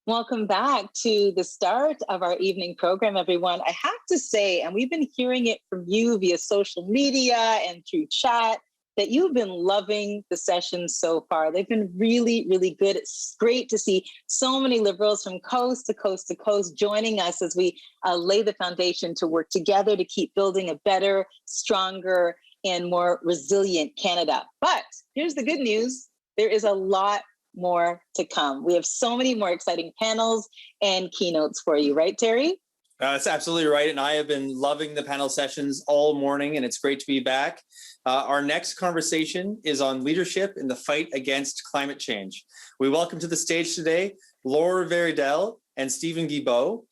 Welcome back to the start of our evening program, everyone. I have to say, and we've been hearing it from you via social media and through chat, that you've been loving the sessions so far. They've been really, really good. It's great to see so many liberals from coast to coast to coast joining us as we lay the foundation to work together to keep building a better, stronger, and more resilient Canada. But here's the good news. There is a lot more to come. We have so many more exciting panels and keynotes for you, right, Terry? That's absolutely right. And I have been loving the panel sessions all morning, and it's great to be back. Our next conversation is on leadership in the fight against climate change. We welcome to the stage today, Laure Veridel and Stephen Guilbeault.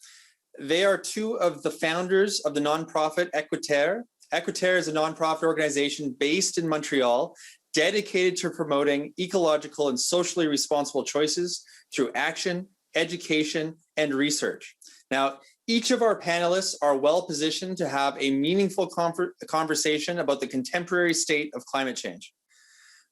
They are two of the founders of the nonprofit Équiterre. Équiterre is a nonprofit organization based in Montreal, dedicated to promoting ecological and socially responsible choices through action, education, and research. Now, each of our panelists are well positioned to have a meaningful conversation about the contemporary state of climate change.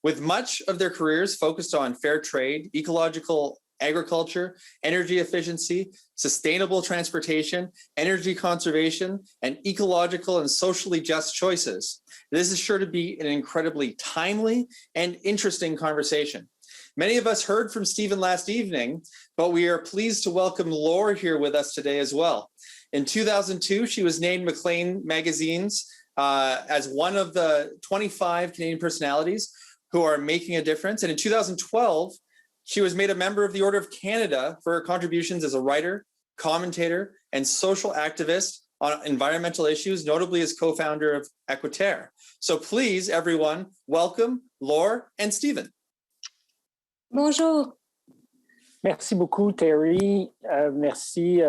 With much of their careers focused on fair trade, ecological agriculture, energy efficiency, sustainable transportation, energy conservation, and ecological and socially just choices, this is sure to be an incredibly timely and interesting conversation. Many of us heard from Stephen last evening, but we are pleased to welcome Laure here with us today as well. In 2002, she was named Maclean Magazine's as one of the 25 Canadian personalities who are making a difference. And in 2012, she was made a member of the Order of Canada for her contributions as a writer, commentator, and social activist on environmental issues, notably as co-founder of Équiterre. So please, everyone, welcome Laure and Stephen. Bonjour. Merci beaucoup, Terry. Merci.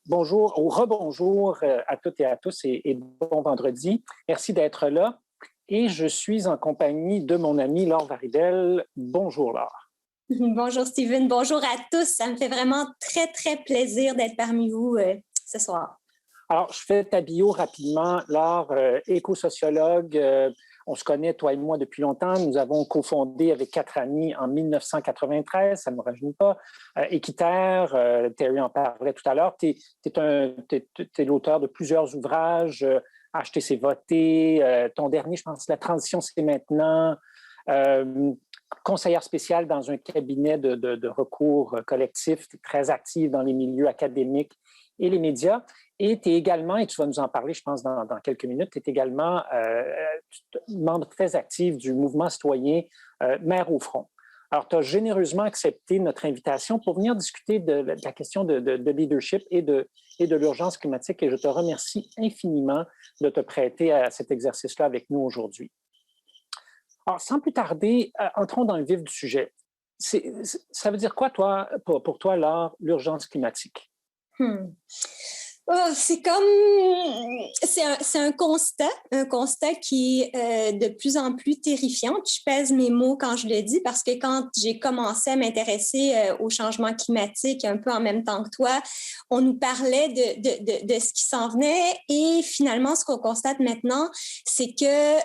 Bonjour ou rebonjour à toutes et à tous et bon vendredi. Merci d'être là. Et je suis en compagnie de mon ami Laure Veridel. Bonjour, Laure. Bonjour, Stephen. Bonjour à tous. Ça me fait vraiment très, très plaisir d'être parmi vous ce soir. Alors, je fais ta bio rapidement. Laure, éco-sociologue. On se connaît, toi et moi, depuis longtemps. Nous avons cofondé avec 4 amis en 1993, ça ne me rajeunit pas. Équiterre, Terry en parlait tout à l'heure. Tu es l'auteur de plusieurs ouvrages. Acheter, c'est voter. Ton dernier, je pense, La transition, c'est maintenant. Conseillère spéciale dans un cabinet de recours collectif, très active dans les milieux académiques et les médias. Et tu es également, et tu vas nous en parler, je pense, dans quelques minutes, tu es également membre très actif du mouvement citoyen Mère au front. Alors, tu as généreusement accepté notre invitation pour venir discuter de la question de leadership et de l'urgence climatique. Et je te remercie infiniment de te prêter à cet exercice-là avec nous aujourd'hui. Alors, sans plus tarder, entrons dans le vif du sujet. Ça veut dire quoi, pour toi, Laure, l'urgence climatique? C'est un constat qui est de plus en plus terrifiant. Je pèse mes mots quand je le dis parce que quand j'ai commencé à m'intéresser au changement climatique un peu en même temps que toi, on nous parlait de ce qui s'en venait et finalement, ce qu'on constate maintenant, c'est que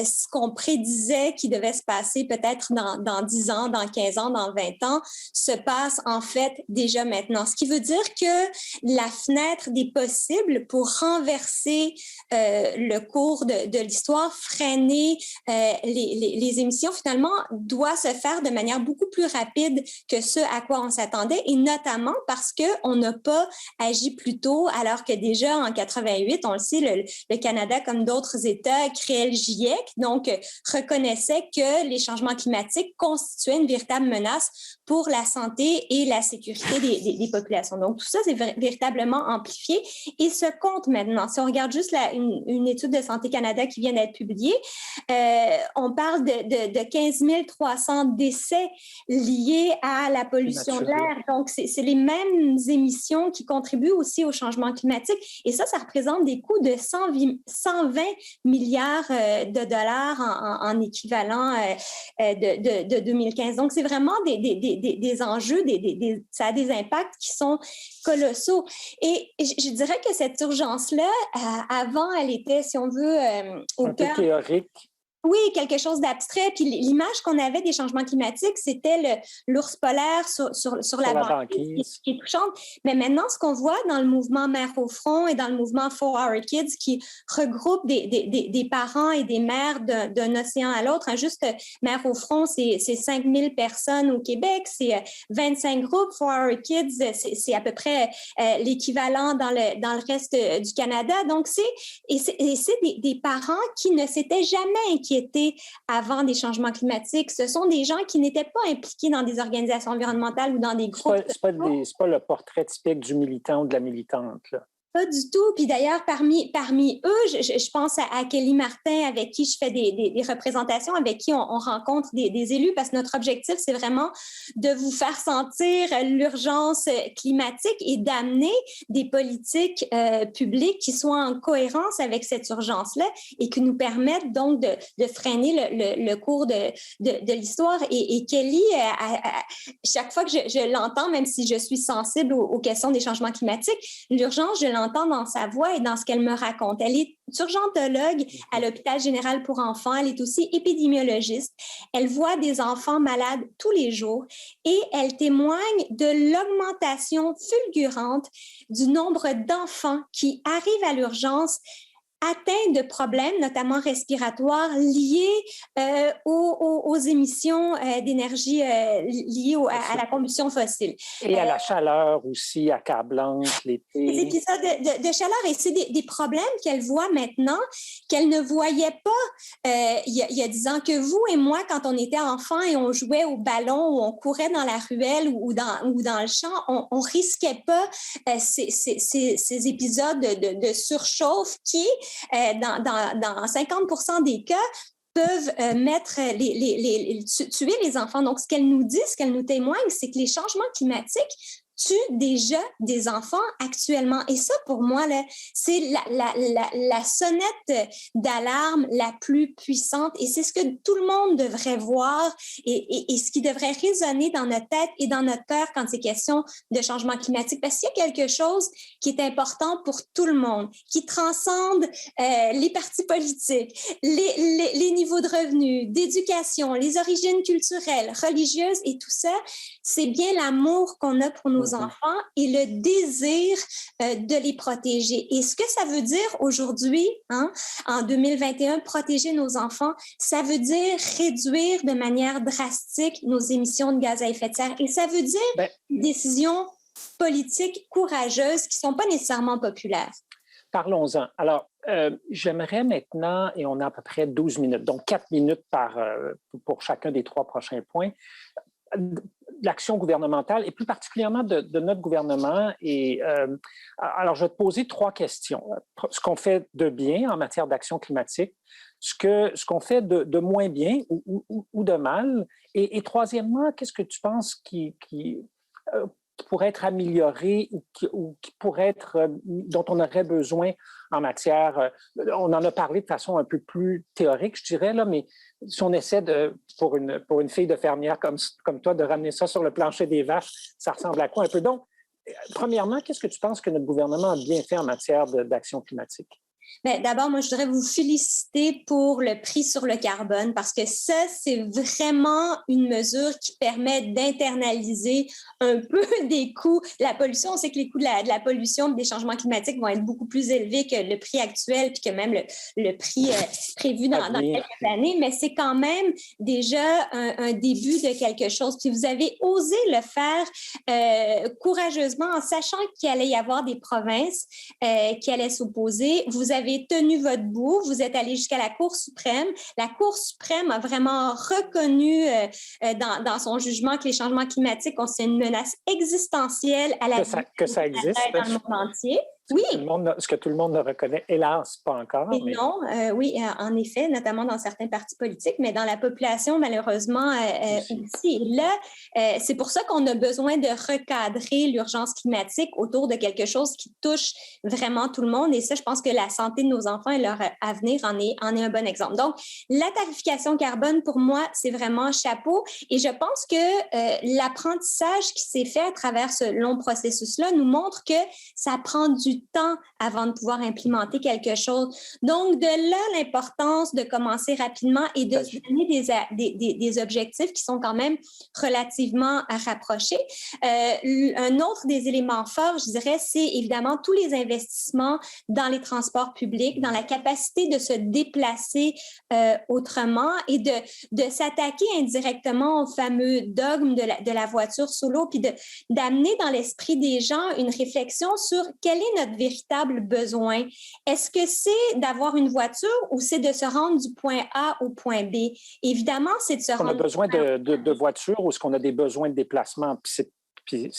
ce qu'on prédisait qui devait se passer peut-être dans 10 ans, dans 15 ans, dans 20 ans, se passe en fait déjà maintenant. Ce qui veut dire que la fenêtre des possibles pour renverser le cours de l'histoire, freiner les émissions, finalement, doit se faire de manière beaucoup plus rapide que ce à quoi on s'attendait, et notamment parce qu'on n'a pas agi plus tôt, alors que déjà en 88, on le sait, le Canada, comme d'autres États, créait le GIEC, donc reconnaissait que les changements climatiques constituaient une véritable menace pour la santé et la sécurité des populations. Donc, tout ça, c'est véritablement amplifié et se compte maintenant. Si on regarde juste une étude de Santé Canada qui vient d'être publiée, on parle de 15 300 décès liés à la pollution de l'air. Donc, c'est les mêmes émissions qui contribuent aussi au changement climatique. Et ça représente des coûts de 120 milliards de dollars en équivalent de 2015. Donc, c'est vraiment des enjeux, ça a des impacts qui sont colossaux. Et je dirais que cette urgence-là, avant, elle était, si on veut, au cœur... théorique. Oui, quelque chose d'abstrait. Puis l'image qu'on avait des changements climatiques, c'était l'ours polaire sur la banquise qui est touchante. Mais maintenant, ce qu'on voit dans le mouvement Mères au front et dans le mouvement For Our Kids, qui regroupe des parents et des mères d'un océan à l'autre, hein, juste Mères au front, c'est 5000 personnes au Québec, c'est 25 groupes. For Our Kids, c'est à peu près l'équivalent dans le reste du Canada. Donc, c'est des parents qui ne s'étaient jamais inquiétés avant des changements climatiques. Ce sont des gens qui n'étaient pas impliqués dans des organisations environnementales ou dans des groupes. C'est pas le portrait typique du militant ou de la militante, là. Pas du tout. Puis d'ailleurs, parmi eux, je pense à Kelly Martin, avec qui je fais des représentations, avec qui on rencontre des élus, parce que notre objectif, c'est vraiment de vous faire sentir l'urgence climatique et d'amener des politiques publiques qui soient en cohérence avec cette urgence-là et qui nous permettent donc de freiner le cours de l'histoire. Et Kelly, chaque fois que je l'entends, même si je suis sensible aux questions des changements climatiques, l'urgence, je l'entends dans sa voix et dans ce qu'elle me raconte. Elle est urgentologue à l'hôpital général pour enfants. Elle est aussi épidémiologiste. Elle voit des enfants malades tous les jours et elle témoigne de l'augmentation fulgurante du nombre d'enfants qui arrivent à l'urgence atteints de problèmes, notamment respiratoires, liés aux émissions d'énergie liées à la combustion fossile. Et à la chaleur aussi, accablante, l'été. Des épisodes de chaleur. Et c'est des problèmes qu'elle voit maintenant, qu'elle ne voyait pas il y a 10 ans. Que vous et moi, quand on était enfants et on jouait au ballon ou on courait dans la ruelle ou dans le champ, on risquait pas ces épisodes de surchauffe qui dans 50% des cas, peuvent tuer les enfants. Donc, ce qu'elle nous dit, ce qu'elle nous témoigne, c'est que les changements climatiques tuent déjà des enfants actuellement. Et ça, pour moi, là, c'est la sonnette d'alarme la plus puissante. Et c'est ce que tout le monde devrait voir et ce qui devrait résonner dans notre tête et dans notre cœur quand c'est question de changement climatique. Parce qu'il y a quelque chose qui est important pour tout le monde, qui transcende les partis politiques, les niveaux de revenus, d'éducation, les origines culturelles, religieuses et tout ça. C'est bien l'amour qu'on a pour nos enfants et le désir de les protéger. Et ce que ça veut dire aujourd'hui, en 2021, protéger nos enfants, ça veut dire réduire de manière drastique nos émissions de gaz à effet de serre. Et ça veut dire des décisions politiques courageuses qui ne sont pas nécessairement populaires. Parlons-en. Alors, j'aimerais maintenant, et on a à peu près 12 minutes, donc 4 minutes pour chacun des 3 prochains points, l'action gouvernementale et plus particulièrement de notre gouvernement. Et alors, je vais te poser 3 questions. Ce qu'on fait de bien en matière d'action climatique, ce qu'on fait de moins bien ou de mal. Et troisièmement, qu'est-ce que tu penses qui pourrait être amélioré ou qui pourrait être, dont on aurait besoin en matière, on en a parlé de façon un peu plus théorique, je dirais, là, mais si on essaie pour une fille de fermière comme toi, de ramener ça sur le plancher des vaches, ça ressemble à quoi un peu? Donc, premièrement, qu'est-ce que tu penses que notre gouvernement a bien fait en matière d'action climatique? Bien, d'abord, moi, je voudrais vous féliciter pour le prix sur le carbone parce que ça, c'est vraiment une mesure qui permet d'internaliser un peu des coûts. La pollution, on sait que les coûts de la pollution et des changements climatiques vont être beaucoup plus élevés que le prix actuel puis que même le prix prévu dans quelques années, mais c'est quand même déjà un début de quelque chose. Puis vous avez osé le faire courageusement en sachant qu'il allait y avoir des provinces qui allaient s'opposer. Vous avez tenu votre bout, vous êtes allé jusqu'à la Cour suprême. La Cour suprême a vraiment vie dans son jugement que les changements climatiques sont une menace existentielle à la vie que ça existe dans le monde entier. Oui. Ce que tout le monde ne reconnaît, hélas, pas encore. Mais... Non, oui, en effet, notamment dans certains partis politiques, mais dans la population, malheureusement, aussi. Et là, c'est pour ça qu'on a besoin de recadrer l'urgence climatique autour de quelque chose qui touche vraiment tout le monde. Et ça, je pense que la santé de nos enfants et leur avenir en est un bon exemple. Donc, la tarification carbone, pour moi, c'est vraiment chapeau. Et je pense que l'apprentissage qui s'est fait à travers ce long processus-là nous montre que ça prend du du temps avant de pouvoir implémenter quelque chose. Donc, de là, l'importance de commencer rapidement et de se donner des objectifs qui sont quand même relativement rapprochés. Un autre des éléments forts, je dirais, c'est évidemment tous les investissements dans les transports publics, dans la capacité de se déplacer autrement et de s'attaquer indirectement au fameux dogme de la voiture solo, puis d'amener dans l'esprit des gens une réflexion sur quel est notre véritable besoin. Est-ce que c'est d'avoir une voiture ou c'est de se rendre du point A au point B? Évidemment, c'est de se rendre... On a besoin de voitures ou est-ce qu'on a des besoins de déplacement? Puis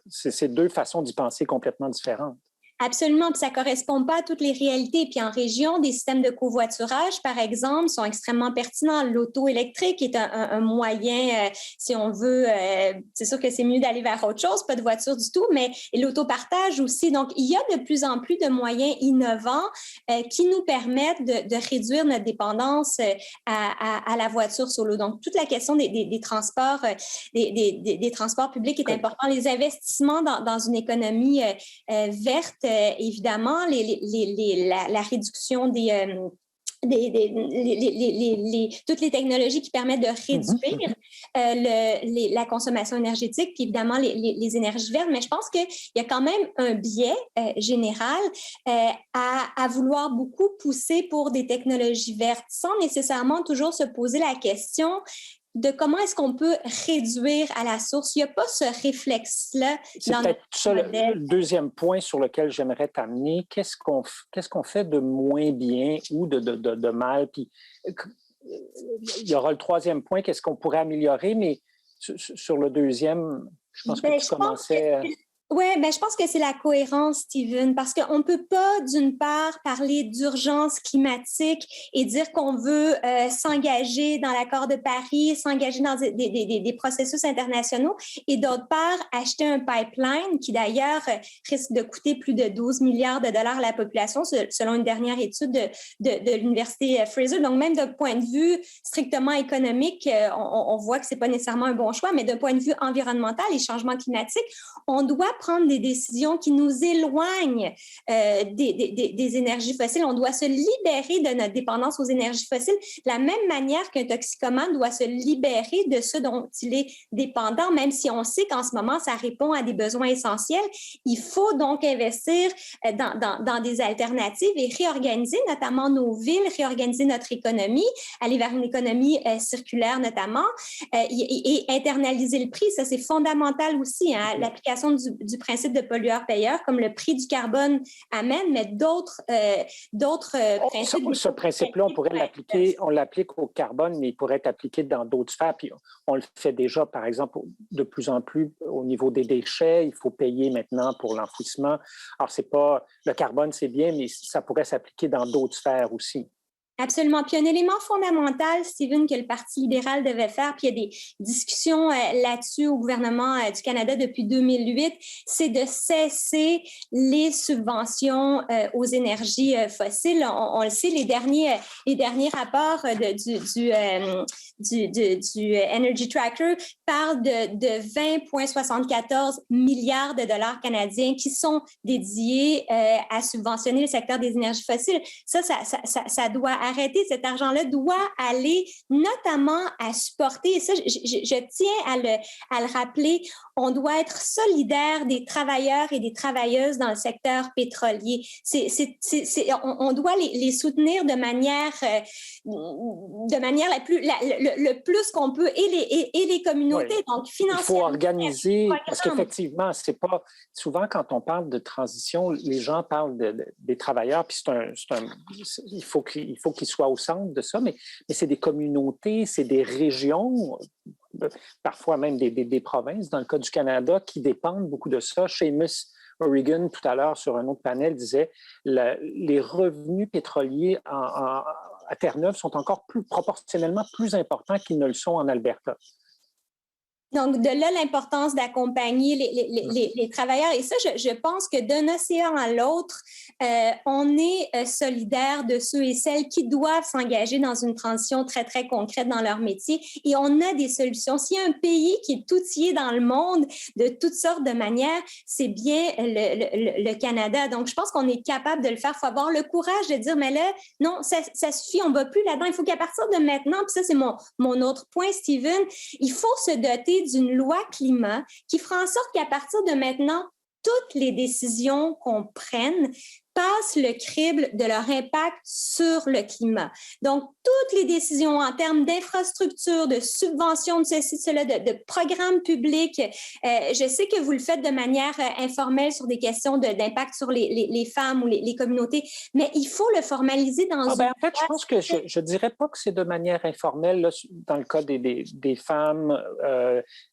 c'est deux façons d'y penser complètement différentes. Absolument, puis ça ne correspond pas à toutes les réalités. Puis en région, des systèmes de covoiturage, par exemple, sont extrêmement pertinents. L'auto électrique est un moyen, si on veut, c'est sûr que c'est mieux d'aller vers autre chose, pas de voiture du tout, mais l'autopartage aussi. Donc, il y a de plus en plus de moyens innovants qui nous permettent de réduire notre dépendance à la voiture solo. Donc, toute la question des transports, des transports publics est importante. Les investissements dans une économie verte, évidemment, la réduction toutes les technologies qui permettent de réduire la consommation énergétique, puis évidemment les énergies vertes. Mais je pense qu'il y a quand même un biais général à vouloir beaucoup pousser pour des technologies vertes sans nécessairement toujours se poser la question de comment est-ce qu'on peut réduire à la source. Il n'y a pas ce réflexe-là dans notre modèle. Le deuxième point sur lequel j'aimerais t'amener. Qu'est-ce qu'on fait de moins bien ou de mal? Puis, il y aura le troisième point, qu'est-ce qu'on pourrait améliorer? Mais sur le deuxième, je pense que tu commençais... Oui, je pense que c'est la cohérence, Steven, parce qu'on ne peut pas, d'une part, parler d'urgence climatique et dire qu'on veut s'engager dans l'accord de Paris, s'engager dans des processus internationaux, et d'autre part, acheter un pipeline qui, d'ailleurs, risque de coûter plus de 12 milliards de dollars à la population, selon une dernière étude de l'Université Fraser. Donc, même d'un point de vue strictement économique, on voit que ce n'est pas nécessairement un bon choix, mais d'un point de vue environnemental et changement climatique, on doit prendre des décisions qui nous éloignent des énergies fossiles. On doit se libérer de notre dépendance aux énergies fossiles de la même manière qu'un toxicomane doit se libérer de ce dont il est dépendant, même si on sait qu'en ce moment, ça répond à des besoins essentiels. Il faut donc investir dans des alternatives et réorganiser notamment nos villes, réorganiser notre économie, aller vers une économie circulaire notamment et internaliser le prix. Ça, c'est fondamental aussi, hein, l'application du principe de pollueur-payeur, comme le prix du carbone amène, mais d'autres principes. Ce principe-là, on l'applique au carbone, mais il pourrait être appliqué dans d'autres sphères. Puis on le fait déjà, par exemple, de plus en plus au niveau des déchets. Il faut payer maintenant pour l'enfouissement. Alors, le carbone, c'est bien, mais ça pourrait s'appliquer dans d'autres sphères aussi. Absolument. Puis un élément fondamental, Steven, que le Parti libéral devait faire, puis il y a des discussions là-dessus au gouvernement du Canada depuis 2008, c'est de cesser les subventions aux énergies fossiles. On le sait, les derniers rapports du Energy Tracker parlent de 20,74 milliards de dollars canadiens qui sont dédiés à subventionner le secteur des énergies fossiles. Ça doit arrêter. Cet argent-là doit aller notamment à supporter, et ça, je tiens à le rappeler, on doit être solidaire des travailleurs et des travailleuses dans le secteur pétrolier. On doit les soutenir de manière le plus qu'on peut et les communautés, oui. Donc financièrement. Il faut organiser, parce qu'effectivement, c'est pas souvent quand on parle de transition, les gens parlent des travailleurs, puis il faut qu'ils soient au centre de ça, mais c'est des communautés, c'est des régions, parfois même des provinces, dans le cas du Canada, qui dépendent beaucoup de ça. Seamus O'Regan, tout à l'heure, sur un autre panel, disait les revenus pétroliers à Terre-Neuve sont encore proportionnellement plus importants qu'ils ne le sont en Alberta. Donc, de là, l'importance d'accompagner les travailleurs. Et ça, je pense que d'un océan à l'autre, on est solidaire de ceux et celles qui doivent s'engager dans une transition très, très concrète dans leur métier et on a des solutions. S'il y a un pays qui est outillé dans le monde de toutes sortes de manières, c'est bien le Canada. Donc, je pense qu'on est capable de le faire. Il faut avoir le courage de dire, mais là, non, ça suffit, on ne va plus là-dedans. Il faut qu'à partir de maintenant, puis ça, c'est mon autre point, Steven, il faut se doter d'une loi climat qui fera en sorte qu'à partir de maintenant, toutes les décisions qu'on prenne passent le crible de leur impact sur le climat. Donc, toutes les décisions en termes d'infrastructures, de subventions, de ceci, de cela, de programmes publics. Je sais que vous le faites de manière informelle sur des questions d'impact sur les femmes ou les communautés, mais il faut le formaliser dans En fait, je pense que je ne dirais pas que c'est de manière informelle là, dans le cas des femmes,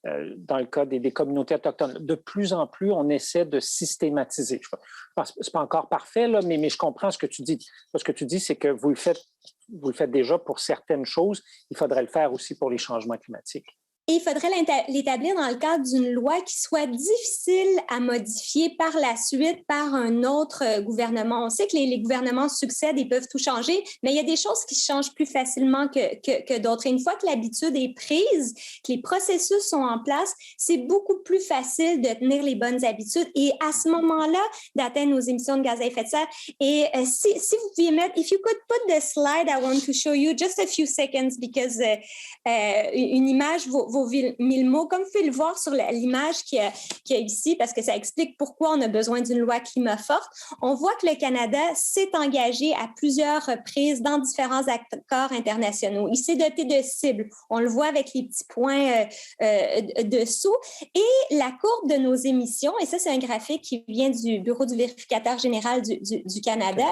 dans le cas des communautés autochtones. De plus en plus, on essaie de systématiser. Je pense que ce n'est pas encore parfait, là, mais je comprends ce que tu dis. Ce que tu dis, c'est que vous le faites déjà pour certaines choses. Il faudrait le faire aussi pour les changements climatiques. Et il faudrait l'établir dans le cadre d'une loi qui soit difficile à modifier par la suite par un autre gouvernement. On sait que les gouvernements succèdent et peuvent tout changer, mais il y a des choses qui changent plus facilement que d'autres. Et une fois que l'habitude est prise, que les processus sont en place, c'est beaucoup plus facile de tenir les bonnes habitudes et à ce moment-là, d'atteindre nos émissions de gaz à effet de serre. Et si vous pouviez mettre, if you could put the slide I want to show you, just a few seconds, because une image vaut 1000 mots, comme vous pouvez le voir sur l'image qu'il y a ici, parce que ça explique pourquoi on a besoin d'une loi climat forte. On voit que le Canada s'est engagé à plusieurs reprises dans différents accords internationaux. Il s'est doté de cibles. On le voit avec les petits points dessous. Et la courbe de nos émissions, et ça, c'est un graphique qui vient du Bureau du vérificateur général du Canada.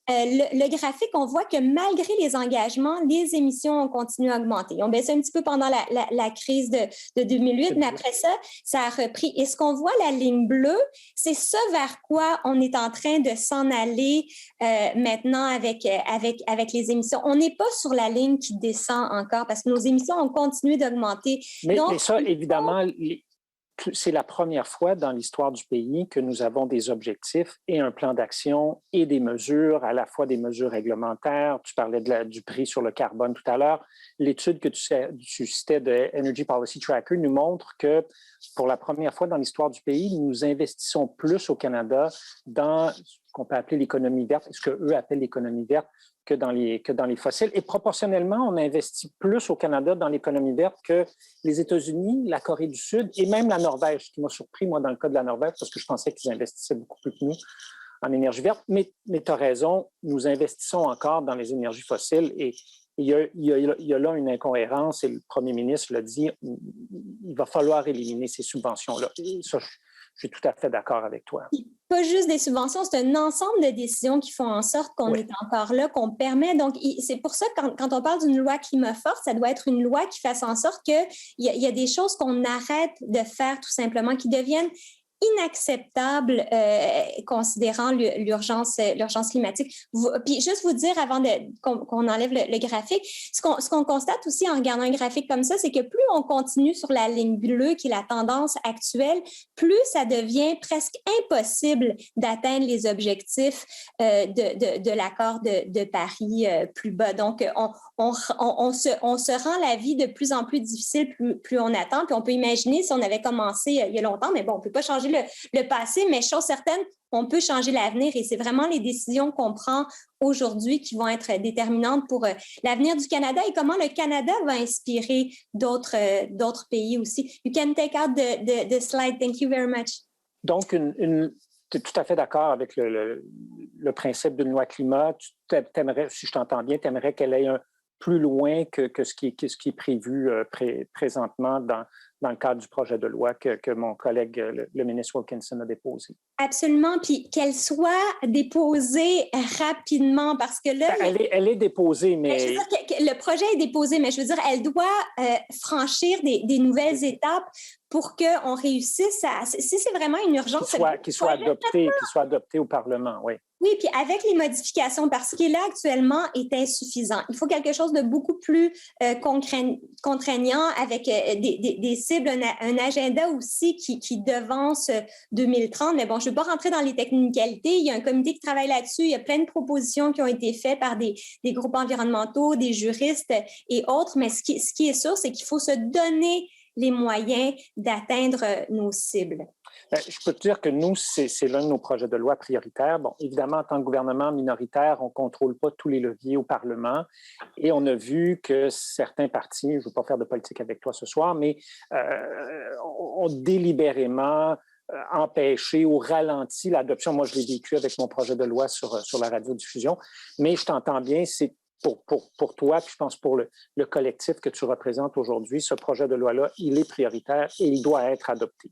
Le graphique, on voit que malgré les engagements, les émissions ont continué à augmenter. Ils ont baissé un petit peu pendant la crise de 2008, mais après ça, ça a repris. Et ce qu'on voit, la ligne bleue, c'est ce vers quoi on est en train de s'en aller maintenant avec les émissions. On n'est pas sur la ligne qui descend encore parce que nos émissions ont continué d'augmenter. Mais ça, évidemment... C'est la première fois dans l'histoire du pays que nous avons des objectifs et un plan d'action et des mesures, à la fois des mesures réglementaires. Tu parlais du prix sur le carbone tout à l'heure. L'étude que tu citais de Energy Policy Tracker nous montre que pour la première fois dans l'histoire du pays, nous investissons plus au Canada dans ce qu'on peut appeler l'économie verte, ce qu'eux appellent l'économie verte, que dans les fossiles. Et proportionnellement, on investit plus au Canada dans l'économie verte que les États-Unis, la Corée du Sud et même la Norvège, ce qui m'a surpris, moi, dans le cas de la Norvège, parce que je pensais qu'ils investissaient beaucoup plus que nous en énergie verte. Mais tu as raison, nous investissons encore dans les énergies fossiles et il y a là une incohérence et le premier ministre l'a dit, il va falloir éliminer ces subventions-là. Et ça, je suis tout à fait d'accord avec toi. Pas juste des subventions, c'est un ensemble de décisions qui font en sorte qu'on est encore là, qu'on permet. Donc, c'est pour ça que quand on parle d'une loi climat forte, ça doit être une loi qui fasse en sorte qu'il y a des choses qu'on arrête de faire tout simplement, qui deviennent inacceptable considérant l'urgence climatique. Puis juste vous dire avant qu'on enlève le graphique, ce qu'on constate aussi en regardant un graphique comme ça, c'est que plus on continue sur la ligne bleue qui est la tendance actuelle, plus ça devient presque impossible d'atteindre les objectifs de l'accord de Paris plus bas. Donc, on se rend la vie de plus en plus difficile plus on attend. Puis on peut imaginer si on avait commencé il y a longtemps, mais bon, on ne peut pas changer le passé, mais chose certaine, on peut changer l'avenir et c'est vraiment les décisions qu'on prend aujourd'hui qui vont être déterminantes pour l'avenir du Canada et comment le Canada va inspirer d'autres pays aussi. You can take out the slide. Thank you very much. Donc, tu es tout à fait d'accord avec le principe d'une loi climat. T'aimerais, si je t'entends bien, tu aimerais qu'elle aille plus loin que ce qui est prévu présentement dans le cadre du projet de loi que mon collègue, le ministre Wilkinson, a déposé. Absolument, puis qu'elle soit déposée rapidement, parce que là... Elle est déposée, mais... Je veux dire que le projet est déposé, mais je veux dire, elle doit franchir des nouvelles étapes pour qu'on réussisse à... Si c'est vraiment une urgence... Qu'il soit adopté au Parlement, oui. Oui, puis avec les modifications, parce qu'il est là actuellement est insuffisant. Il faut quelque chose de beaucoup plus contraignant avec des cibles, un agenda aussi qui devance 2030. Mais bon, je ne vais pas rentrer dans les technicalités. Il y a un comité qui travaille là-dessus. Il y a plein de propositions qui ont été faites par des groupes environnementaux, des juristes et autres. Mais ce qui est sûr, c'est qu'il faut se donner les moyens d'atteindre nos cibles. Je peux te dire que nous, c'est l'un de nos projets de loi prioritaires. Bon, évidemment, en tant que gouvernement minoritaire, on ne contrôle pas tous les leviers au Parlement et on a vu que certains partis, je ne veux pas faire de politique avec toi ce soir, mais ont délibérément empêché ou ralenti l'adoption. Moi, je l'ai vécu avec mon projet de loi sur la radiodiffusion, mais je t'entends bien, c'est pour toi, puis je pense pour le collectif que tu représentes aujourd'hui, ce projet de loi-là, il est prioritaire et il doit être adopté.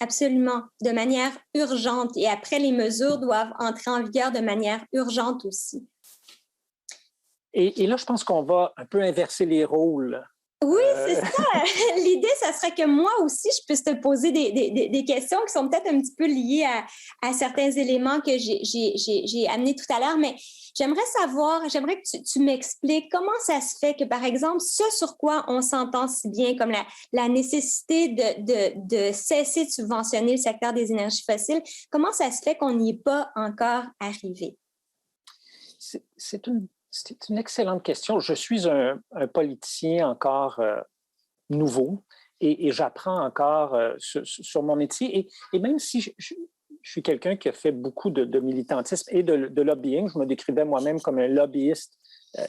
Absolument, de manière urgente. Et après, les mesures doivent entrer en vigueur de manière urgente aussi. Et là, je pense qu'on va un peu inverser les rôles. Oui, c'est ça. L'idée, ça serait que moi aussi, je puisse te poser des questions qui sont peut-être un petit peu liées à certains éléments que j'ai amenés tout à l'heure, mais j'aimerais que tu m'expliques comment ça se fait que, par exemple, ce sur quoi on s'entend si bien, comme la nécessité de cesser de subventionner le secteur des énergies fossiles, comment ça se fait qu'on n'y est pas encore arrivé? C'est une excellente question. Je suis un politicien encore nouveau et j'apprends encore sur mon métier. Et même si je suis quelqu'un qui a fait beaucoup de militantisme et de lobbying, je me décrivais moi-même comme un lobbyiste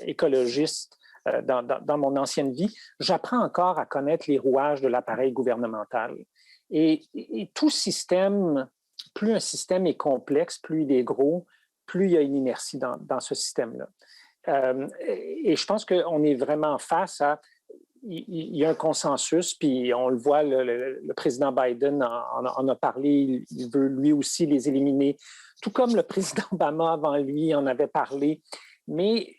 écologiste dans mon ancienne vie, j'apprends encore à connaître les rouages de l'appareil gouvernemental. Et tout système, plus un système est complexe, plus il est gros, plus il y a une inertie dans ce système-là. Et je pense qu'on est vraiment face à... Il y a un consensus, puis on le voit, le président Biden en a parlé, il veut lui aussi les éliminer, tout comme le président Obama avant lui en avait parlé. Mais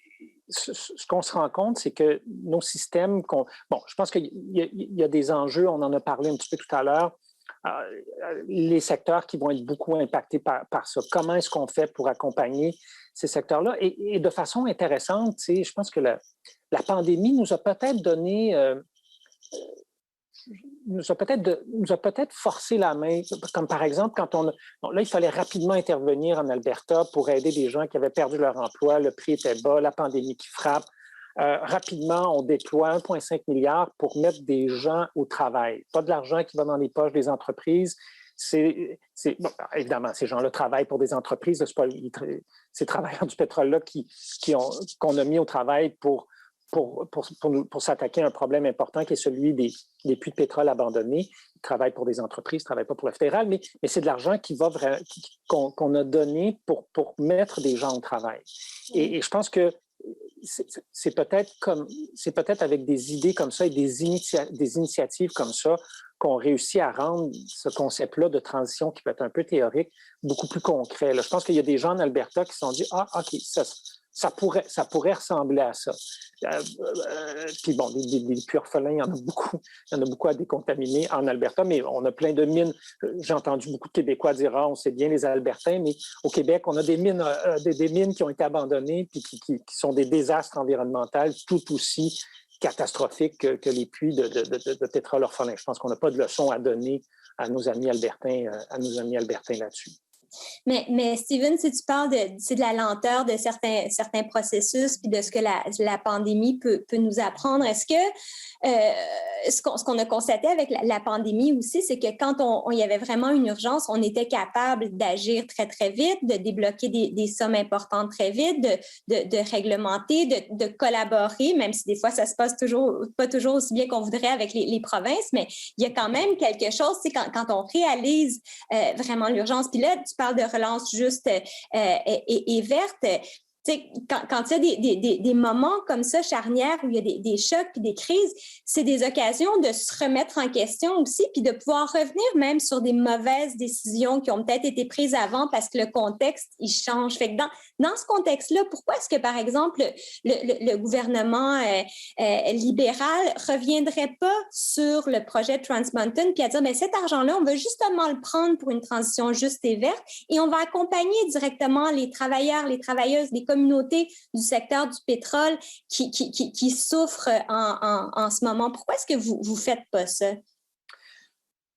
ce qu'on se rend compte, c'est que nos systèmes... Bon, je pense qu'il y a des enjeux, on en a parlé un petit peu tout à l'heure, les secteurs qui vont être beaucoup impactés par ça. Comment est-ce qu'on fait pour accompagner ces secteurs-là? Et de façon intéressante, je pense que la pandémie nous a peut-être donné, nous a peut-être forcé la main, comme par exemple quand là, il fallait rapidement intervenir en Alberta pour aider des gens qui avaient perdu leur emploi, le prix était bas, la pandémie qui frappe. Rapidement, on déploie 1,5 milliard pour mettre des gens au travail. Pas de l'argent qui va dans les poches des entreprises. Bon, évidemment, ces gens-là travaillent pour des entreprises. C'est pas ces travailleurs du pétrole-là qu'on a mis au travail pour s'attaquer à un problème important qui est celui des puits de pétrole abandonnés. Ils travaillent pour des entreprises, ils ne travaillent pas pour le fédéral, mais c'est de l'argent qu'on a donné pour mettre des gens au travail. Et je pense que c'est peut-être avec des idées comme ça et des initiatives comme ça qu'on réussit à rendre ce concept-là de transition qui peut être un peu théorique beaucoup plus concret. Là, je pense qu'il y a des gens en Alberta qui se sont dit « Ah, OK, ça pourrait ressembler à ça. » Puis bon, des puits orphelins, il y en a beaucoup à décontaminer en Alberta, mais on a plein de mines. J'ai entendu beaucoup de Québécois dire « Ah, on sait bien les Albertains », mais au Québec, on a des mines qui ont été abandonnées puis qui sont des désastres environnementaux tout aussi catastrophiques que les puits de pétrole orphelin. Je pense qu'on n'a pas de leçon à donner à nos amis albertains là-dessus. Mais Steven, si tu parles de la lenteur de certains processus puis de ce que la pandémie peut nous apprendre, est-ce que ce qu'on a constaté avec la pandémie aussi, c'est que quand il y avait vraiment une urgence, on était capable d'agir très, très vite, de débloquer des sommes importantes très vite, de réglementer, de collaborer, même si des fois, ça se passe pas toujours aussi bien qu'on voudrait avec les provinces, mais il y a quand même quelque chose, c'est quand on réalise vraiment l'urgence. Puis là, tu parles de relance juste et verte. quand il y a des moments comme ça, charnières, où il y a des chocs puis des crises, c'est des occasions de se remettre en question aussi, puis de pouvoir revenir même sur des mauvaises décisions qui ont peut-être été prises avant parce que le contexte, il change. Fait que dans ce contexte-là, pourquoi est-ce que, par exemple, le gouvernement libéral reviendrait pas sur le projet Trans Mountain puis à dire, bien, cet argent-là, on va justement le prendre pour une transition juste et verte et on va accompagner directement les travailleurs, les travailleuses, les communautés du secteur du pétrole qui souffrent en ce moment. Pourquoi est-ce que vous ne faites pas ça?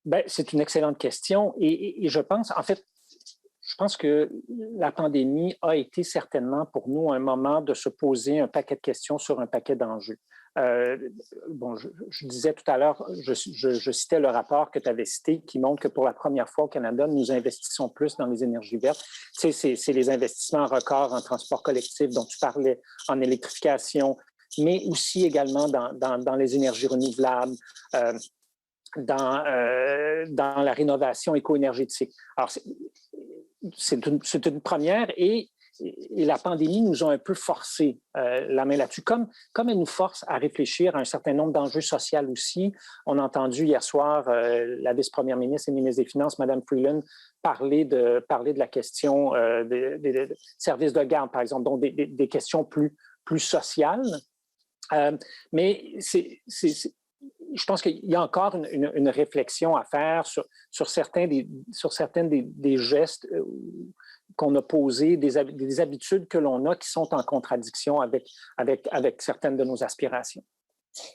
Bien, c'est une excellente question et je pense que la pandémie a été certainement pour nous un moment de se poser un paquet de questions sur un paquet d'enjeux. Je disais tout à l'heure, je citais le rapport que tu avais cité qui montre que pour la première fois au Canada, nous investissons plus dans les énergies vertes. Tu sais, c'est les investissements records en transport collectif dont tu parlais, en électrification, mais aussi également dans les énergies renouvelables, dans la rénovation éco-énergétique. Alors, c'est une première et la pandémie nous a un peu forcé la main là-dessus, comme elle nous force à réfléchir à un certain nombre d'enjeux sociaux aussi. On a entendu hier soir la vice-première ministre et ministre des Finances, Mme Freeland, parler de la question des services de garde, par exemple, donc des questions plus sociales. Mais je pense qu'il y a encore une réflexion à faire sur certains des gestes qu'on a posés, des habitudes que l'on a qui sont en contradiction avec certaines de nos aspirations.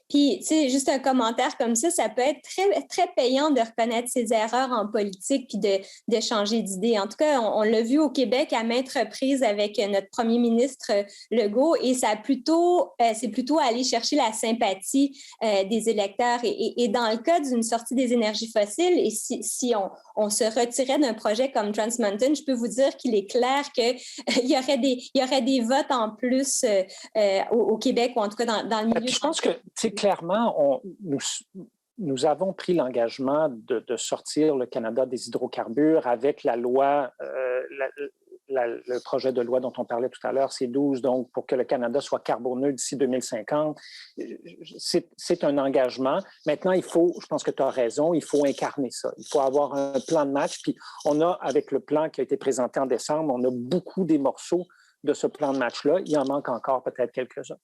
Puis, tu sais, juste un commentaire comme ça peut être très, très payant de reconnaître ses erreurs en politique puis de changer d'idée. En tout cas, on l'a vu au Québec à maintes reprises avec notre premier ministre Legault et c'est plutôt aller chercher la sympathie des électeurs. Et dans le cas d'une sortie des énergies fossiles, et si on se retirait d'un projet comme Trans Mountain, je peux vous dire qu'il est clair qu'il y aurait des votes en plus au Québec ou en tout cas dans le milieu. Je pense que clairement, nous avons pris l'engagement de sortir le Canada des hydrocarbures avec la loi, le projet de loi dont on parlait tout à l'heure, C12, donc pour que le Canada soit carboneux d'ici 2050. C'est un engagement. Maintenant, je pense que tu as raison, il faut incarner ça. Il faut avoir un plan de match. Puis on a, avec le plan qui a été présenté en décembre, on a beaucoup des morceaux de ce plan de match-là. Il en manque encore peut-être quelques-uns.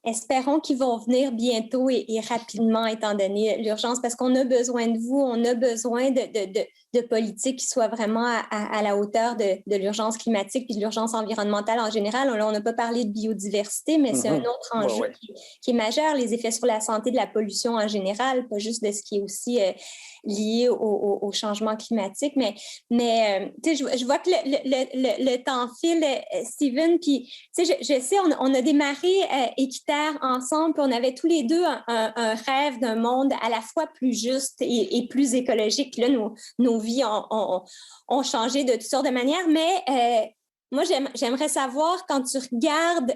Espérons qu'ils vont venir bientôt et rapidement, étant donné l'urgence, parce qu'on a besoin de vous, on a besoin de politiques qui soient vraiment à la hauteur de l'urgence climatique puis de l'urgence environnementale en général. Là, on n'a pas parlé de biodiversité, mais c'est un autre enjeu qui est majeur, les effets sur la santé de la pollution en général, pas juste de ce qui est aussi lié au changement climatique. Mais tu sais, je vois que le temps file, Steven, puis tu sais, je sais, on a démarré Équiterre ensemble, puis on avait tous les deux un rêve d'un monde à la fois plus juste et plus écologique. Là, nos vies ont changé de toutes sortes de manières, mais moi, j'aimerais savoir, quand tu regardes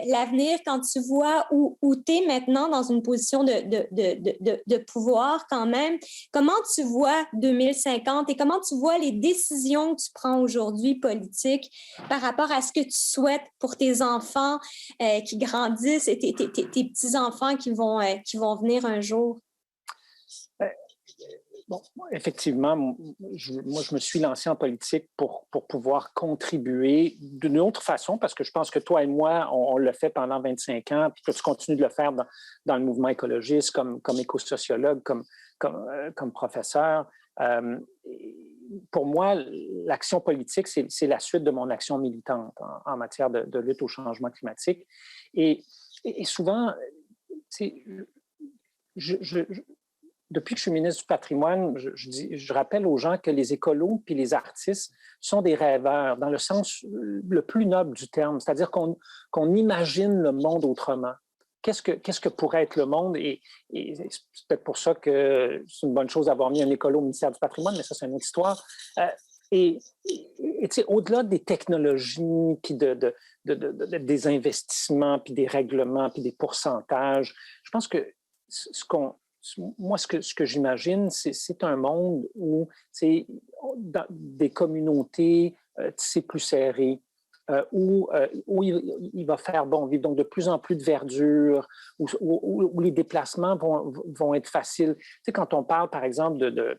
l'avenir, quand tu vois où tu es maintenant dans une position de pouvoir quand même, comment tu vois 2050 et comment tu vois les décisions que tu prends aujourd'hui politiques par rapport à ce que tu souhaites pour tes enfants qui grandissent et tes petits-enfants qui vont venir un jour? Bon, effectivement, moi, je me suis lancé en politique pour pouvoir contribuer d'une autre façon, parce que je pense que toi et moi, on l'a fait pendant 25 ans, puis que tu continues de le faire dans le mouvement écologiste, comme éco-sociologue, comme professeur. Pour moi, l'action politique, c'est la suite de mon action militante en matière de lutte au changement climatique. Et souvent, depuis que je suis ministre du patrimoine, je rappelle aux gens que les écolos puis les artistes sont des rêveurs dans le sens le plus noble du terme, c'est-à-dire qu'on imagine le monde autrement. Qu'est-ce que pourrait être le monde? Et c'est peut-être pour ça que c'est une bonne chose d'avoir mis un écolo au ministère du patrimoine, mais ça, c'est une autre histoire. Et au-delà des technologies, puis des investissements, puis des règlements, puis des pourcentages, je pense que ce que j'imagine, c'est un monde où des communautés tissé plus serré, où il va faire bon vivre, donc de plus en plus de verdure, où les déplacements vont être faciles. Tu sais, quand on parle, par exemple, de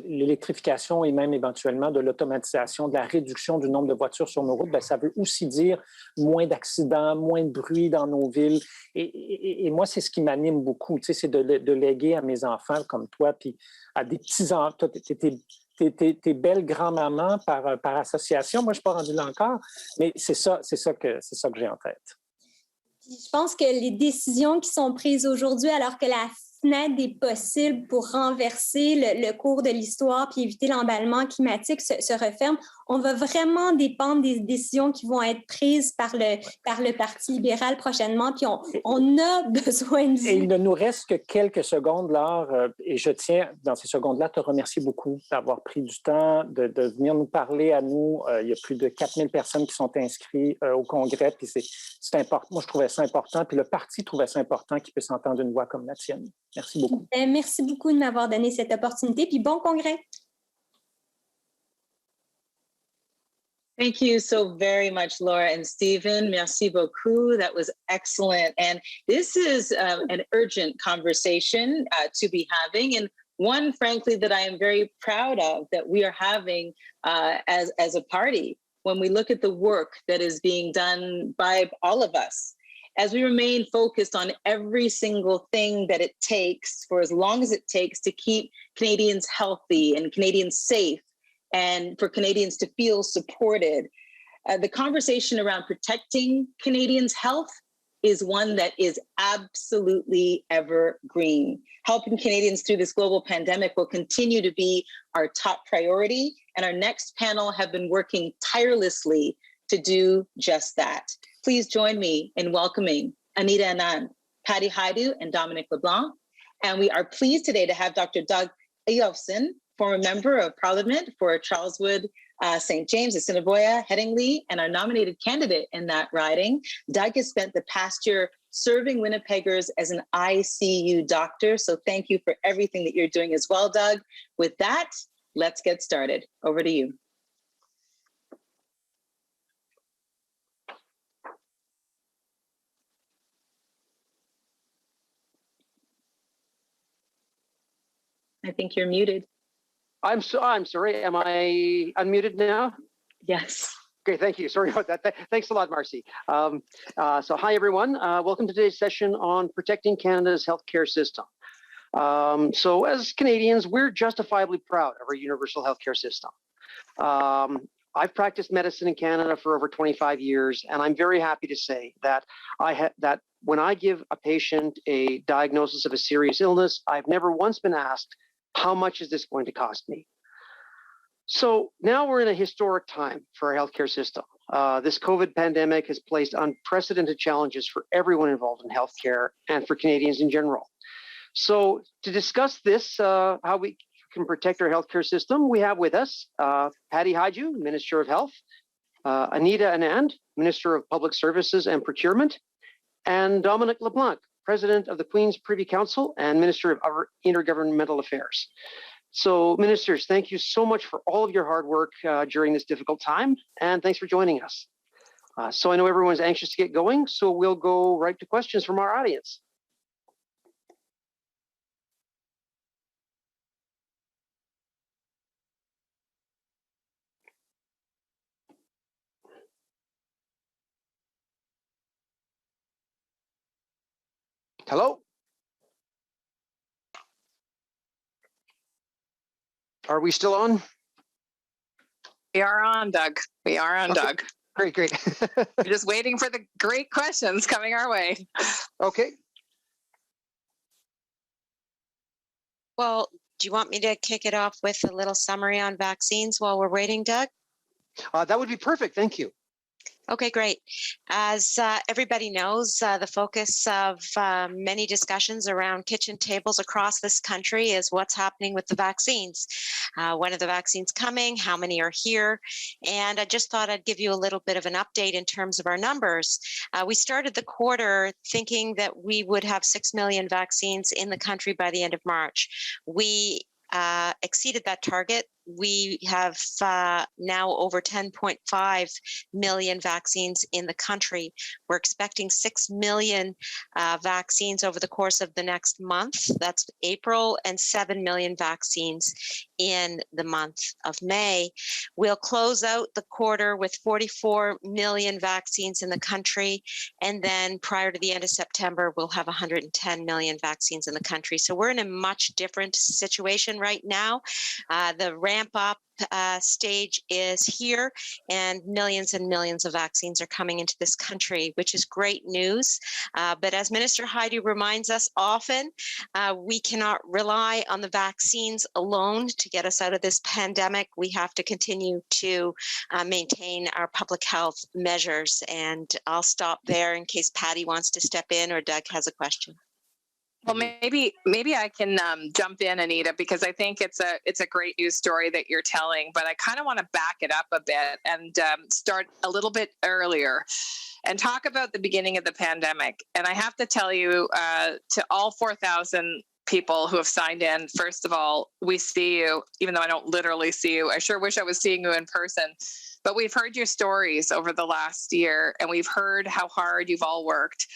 l'électrification et même éventuellement de l'automatisation, de la réduction du nombre de voitures sur nos routes, bien, ça veut aussi dire moins d'accidents, moins de bruit dans nos villes. Et moi, c'est ce qui m'anime beaucoup, tu sais, c'est de léguer à mes enfants comme toi, puis à des petits-enfants. Toi, t'es belle grand-maman par association. Moi, je ne suis pas rendue là encore, mais c'est ça que j'ai en tête. Je pense que les décisions qui sont prises aujourd'hui, alors que la fenêtre des possibles pour renverser le cours de l'histoire puis éviter l'emballement climatique se referme, on va vraiment dépendre des décisions qui vont être prises par le Parti libéral prochainement, puis on a besoin de vous. Et il ne nous reste que quelques secondes, Laure, et je tiens, dans ces secondes-là, te remercier beaucoup d'avoir pris du temps, de venir nous parler à nous. Il y a plus de 4000 personnes qui sont inscrites au Congrès, puis c'est important. Moi, je trouvais ça important, puis le parti trouvait ça important qu'il puisse entendre une voix comme la tienne. Merci beaucoup. Merci beaucoup de m'avoir donné cette opportunité, puis bon congrès. Thank you so very much, Laura and Stephen. Merci beaucoup. That was excellent. And this is an urgent conversation to be having, and one, frankly, that I am very proud of that we are having as a party when we look at the work that is being done by all of us. As we remain focused on every single thing that it takes for as long as it takes to keep Canadians healthy and Canadians safe and for Canadians to feel supported. The conversation around protecting Canadians' health is one that is absolutely evergreen. Helping Canadians through this global pandemic will continue to be our top priority, and our next panel have been working tirelessly to do just that. Please join me in welcoming Anita Anand, Patty Haidu, and Dominic LeBlanc. And we are pleased today to have Dr. Doug Eyolfson, former member of Parliament for Charleswood, St. James, Assiniboia, Headingley, and our nominated candidate in that riding. Doug has spent the past year serving Winnipeggers as an ICU doctor. So thank you for everything that you're doing as well, Doug. With that, let's get started. Over to you. I think you're muted. I'm sorry. Am I unmuted now? Yes. Okay, thank you. Sorry about that. Thanks a lot, Marcy. So hi, everyone. Welcome to today's session on protecting Canada's healthcare system. So as Canadians, we're justifiably proud of our universal healthcare system. I've practiced medicine in Canada for over 25 years, and I'm very happy to say that that when I give a patient a diagnosis of a serious illness, I've never once been asked, how much is this going to cost me? So now we're in a historic time for our healthcare system. This COVID pandemic has placed unprecedented challenges for everyone involved in healthcare and for Canadians in general. So to discuss this, how we can protect our healthcare system, we have with us Patty Haidu, Minister of Health, Anita Anand, Minister of Public Services and Procurement, and Dominic LeBlanc, President of the Queen's Privy Council and Minister of Intergovernmental Affairs. So, ministers, thank you so much for all of your hard work during this difficult time, and thanks for joining us. So I know everyone's anxious to get going, so we'll go right to questions from our audience. Hello? Are we still on? We are on, Doug. We are on, Okay. Doug. Great. We're just waiting for the great questions coming our way. Okay. Well, do you want me to kick it off with a little summary on vaccines while we're waiting, Doug? That would be perfect. Thank you. Okay, great. As everybody knows, the focus of many discussions around kitchen tables across this country is what's happening with the vaccines. When are the vaccines coming? How many are here? And I just thought I'd give you a little bit of an update in terms of our numbers. We started the quarter thinking that we would have 6 million vaccines in the country by the end of March. We exceeded that target we have now over 10.5 million vaccines in the country. We're expecting 6 million vaccines over the course of the next month. That's April, and 7 million vaccines in the month of May. We'll close out the quarter with 44 million vaccines in the country. And then prior to the end of September, we'll have 110 million vaccines in the country. So we're in a much different situation right now. The ramp up stage is here, and millions of vaccines are coming into this country, which is great news. But as Minister Heidi reminds us often, we cannot rely on the vaccines alone to get us out of this pandemic. We have to continue to maintain our public health measures. And I'll stop there in case Patty wants to step in or Doug has a question. Well, maybe I can jump in, Anita, because I think it's a great news story that you're telling, but I kind of want to back it up a bit and start a little bit earlier and talk about the beginning of the pandemic. And I have to tell you, to all 4,000 people who have signed in, first of all, we see you, even though I don't literally see you. I sure wish I was seeing you in person. But we've heard your stories over the last year, and we've heard how hard you've all worked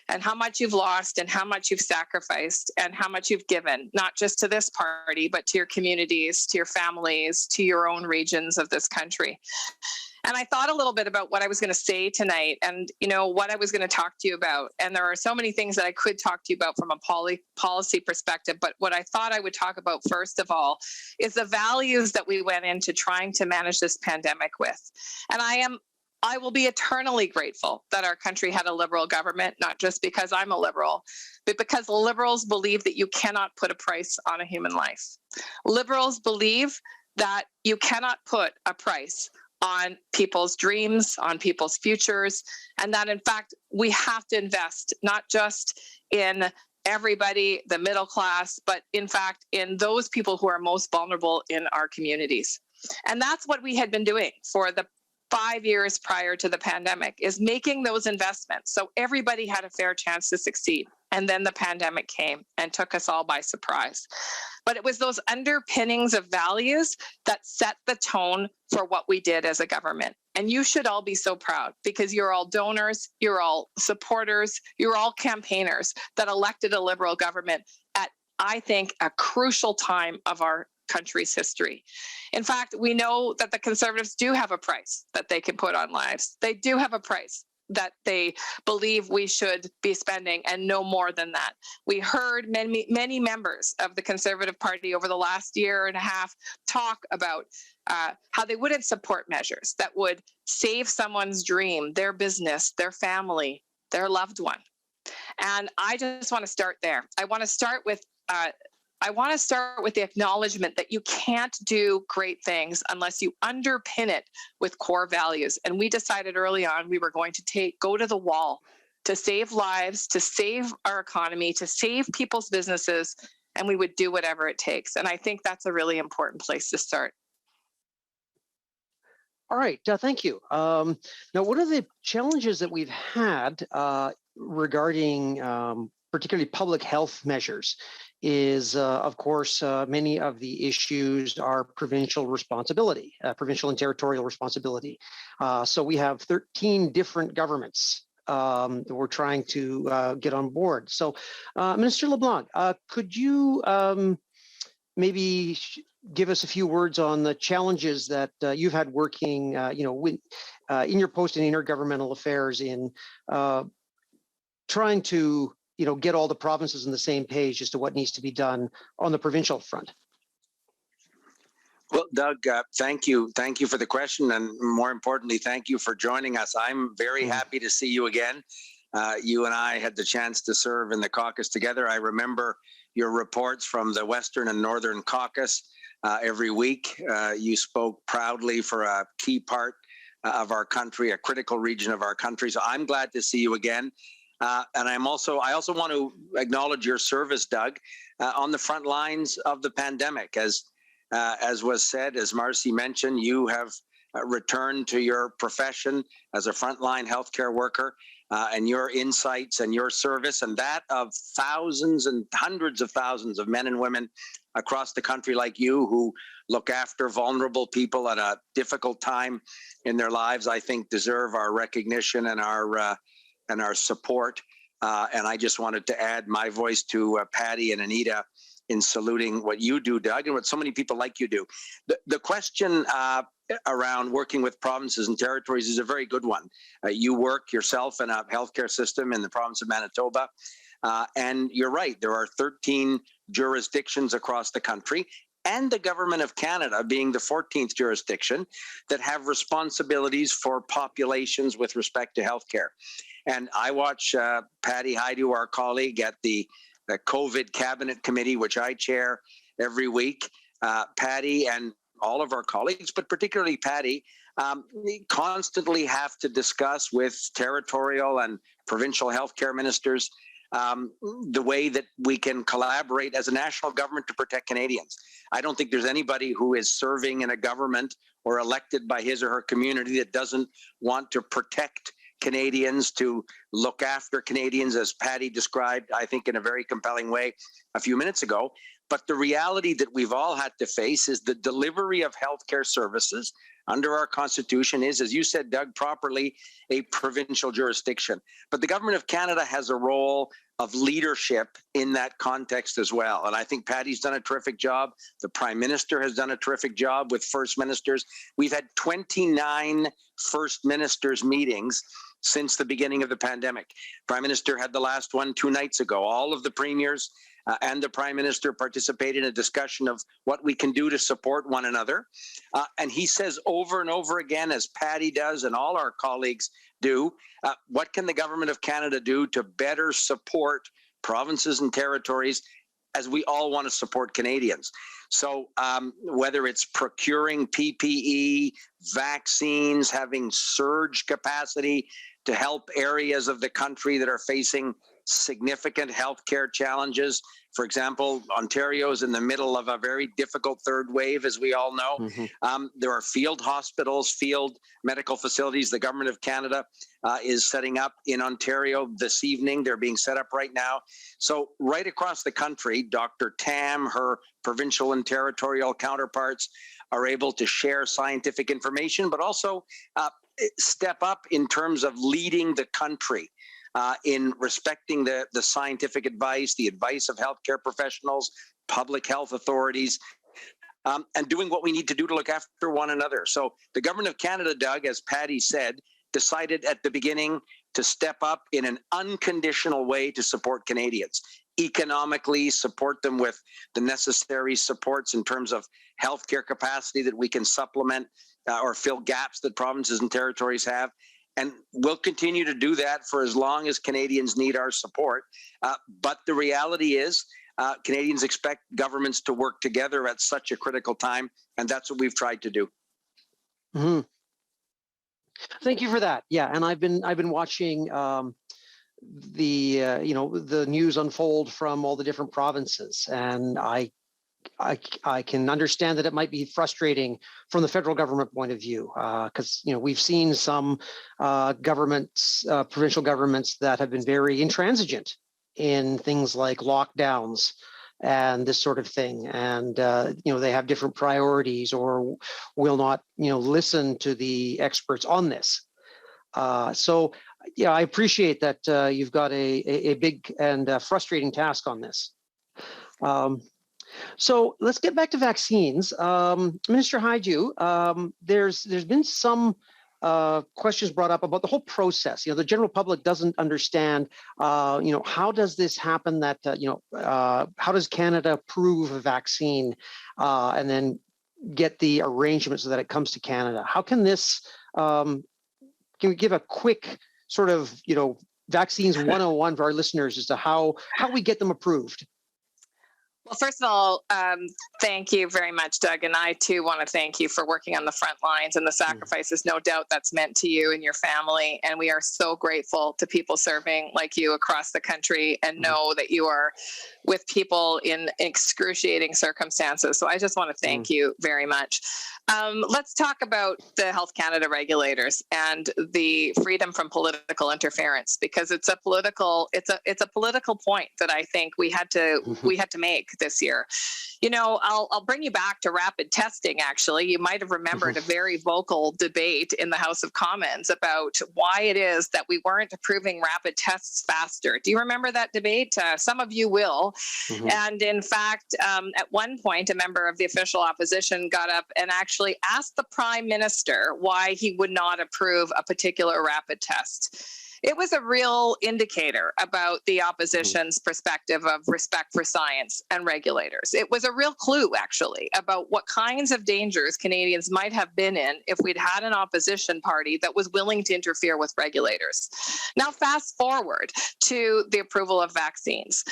and how much you've lost and how much you've sacrificed and how much you've given, not just to this party, but to your communities, to your families, to your own regions of this country. And I thought a little bit about what I was going to say tonight and, you know, what I was going to talk to you about. And there are so many things that I could talk to you about from a policy perspective. But what I thought I would talk about first of all is the values that we went into trying to manage this pandemic with. And I will be eternally grateful that our country had a Liberal government, not just because I'm a Liberal, but because Liberals believe that you cannot put a price on a human life. Liberals believe that you cannot put a price on people's dreams, on people's futures, and that in fact, we have to invest not just in everybody, the middle class, but in fact, in those people who are most vulnerable in our communities. And that's what we had been doing for the 5 years prior to the pandemic, is making those investments so everybody had a fair chance to succeed. And then the pandemic came and took us all by surprise. But it was those underpinnings of values that set the tone for what we did as a government. And you should all be so proud, because you're all donors, you're all supporters, you're all campaigners that elected a Liberal government at, I think, a crucial time of our country's history. In fact, we know that the Conservatives do have a price that they can put on lives. They do have a price that they believe we should be spending, and no more than that. We heard many members of the Conservative Party over the last year and a half talk about how they wouldn't support measures that would save someone's dream, their business, their family, their loved one. And I just want to start there. I want to start with the acknowledgement that you can't do great things unless you underpin it with core values. And we decided early on we were going to go to the wall to save lives, to save our economy, to save people's businesses, and we would do whatever it takes. And I think that's a really important place to start. All right, thank you. Now, one of the challenges that we've had regarding particularly public health measures is, of course, many of the issues are provincial responsibility, provincial and territorial responsibility. So we have 13 different governments that we're trying to get on board. So, Minister LeBlanc, could you maybe give us a few words on the challenges that you've had working, in your post in intergovernmental affairs in trying to get all the provinces on the same page as to what needs to be done on the provincial front? Well, Doug, thank you. Thank you for the question. And more importantly, thank you for joining us. I'm very happy to see you again. You and I had the chance to serve in the caucus together. I remember your reports from the Western and Northern Caucus every week. You spoke proudly for a key part of our country, a critical region of our country. So I'm glad to see you again. And I also want to acknowledge your service, Doug, on the front lines of the pandemic. As was said, as Marcy mentioned, you have returned to your profession as a frontline healthcare worker, and your insights and your service, and that of thousands and hundreds of thousands of men and women across the country like you who look after vulnerable people at a difficult time in their lives, I think deserve our recognition and our support. And I just wanted to add my voice to Patty and Anita in saluting what you do, Doug, and what so many people like you do. The question around working with provinces and territories is a very good one. You work yourself in a healthcare system in the province of Manitoba. And you're right, there are 13 jurisdictions across the country, and the Government of Canada being the 14th jurisdiction that have responsibilities for populations with respect to healthcare. And I watch Patty Haidu, our colleague at the COVID Cabinet Committee, which I chair every week. Patty and all of our colleagues, but particularly Patty, constantly have to discuss with territorial and provincial healthcare ministers the way that we can collaborate as a national government to protect Canadians. I don't think there's anybody who is serving in a government or elected by his or her community that doesn't want to protect Canadians, to look after Canadians, as Patty described, I think, in a very compelling way a few minutes ago. But the reality that we've all had to face is the delivery of healthcare services under our Constitution is, as you said, Doug, properly a provincial jurisdiction. But the Government of Canada has a role of leadership in that context as well. And I think Patty's done a terrific job. The Prime Minister has done a terrific job with First Ministers. We've had 29 First Ministers meetings since the beginning of the pandemic. Prime Minister had the last one 2 nights ago. All of the premiers and the Prime Minister participated in a discussion of what we can do to support one another. And he says over and over again, as Patty does and all our colleagues do, what can the Government of Canada do to better support provinces and territories as we all want to support Canadians? So whether it's procuring PPE, vaccines, having surge capacity to help areas of the country that are facing significant healthcare challenges. For example, Ontario is in the middle of a very difficult third wave, as we all know. Mm-hmm. There are field hospitals, field medical facilities. The Government of Canada is setting up in Ontario this evening. They're being set up right now. So right across the country, Dr. Tam, her provincial and territorial counterparts are able to share scientific information, but also step up in terms of leading the country in respecting the scientific advice, the advice of healthcare professionals, public health authorities, and doing what we need to do to look after one another. So the Government of Canada, Doug, as Patty said, decided at the beginning to step up in an unconditional way to support Canadians, economically support them with the necessary supports in terms of healthcare capacity that we can supplement or fill gaps that provinces and territories have. And we'll continue to do that for as long as Canadians need our support. But the reality is Canadians expect governments to work together at such a critical time, and that's what we've tried to do. Mm-hmm. Thank you for that. Yeah, and I've been watching the news unfold from all the different provinces, and I can understand that it might be frustrating from the federal government point of view, because we've seen some governments, provincial governments, that have been very intransigent in things like lockdowns and this sort of thing, and they have different priorities or will not listen to the experts on this. So yeah, I appreciate that you've got a big and frustrating task on this. So let's get back to vaccines. Minister Haidu, there's been some questions brought up about the whole process. The general public doesn't understand, how does this happen, that, how does Canada approve a vaccine and then get the arrangement so that it comes to Canada? How can this, can we give a quick sort of, vaccines 101 for our listeners as to how we get them approved? Well, first of all, thank you very much, Doug. And I, too, want to thank you for working on the front lines and the sacrifices, no doubt, that's meant to you and your family. And we are so grateful to people serving like you across the country and know that you are with people in excruciating circumstances. So I just want to thank you very much. Let's talk about the Health Canada regulators and the freedom from political interference, because it's a political point that I think we had to make. this year. You know, I'll bring you back to rapid testing, actually. You might have remembered a very vocal debate in the House of Commons about why it is that we weren't approving rapid tests faster. Do you remember that debate? Some of you will. And in fact, at one point, a member of the official opposition got up and actually asked the Prime Minister why he would not approve a particular rapid test. It was a real indicator about the opposition's perspective of respect for science and regulators. It was a real clue, actually, about what kinds of dangers Canadians might have been in if we'd had an opposition party that was willing to interfere with regulators. Now, fast forward to the approval of vaccines.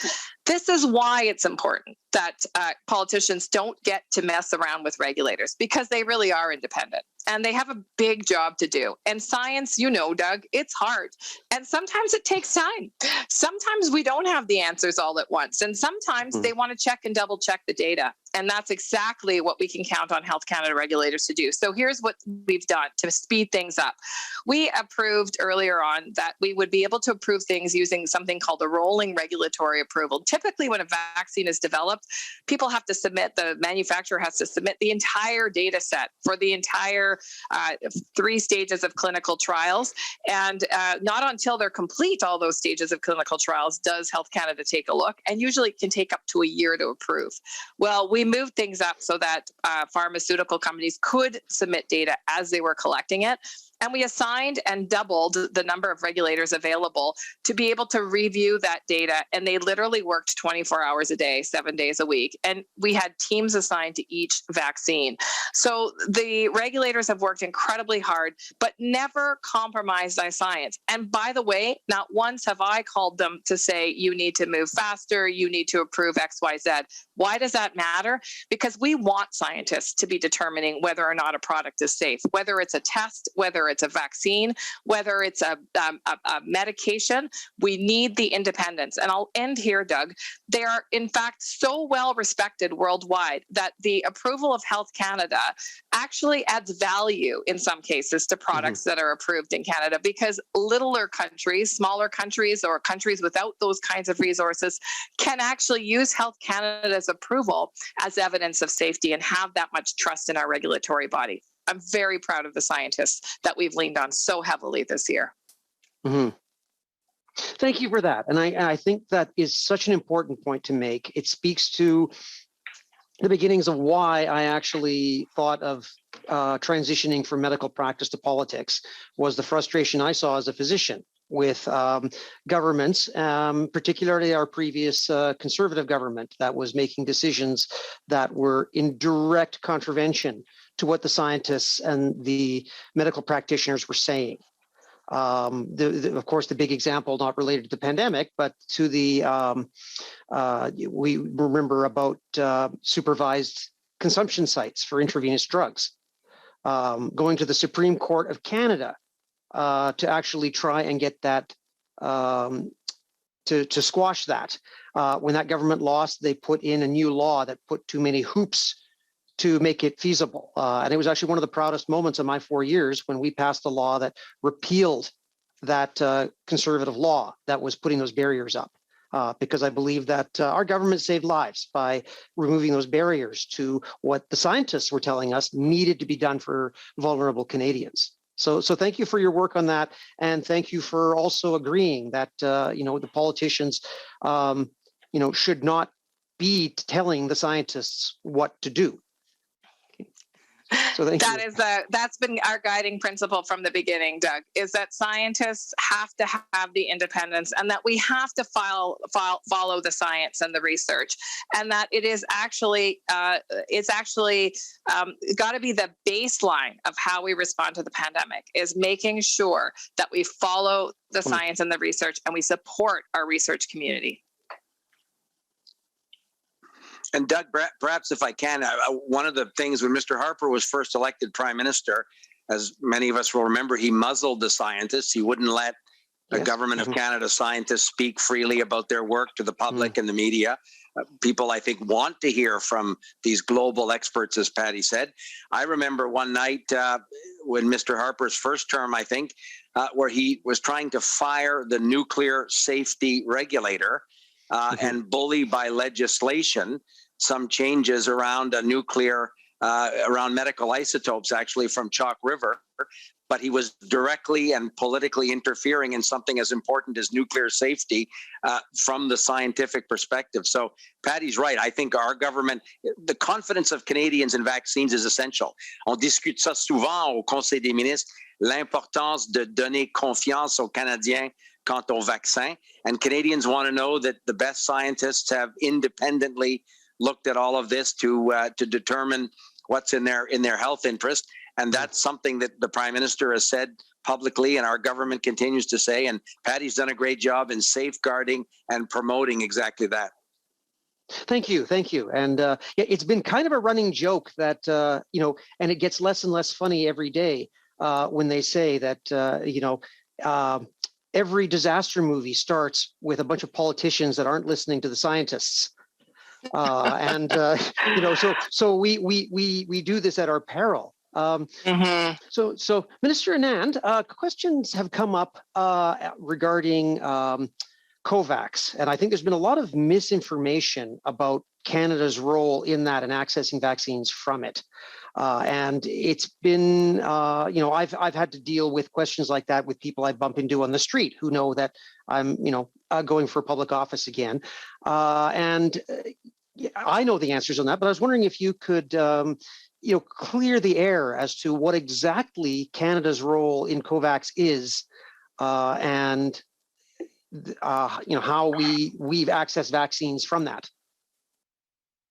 This is why it's important that politicians don't get to mess around with regulators, because they really are independent and they have a big job to do. And science, you know, Doug, it's hard. And sometimes it takes time. Sometimes we don't have the answers all at once. And sometimes they want to check and double check the data. And that's exactly what we can count on Health Canada regulators to do. So here's what we've done to speed things up. We approved earlier on that we would be able to approve things using something called a rolling regulatory approval. Typically, when a vaccine is developed, people have to submit, the manufacturer has to submit the entire data set for the entire 3 stages of clinical trials. And not until they're complete, all those stages of clinical trials, does Health Canada take a look. And usually it can take up to a year to approve. Well, we moved things up so that pharmaceutical companies could submit data as they were collecting it. And we assigned and doubled the number of regulators available to be able to review that data. And they literally worked 24 hours a day, 7 days a week. And we had teams assigned to each vaccine. So the regulators have worked incredibly hard, but never compromised on science. And by the way, not once have I called them to say, you need to move faster, you need to approve X, Y, Z. Why does that matter? Because we want scientists to be determining whether or not a product is safe, whether it's a test, whether it's a vaccine, whether it's a medication. We need the independence. And I'll end here, Doug. They are, in fact, so well respected worldwide that the approval of Health Canada actually adds value in some cases to products that are approved in Canada, because littler countries, smaller countries, or countries without those kinds of resources can actually use Health Canada's approval as evidence of safety and have that much trust in our regulatory body. I'm very proud of the scientists that we've leaned on so heavily this year. Thank you for that. And I think that is such an important point to make. It speaks to the beginnings of why I actually thought of transitioning from medical practice to politics, was the frustration I saw as a physician with governments, particularly our previous conservative government that was making decisions that were in direct contravention to what the scientists and the medical practitioners were saying. Of course, the big example, not related to the pandemic, but to the, we remember about supervised consumption sites for intravenous drugs, going to the Supreme Court of Canada to actually try and get that, to squash that. When that government lost, they put in a new law that put too many hoops to make it feasible. And it was actually one of the proudest moments of my 4 years when we passed a law that repealed that conservative law that was putting those barriers up. Because I believe that our government saved lives by removing those barriers to what the scientists were telling us needed to be done for vulnerable Canadians. So thank you for your work on that. And thank you for also agreeing that, the politicians, should not be telling the scientists what to do. So that's been our guiding principle from the beginning, Doug, is that scientists have to have the independence, and that we have to follow the science and the research, and that it is actually got to be the baseline of how we respond to the pandemic, is making sure that we follow the science and the research, and we support our research community. And Doug, perhaps if I can, one of the things when Mr. Harper was first elected Prime Minister, as many of us will remember, he muzzled the scientists. He wouldn't let the Government of Canada scientists speak freely about their work to the public and the media. People, I think, want to hear from these global experts, as Patty said. I remember one night when Mr. Harper's first term, I think, where he was trying to fire the nuclear safety regulator. and bully by legislation some changes around a nuclear, around medical isotopes, actually from Chalk River. But he was directly and politically interfering in something as important as nuclear safety from the scientific perspective. So Patty's right. I think our government, the confidence of Canadians in vaccines is essential. On discute ça souvent au Conseil des ministres, l'importance de donner confiance aux Canadiens quant au vaccin. And Canadians want to know that the best scientists have independently looked at all of this to determine what's in their health interest. And that's something that the Prime Minister has said publicly, and our government continues to say. And Patty's done a great job in safeguarding and promoting exactly that. Thank you. And it's been kind of a running joke that, and it gets less and less funny every day when they say that, every disaster movie starts with a bunch of politicians that aren't listening to the scientists. So we do this at our peril. So Minister Anand, questions have come up regarding COVAX, and I think there's been a lot of misinformation about Canada's role in that and accessing vaccines from it. And it's been, I've had to deal with questions like that with people I bump into on the street who know that I'm, going for public office again. And I know the answers on that, but I was wondering if you could, clear the air as to what exactly Canada's role in COVAX is, and how we've accessed vaccines from that.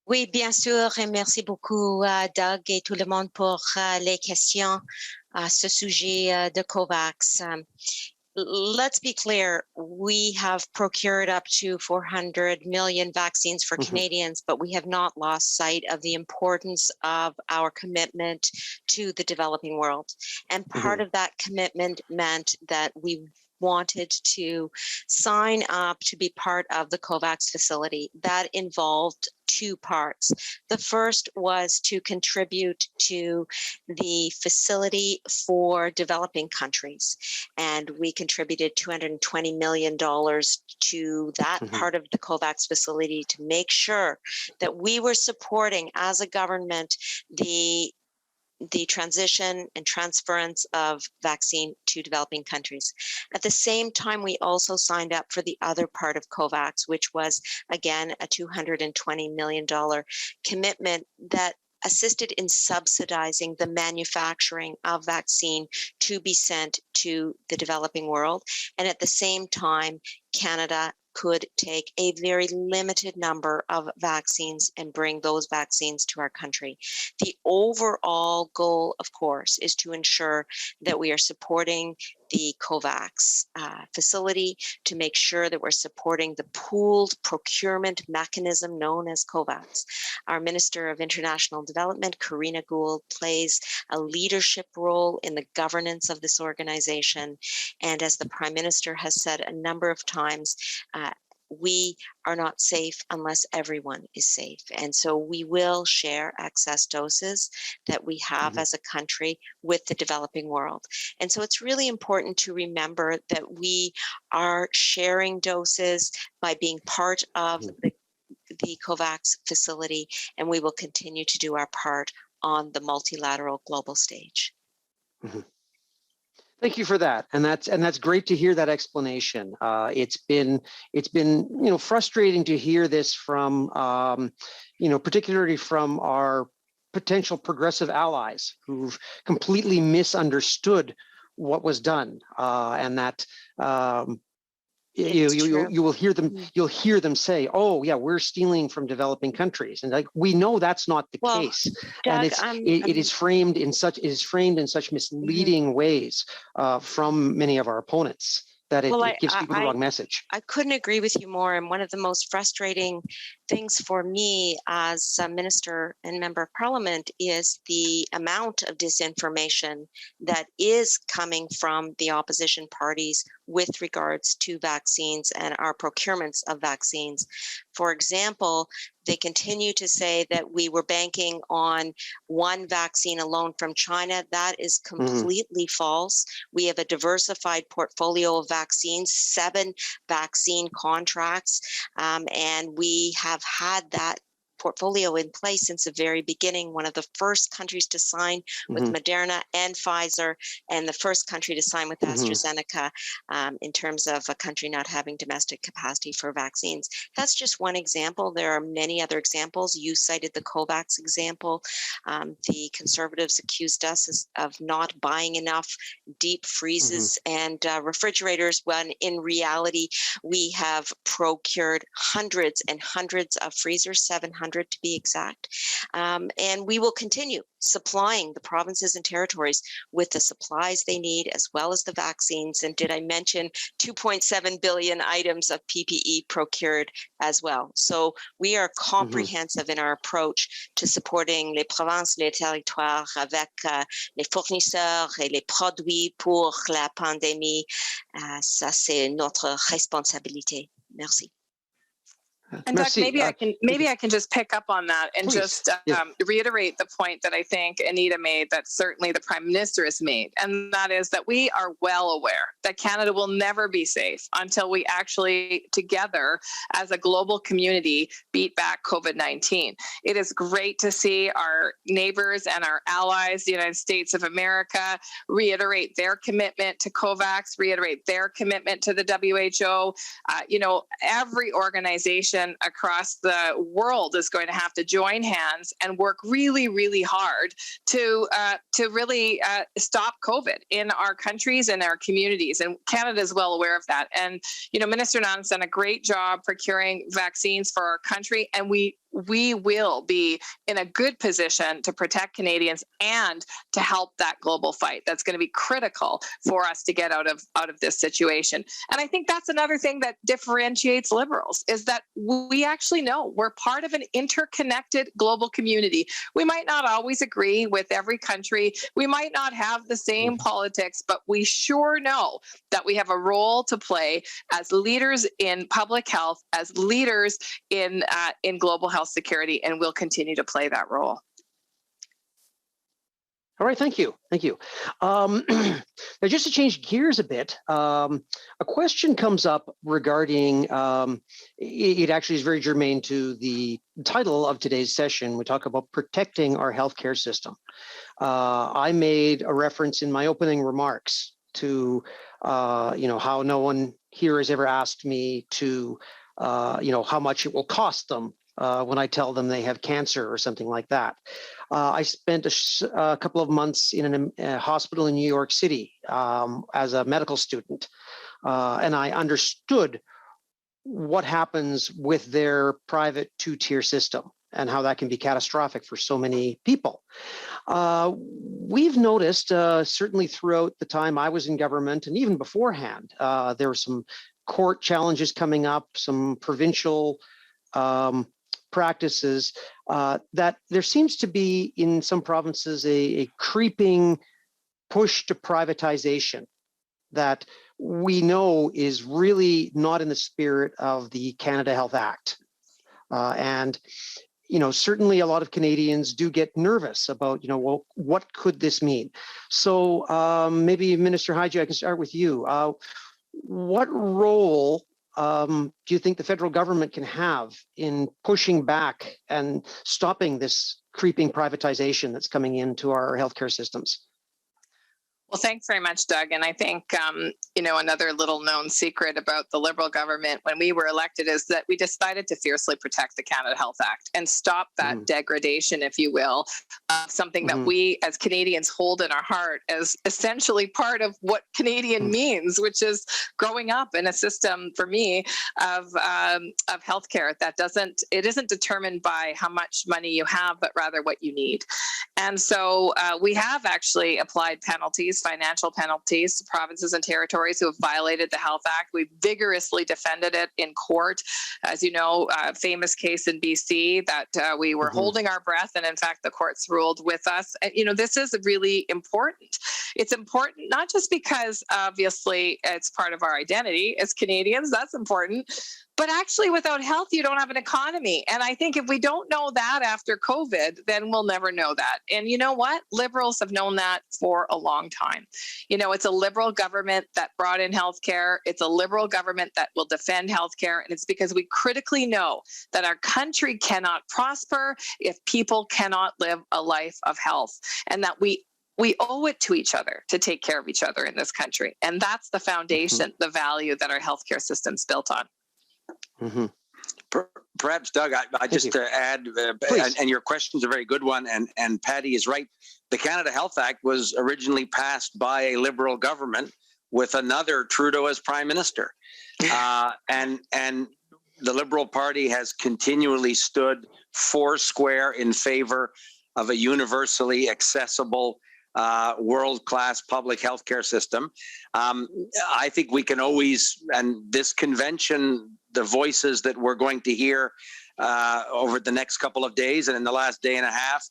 Oui, bien sûr, et merci beaucoup, Doug, et tout le monde pour les questions à ce sujet de COVAX. Let's be clear, we have procured up to 400 million vaccines for Canadians, but we have not lost sight of the importance of our commitment to the developing world. And part of that commitment meant that we wanted to sign up to be part of the COVAX facility. That involved two parts. The first was to contribute to the facility for developing countries. And we contributed $220 million to that part of the COVAX facility to make sure that we were supporting as a government the transition and transference of vaccine to developing countries. At the same time, we also signed up for the other part of COVAX, which was, again, a $220 million commitment that assisted in subsidizing the manufacturing of vaccine to be sent to the developing world. And at the same time, Canada could take a very limited number of vaccines and bring those vaccines to our country. The overall goal, of course, is to ensure that we are supporting the COVAX facility, to make sure that we're supporting the pooled procurement mechanism known as COVAX. Our Minister of International Development, Karina Gould, plays a leadership role in the governance of this organization. And as the Prime Minister has said a number of times, we are not safe unless everyone is safe. And so we will share excess doses that we have as a country with the developing world. And so it's really important to remember that we are sharing doses by being part of the COVAX facility, and we will continue to do our part on the multilateral global stage. Thank you for that, and that's great to hear that explanation. It's been frustrating to hear this from particularly from our potential progressive allies who've completely misunderstood what was done, and that you'll hear them say, "Oh, yeah, we're stealing from developing countries," and like we know that's not the case, Doug, and it is framed in such misleading ways from many of our opponents that it gives people the wrong message. I couldn't agree with you more. And one of the most frustrating things for me as a minister and member of parliament is the amount of disinformation that is coming from the opposition parties with regards to vaccines and our procurements of vaccines. For example, they continue to say that we were banking on one vaccine alone from China. That is completely false. We have a diversified portfolio of vaccines, 7 vaccine contracts, and we have had that portfolio in place since the very beginning. One of the first countries to sign with Moderna and Pfizer, and the first country to sign with AstraZeneca in terms of a country not having domestic capacity for vaccines. That's just one example. There are many other examples. You cited the COVAX example. The Conservatives accused us of not buying enough deep freezes and refrigerators, when in reality, we have procured hundreds and hundreds of freezers, 700 to be exact. And we will continue supplying the provinces and territories with the supplies they need, as well as the vaccines. And did I mention 2.7 billion items of PPE procured as well? So we are comprehensive in our approach to supporting les provinces, les territoires avec les fournisseurs et les produits pour la pandémie. Ça, c'est notre responsabilité. Merci. And Doug, maybe I can just pick up on that and just reiterate the point that I think Anita made, that certainly the Prime Minister has made, and that is that we are well aware that Canada will never be safe until we actually together as a global community beat back COVID-19. It is great to see our neighbors and our allies, the United States of America, reiterate their commitment to COVAX, reiterate their commitment to the WHO. Every organization across the world is going to have to join hands and work really, really hard to really stop COVID in our countries and our communities. And Canada is well aware of that. And, Minister Nun's done a great job procuring vaccines for our country, and we will be in a good position to protect Canadians and to help that global fight. That's going to be critical for us to get out of this situation. And I think that's another thing that differentiates Liberals, is that we actually know we're part of an interconnected global community. We might not always agree with every country. We might not have the same politics, but we sure know that we have a role to play as leaders in public health, as leaders in global health security, and we'll continue to play that role. All right, thank you. Now, just to change gears a bit, a question comes up regarding, it actually is very germane to the title of today's session. We talk about protecting our healthcare system. I made a reference in my opening remarks to, how no one here has ever asked me to, how much it will cost them when I tell them they have cancer or something like that. I spent a couple of months in a hospital in New York City as a medical student, and I understood what happens with their private 2-tier system and how that can be catastrophic for so many people. We've noticed, certainly throughout the time I was in government and even beforehand, there were some court challenges coming up, some provincial practices, that there seems to be in some provinces a creeping push to privatization that we know is really not in the spirit of the Canada Health Act. And certainly a lot of Canadians do get nervous about, well, what could this mean? So maybe Minister Haji, I can start with you. What role do you think the federal government can have in pushing back and stopping this creeping privatization that's coming into our healthcare systems? Well, thanks very much, Doug. And I think, another little known secret about the Liberal government when we were elected is that we decided to fiercely protect the Canada Health Act and stop that degradation, if you will, something that we as Canadians hold in our heart as essentially part of what Canadian means, which is growing up in a system, for me, of healthcare that isn't determined by how much money you have, but rather what you need. And so we have actually applied penalties increase financial penalties to provinces and territories who have violated the Health Act. We vigorously defended it in court. As you know, famous case in BC that we were holding our breath, and in fact, the courts ruled with us. And, this is really important. It's important not just because obviously it's part of our identity as Canadians, that's important, but actually without health, you don't have an economy. And I think if we don't know that after COVID, then we'll never know that. And you know what? Liberals have known that for a long time. It's a Liberal government that brought in healthcare. It's a Liberal government that will defend healthcare. And it's because we critically know that our country cannot prosper if people cannot live a life of health, and that we owe it to each other to take care of each other in this country. And that's the foundation, the value that our healthcare system's built on. Perhaps, Doug, I just to add, and your question's a very good one, and Patty is right. The Canada Health Act was originally passed by a Liberal government with another Trudeau as Prime Minister. And the Liberal Party has continually stood foursquare in favor of a universally accessible world-class public healthcare system. I think we can always, and this convention, the voices that we're going to hear over the next couple of days and in the last day and a half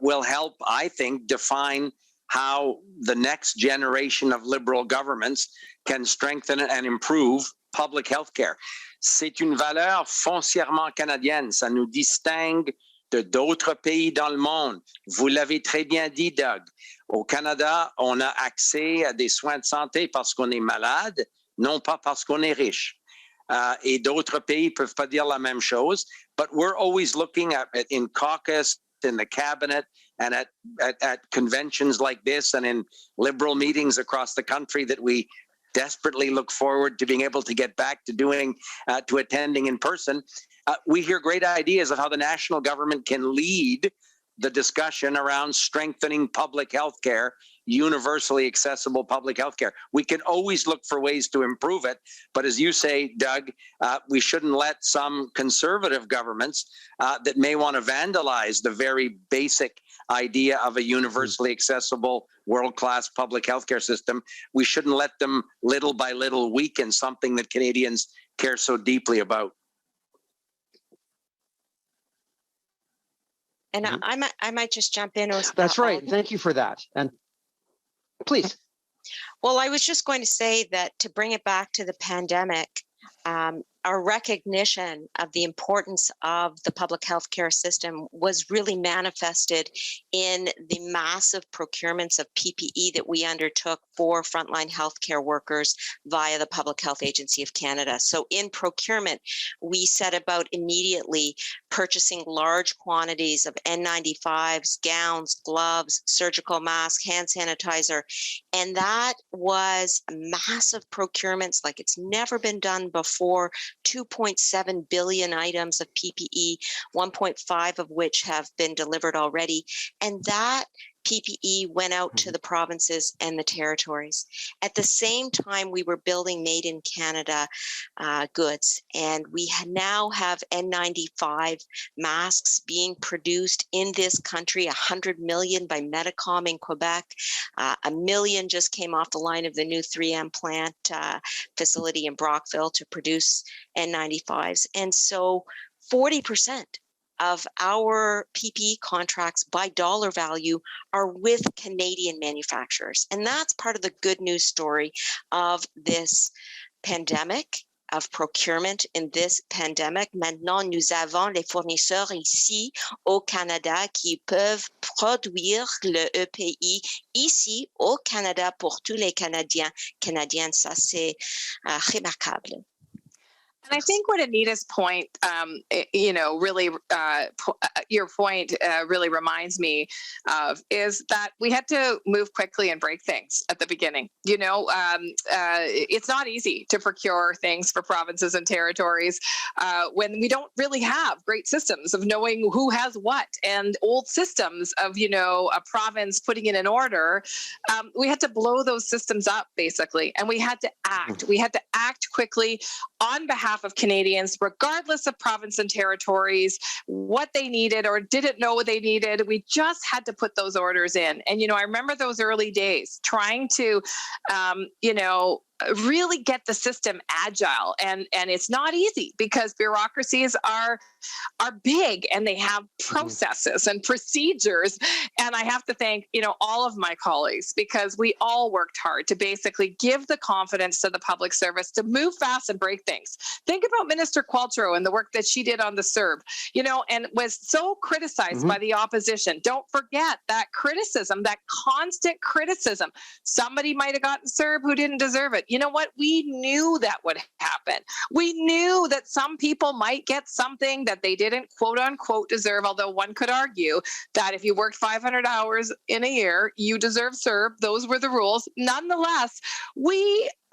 will help, I think, define how the next generation of Liberal governments can strengthen and improve public health care. C'est une valeur foncièrement canadienne. Ça nous distingue de d'autres pays dans le monde. Vous l'avez très bien dit, Doug. Au Canada, on a accès à des soins de santé parce qu'on est malade, non pas parce qu'on est riche. Et d'autres pays peuvent pas dire la même chose. But we're always looking at in caucus, in the cabinet, and at conventions like this, and in Liberal meetings across the country that we desperately look forward to being able to get back to doing, to attending in person. We hear great ideas of how the national government can lead the discussion around strengthening public health care, universally accessible public health care. We can always look for ways to improve it. But as you say, Doug, we shouldn't let some conservative governments that may want to vandalize the very basic idea of a universally accessible world-class public healthcare system. We shouldn't let them little by little weaken something that Canadians care so deeply about. And I might just jump in. That's right. Thank you for that. And please. Well, I was just going to say that to bring it back to the pandemic, our recognition of the importance of the public health care system was really manifested in the massive procurements of PPE that we undertook for frontline healthcare workers via the Public Health Agency of Canada. So in procurement, we set about immediately purchasing large quantities of N95s, gowns, gloves, surgical masks, hand sanitizer, and that was massive procurements like it's never been done before. 2.7 billion items of PPE, 1.5 of which have been delivered already. And that PPE went out to the provinces and the territories. At the same time, we were building made in Canada goods, and we now have N95 masks being produced in this country, 100 million by Medicom in Quebec. 1 million just came off the line of the new 3M plant facility in Brockville to produce N95s. And so 40% of our PPE contracts by dollar value are with Canadian manufacturers. And that's part of the good news story of this pandemic, of procurement in this pandemic. Maintenant, nous avons les fournisseurs ici au Canada qui peuvent produire le EPI ici au Canada pour tous les Canadiens. Canadiennes, ça c'est remarquable. And I think what Anita's point, really, your point really reminds me of is that we had to move quickly and break things at the beginning. It's not easy to procure things for provinces and territories when we don't really have great systems of knowing who has what, and old systems of, a province putting it in order. We had to blow those systems up, basically, and we had to act. We had to act quickly on behalf behalf of Canadians, regardless of province and territories, what they needed or didn't know what they needed. We just had to put those orders in. And, I remember those early days trying to, really get the system agile. And it's not easy because bureaucracies are big and they have processes and procedures. And I have to thank, all of my colleagues, because we all worked hard to basically give the confidence to the public service to move fast and break things. Think about Minister Qualtrough and the work that she did on the CERB, and was so criticized by the opposition. Don't forget that criticism, that constant criticism. Somebody might have gotten CERB who didn't deserve it. You know what? We knew that would happen. We knew that some people might get something that they didn't quote unquote deserve, although one could argue that if you worked 500 hours in a year, you deserve CERB. Those were the rules. Nonetheless,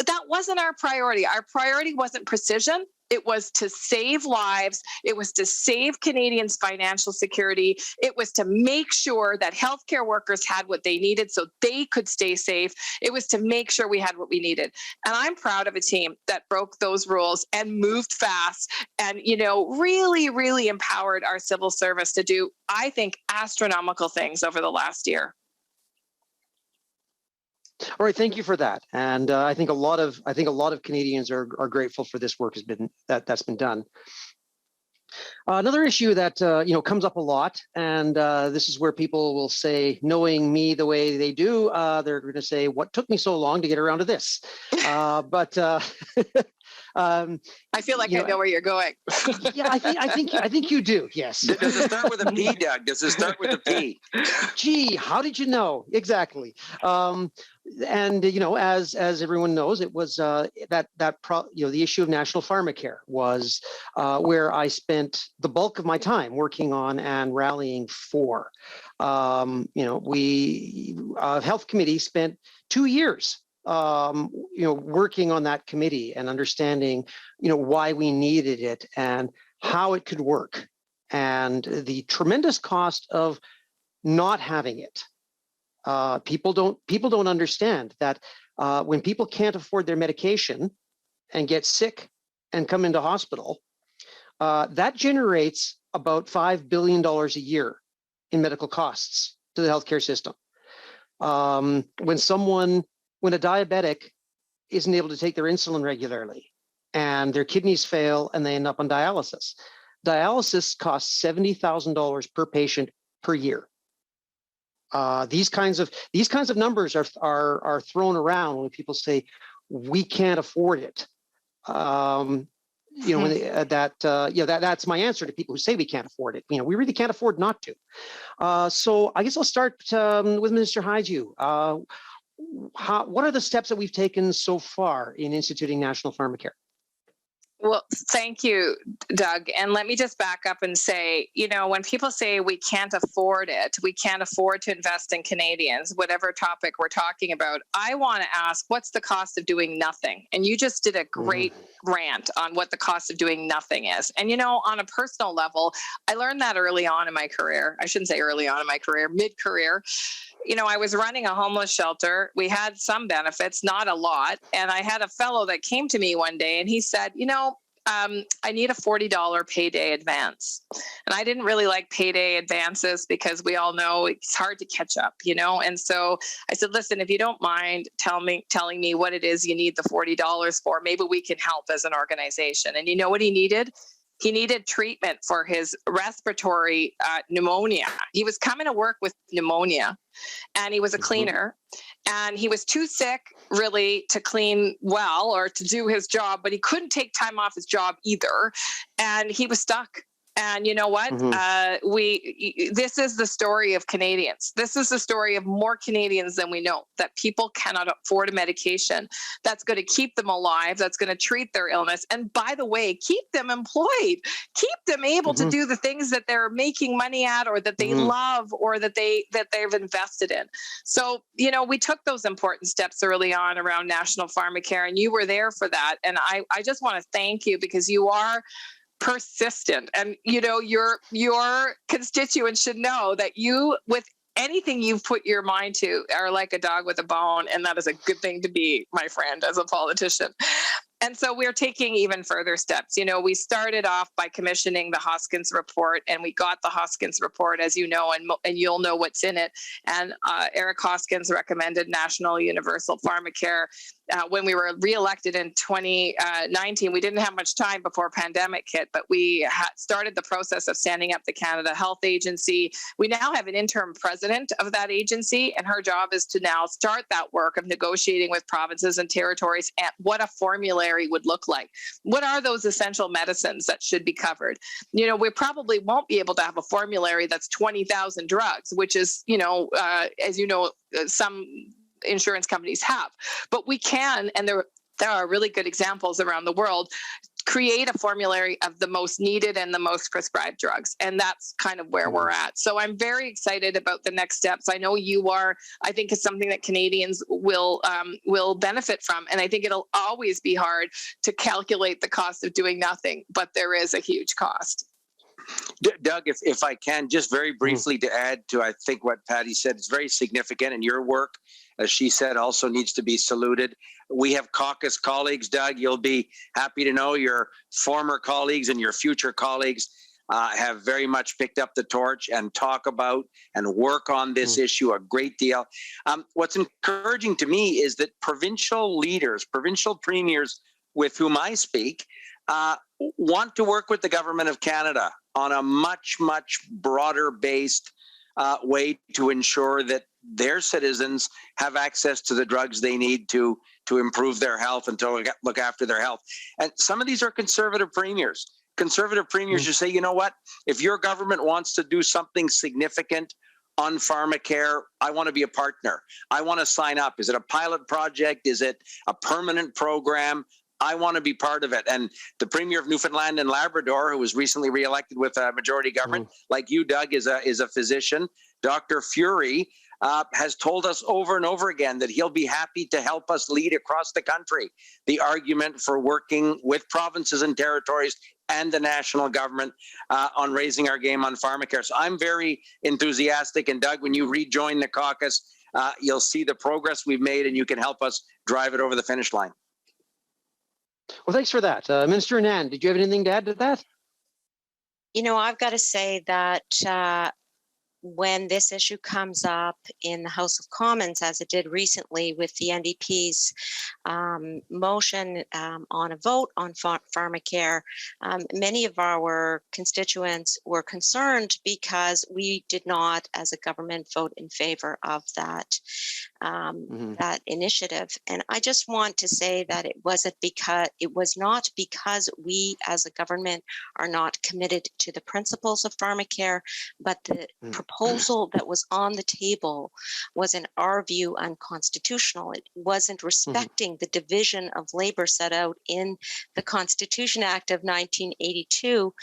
that wasn't our priority. Our priority wasn't precision. It was to save lives. It was to save Canadians' financial security. It was to make sure that healthcare workers had what they needed so they could stay safe. It was to make sure we had what we needed. And I'm proud of a team that broke those rules and moved fast and, really, really empowered our civil service to do, I think, astronomical things over the last year. All right, thank you for that. And I think a lot of Canadians are grateful for this work that's been done. Another issue that comes up a lot, and this is where people will say, knowing me the way they do, they're going to say, "What took me so long to get around to this?" I feel like I know where you're going. Yeah, I think you do. Yes. Does it start with a P, Doug? Does it start with a P? Gee, how did you know? Exactly. And as everyone knows, it was the issue of national pharmacare was where I spent the bulk of my time working on and rallying for. We health committee spent 2 years working on that committee and understanding, why we needed it and how it could work and the tremendous cost of not having it. People don't understand that when people can't afford their medication and get sick and come into hospital, that generates about $5 billion a year in medical costs to the healthcare system. When a diabetic isn't able to take their insulin regularly and their kidneys fail and they end up on dialysis, dialysis costs $70,000 per patient per year. These kinds of numbers are thrown around when people say we can't afford it. That's my answer to people who say we can't afford it. We really can't afford not to. So I guess I'll start with Minister Joignez-vous. What are the steps that we've taken so far in instituting national pharmacare? Well, thank you, Doug. And let me just back up and say, when people say we can't afford it, we can't afford to invest in Canadians, whatever topic we're talking about, I want to ask, what's the cost of doing nothing? And you just did a great rant on what the cost of doing nothing is. And, on a personal level, I learned that early on in my career. I shouldn't say early on in my career, mid-career. I was running a homeless shelter. We had some benefits, not a lot. And I had a fellow that came to me one day and he said, I need a $40 payday advance. And I didn't really like payday advances because we all know it's hard to catch up, And so I said, listen, if you don't mind telling me what it is you need the $40 for, maybe we can help as an organization. And you know what he needed? He needed treatment for his respiratory pneumonia. He was coming to work with pneumonia, and he was a cleaner, and he was too sick really to clean well or to do his job, but he couldn't take time off his job either, and he was stuck. And you know what? This is the story of Canadians. This is the story of more Canadians than we know, that people cannot afford a medication that's going to keep them alive, that's going to treat their illness. And by the way, keep them employed, keep them able to do the things that they're making money at or that they love or that they've invested in. So, we took those important steps early on around national pharmacare, and you were there for that. And I just want to thank you because you are persistent, and your constituents should know that you, with anything you've put your mind to, are like a dog with a bone, and that is a good thing to be, my friend, as a politician. And so we're taking even further steps. You know, we started off by commissioning the Hoskins report, and we got the Hoskins report, as you know, and you'll know what's in it. And Eric Hoskins recommended national universal pharmacare. When we were reelected in 2019, we didn't have much time before pandemic hit, but we started the process of standing up the Canada Health Agency. We now have an interim president of that agency, and her job is to now start that work of negotiating with provinces and territories at what a formulary would look like. What are those essential medicines that should be covered? You know, we probably won't be able to have a formulary that's 20,000 drugs, which is, you know, as you know, some insurance companies have, but we can, and there are really good examples around the world, create a formulary of the most needed and the most prescribed drugs. And that's kind of where we're at. So I'm very excited about the next steps. I know you are. I think it's something that Canadians will benefit from. And I think it'll always be hard to calculate the cost of doing nothing, but there is a huge cost. Doug, if I can, just very briefly to add to, I think what Patty said is very significant, and your work, as she said, also needs to be saluted. We have caucus colleagues, Doug. You'll be happy to know your former colleagues and your future colleagues have very much picked up the torch and talk about and work on this issue a great deal. What's encouraging to me is that provincial leaders, provincial premiers with whom I speak, want to work with the government of Canada on a much, much broader based way to ensure that their citizens have access to the drugs they need to improve their health and to look after their health. And some of these are conservative premiers. Conservative premiers who say, you know what, if your government wants to do something significant on pharmacare, I want to be a partner. I want to sign up. Is it a pilot project? Is it a permanent program? I want to be part of it. And the Premier of Newfoundland and Labrador, who was recently reelected with a majority government, like you, Doug, is a physician, Dr. Fury, has told us over and over again that he'll be happy to help us lead across the country the argument for working with provinces and territories and the national government on raising our game on pharmacare. So I'm very enthusiastic. And Doug, when you rejoin the caucus, you'll see the progress we've made, and you can help us drive it over the finish line. Well, thanks for that. Minister Anand, did you have anything to add to that? You know, I've got to say that when this issue comes up in the House of Commons, as it did recently with the NDP's motion on a vote on pharmacare, many of our constituents were concerned because we did not, as a government, vote in favor of that that initiative. And I just want to say that it was not because we, as a government, are not committed to the principles of pharmacare, but the proposal that was on the table was, in our view, unconstitutional. It wasn't respecting the division of labor set out in the Constitution Act of 1982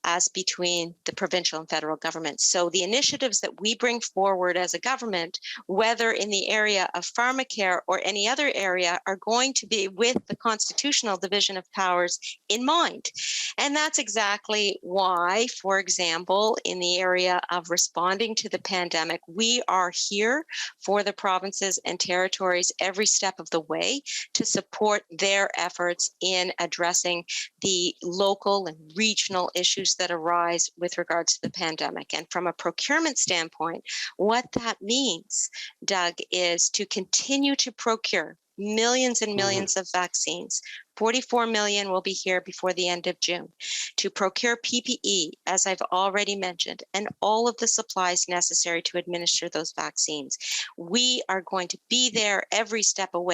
as between the provincial and federal governments. So the initiatives that we bring forward as a government, whether in the area of pharmacare or any other area, are going to be with the constitutional division of powers in mind. And that's exactly why, for example, in the area of responding to the pandemic, we are here for the provinces and territories every step of the way to support their efforts in addressing the local and regional issues that arise with regards to the pandemic. And from a procurement standpoint, what that means, Doug, is to continue to procure millions and millions of vaccines. 44 million will be here before the end of June. To procure PPE, as I've already mentioned, and all of the supplies necessary to administer those vaccines. We are going to be there every step of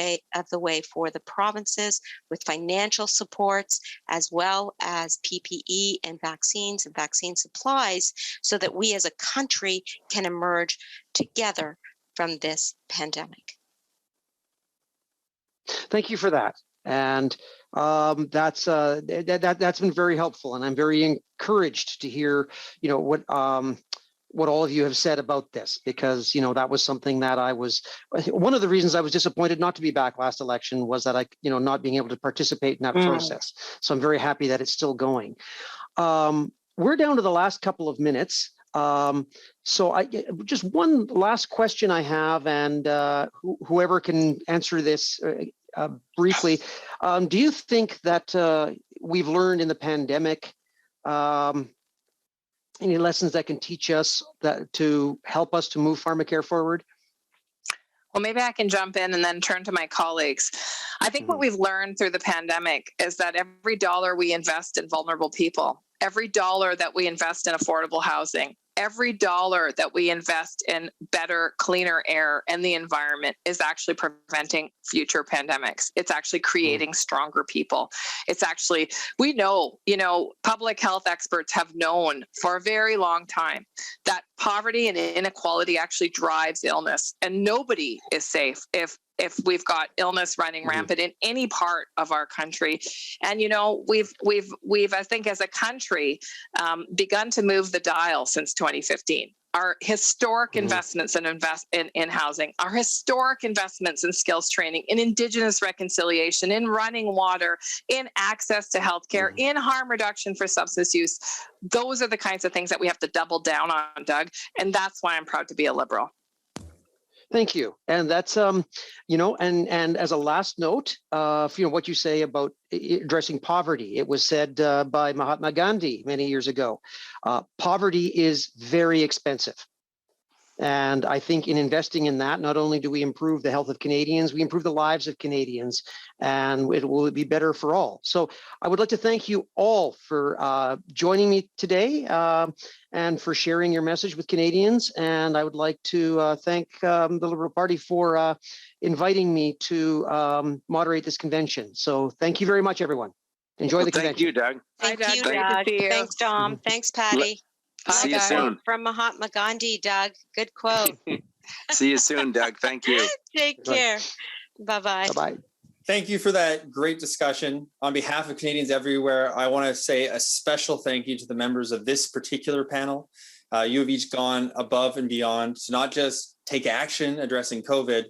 the way for the provinces with financial supports, as well as PPE and vaccine supplies, so that we as a country can emerge together from this pandemic. Thank you for that. And that's been very helpful, and I'm very encouraged to hear, what all of you have said about this, because that was something that one of the reasons I was disappointed not to be back last election was that I not being able to participate in that process. So I'm very happy that it's still going. We're down to the last couple of minutes. So just one last question I have, and whoever can answer this briefly, do you think that we've learned in the pandemic any lessons that can teach us that to help us to move pharmacare forward? Well, maybe I can jump in and then turn to my colleagues. I think what we've learned through the pandemic is that every dollar we invest in vulnerable people, every dollar that we invest in affordable housing, every dollar that we invest in better, cleaner air and the environment is actually preventing future pandemics. It's actually creating stronger people. It's actually, we know, public health experts have known for a very long time that poverty and inequality actually drives illness, and nobody is safe if we've got illness running rampant in any part of our country. And, we've, I think as a country, begun to move the dial since 2015. Our historic investments in housing, our historic investments in skills training, in Indigenous reconciliation, in running water, in access to healthcare, in harm reduction for substance use. Those are the kinds of things that we have to double down on, Doug. And that's why I'm proud to be a Liberal. Thank you. And that's, and as a last note, what you say about addressing poverty, it was said by Mahatma Gandhi many years ago, poverty is very expensive. And I think in investing in that, not only do we improve the health of Canadians, we improve the lives of Canadians, and it will be better for all. So I would like to thank you all for joining me today and for sharing your message with Canadians. And I would like to thank the Liberal Party for inviting me to moderate this convention. So thank you very much, everyone. Enjoy the convention. Thank you, Doug. Thank Hi, you, Doug. Doug. Great to see you. Thanks, Dom. Thanks, Patty. See you soon. From Mahatma Gandhi, Doug. Good quote. See you soon, Doug. Thank you. Take care. Bye-bye. Bye-bye. Thank you for that great discussion. On behalf of Canadians everywhere, I want to say a special thank you to the members of this particular panel. You have each gone above and beyond to not just take action addressing COVID,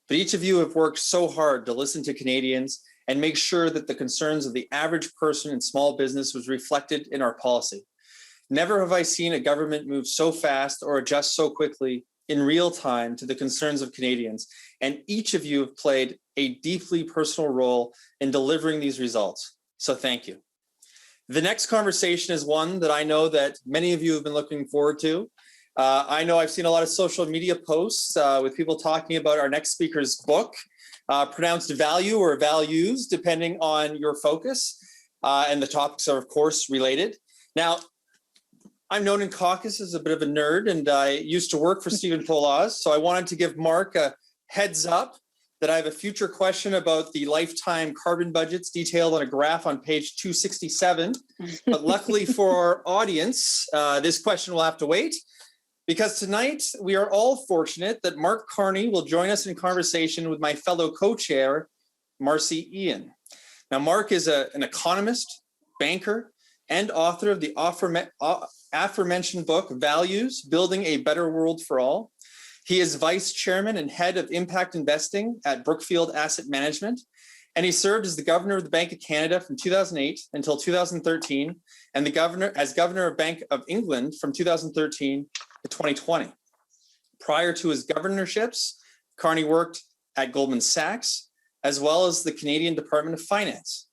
but each of you have worked so hard to listen to Canadians and make sure that the concerns of the average person in small business was reflected in our policy. Never have I seen a government move so fast or adjust so quickly in real time to the concerns of Canadians, and each of you have played a deeply personal role in delivering these results. So thank you. The next conversation is one that I know that many of you have been looking forward to. I know I've seen a lot of social media posts with people talking about our next speaker's book, pronounced value or values, depending on your focus, and the topics are, of course, related. Now, I'm known in caucus as a bit of a nerd, and I used to work for Stephen Poloz, so I wanted to give Mark a heads up that I have a future question about the lifetime carbon budgets detailed on a graph on page 267. But luckily for our audience, this question will have to wait, because tonight we are all fortunate that Mark Carney will join us in conversation with my fellow co-chair, Marcy Ian. Now, Mark is an economist, banker, and author of the aforementioned book, Values, Building a Better World for All. He is vice chairman and head of impact investing at Brookfield Asset Management, and he served as the governor of the Bank of Canada from 2008 until 2013, and as governor of Bank of England from 2013 to 2020. Prior to his governorships, Carney worked at Goldman Sachs, as well as the Canadian Department of Finance.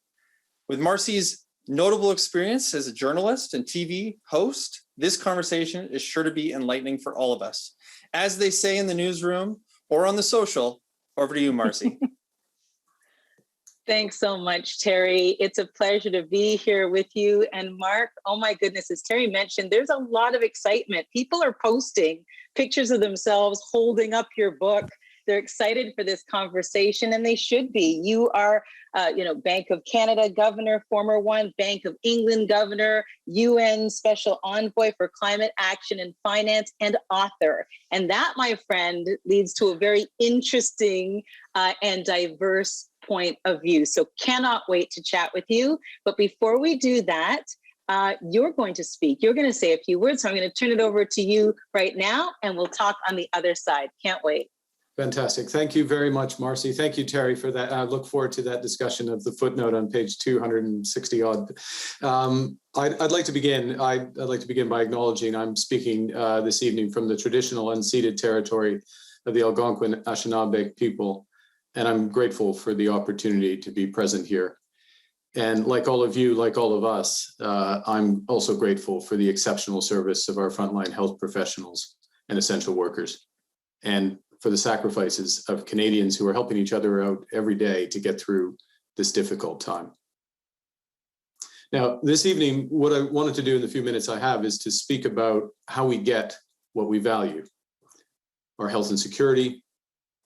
With Marcy's notable experience as a journalist and TV host, this conversation is sure to be enlightening for all of us. As they say in the newsroom or on the social, over to you, Marcy. Thanks so much, Terry. It's a pleasure to be here with you. And Mark, oh my goodness, as Terry mentioned, there's a lot of excitement. People are posting pictures of themselves holding up your book. They're excited for this conversation, and they should be. You are, Bank of Canada governor, former one, Bank of England governor, UN special envoy for climate action and finance, and author. And that, my friend, leads to a very interesting and diverse point of view. So cannot wait to chat with you. But before we do that, you're going to speak. You're going to say a few words. So I'm going to turn it over to you right now, and we'll talk on the other side. Can't wait. Fantastic. Thank you very much, Marcy. Thank you, Terry, for that. I look forward to that discussion of the footnote on page 260 odd. I'd like to begin. I'd like to begin by acknowledging I'm speaking this evening from the traditional unceded territory of the Algonquin Anishinaabe people. and I'm grateful for the opportunity to be present here. And like all of you, like all of us, I'm also grateful for the exceptional service of our frontline health professionals and essential workers, and for the sacrifices of Canadians who are helping each other out every day to get through this difficult time. Now, this evening, what I wanted to do in the few minutes I have is to speak about how we get what we value: our health and security,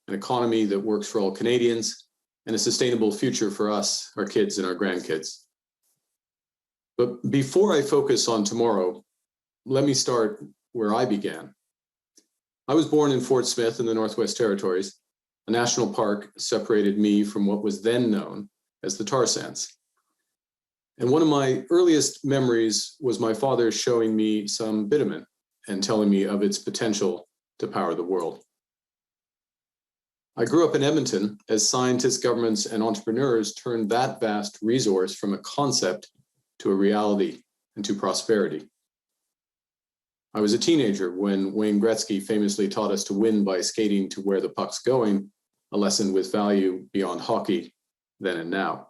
an economy that works for all Canadians, and a sustainable future for us, our kids, and our grandkids. But before I focus on tomorrow, let me start where I began. I was born in Fort Smith in the Northwest Territories. A national park separated me from what was then known as the tar sands. And one of my earliest memories was my father showing me some bitumen and telling me of its potential to power the world. I grew up in Edmonton as scientists, governments, and entrepreneurs turned that vast resource from a concept to a reality and to prosperity. I was a teenager when Wayne Gretzky famously taught us to win by skating to where the puck's going, a lesson with value beyond hockey then and now.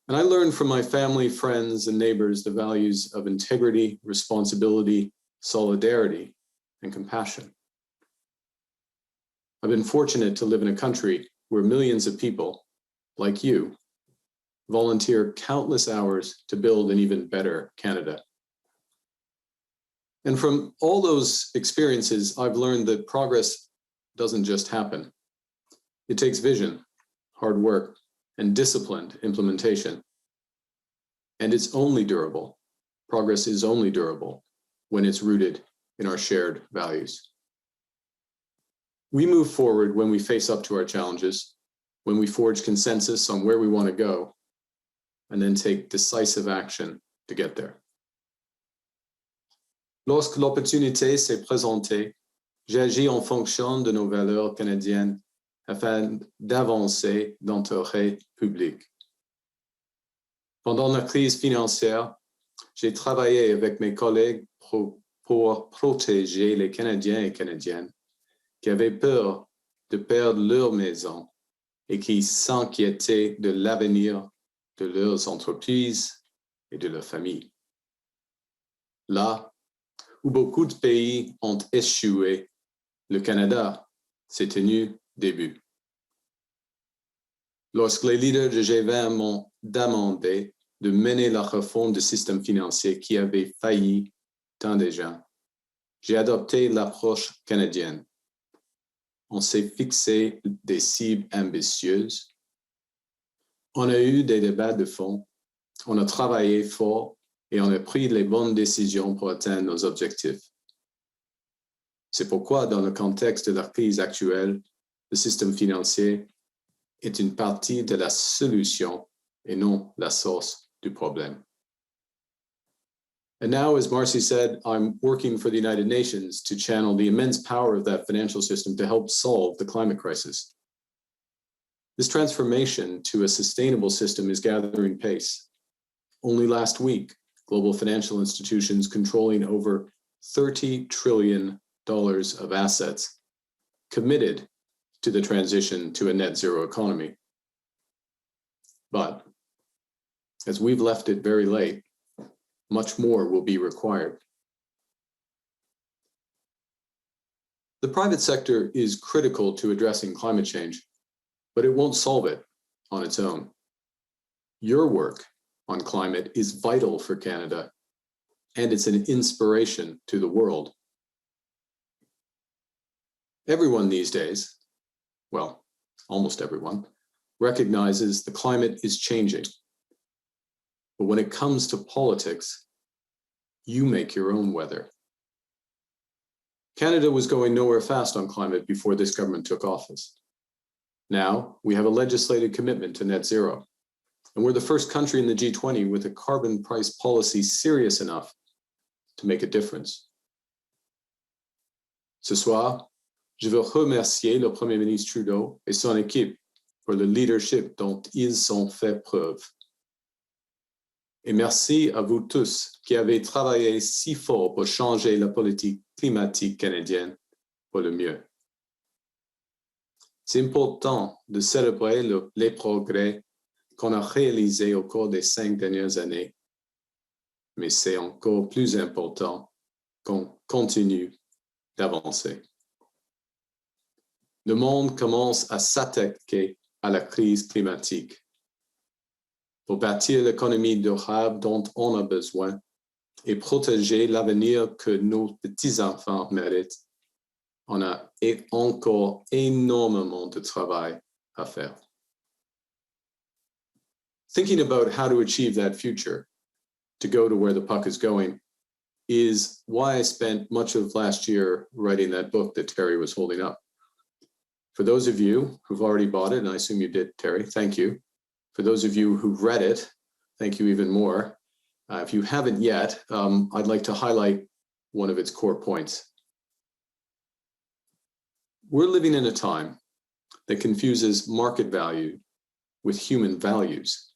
And I learned from my family, friends, and neighbors the values of integrity, responsibility, solidarity, and compassion. I've been fortunate to live in a country where millions of people, like you, volunteer countless hours to build an even better Canada. And from all those experiences, I've learned that progress doesn't just happen. It takes vision, hard work, and disciplined implementation. And it's only durable. Progress is only durable when it's rooted in our shared values. We move forward when we face up to our challenges, when we forge consensus on where we want to go, and then take decisive action to get there. Lorsque l'opportunité s'est présentée, j'ai agi en fonction de nos valeurs canadiennes afin d'avancer d'intérêt public. Pendant la crise financière, j'ai travaillé avec mes collègues pour protéger les Canadiens et Canadiennes qui avaient peur de perdre leur maison et qui s'inquiétaient de l'avenir de leurs entreprises et de leurs familles. Là où beaucoup de pays ont échoué, le Canada s'est tenu debout. Lorsque les leaders de G20 m'ont demandé de mener la réforme du système financier qui avait failli tant déjà, j'ai adopté l'approche canadienne. On s'est fixé des cibles ambitieuses. On a eu des débats de fond. On a travaillé fort et on a pris les bonnes décisions pour atteindre nos objectifs. C'est pourquoi, dans le contexte de la crise actuelle, le système financier est une partie de la solution et non la source du problème. And now, as Marcy said, I'm working for the United Nations to channel the immense power of that financial system to help solve the climate crisis. This transformation to a sustainable system is gathering pace. Only last week, global financial institutions controlling over $30 trillion of assets committed to the transition to a net zero economy. But as we've left it very late, much more will be required. The private sector is critical to addressing climate change, but it won't solve it on its own. Your work on climate is vital for Canada, and it's an inspiration to the world. Everyone these days, well, almost everyone, recognizes the climate is changing. But when it comes to politics, you make your own weather. Canada was going nowhere fast on climate before this government took office. Now we have a legislated commitment to net zero, and we're the first country in the G20 with a carbon price policy serious enough to make a difference. Ce soir, je veux remercier le Premier ministre Trudeau et son équipe pour le leadership dont ils ont fait preuve. Et merci à vous tous qui avez travaillé si fort pour changer la politique climatique canadienne pour le mieux. C'est important de célébrer les progrès qu'on a réalisés au cours des 5 dernières années, mais c'est encore plus important qu'on continue d'avancer. Le monde commence à s'attaquer à la crise climatique. Pour bâtir l'économie durable dont on a besoin et protéger l'avenir que nos petits-enfants méritent, on a encore énormément de travail à faire. Thinking about how to achieve that future, to go to where the puck is going, is why I spent much of last year writing that book that Terry was holding up. For those of you who've already bought it, and I assume you did, Terry, thank you. For those of you who've read it, thank you even more. If you haven't yet, I'd like to highlight one of its core points. We're living in a time that confuses market value with human values.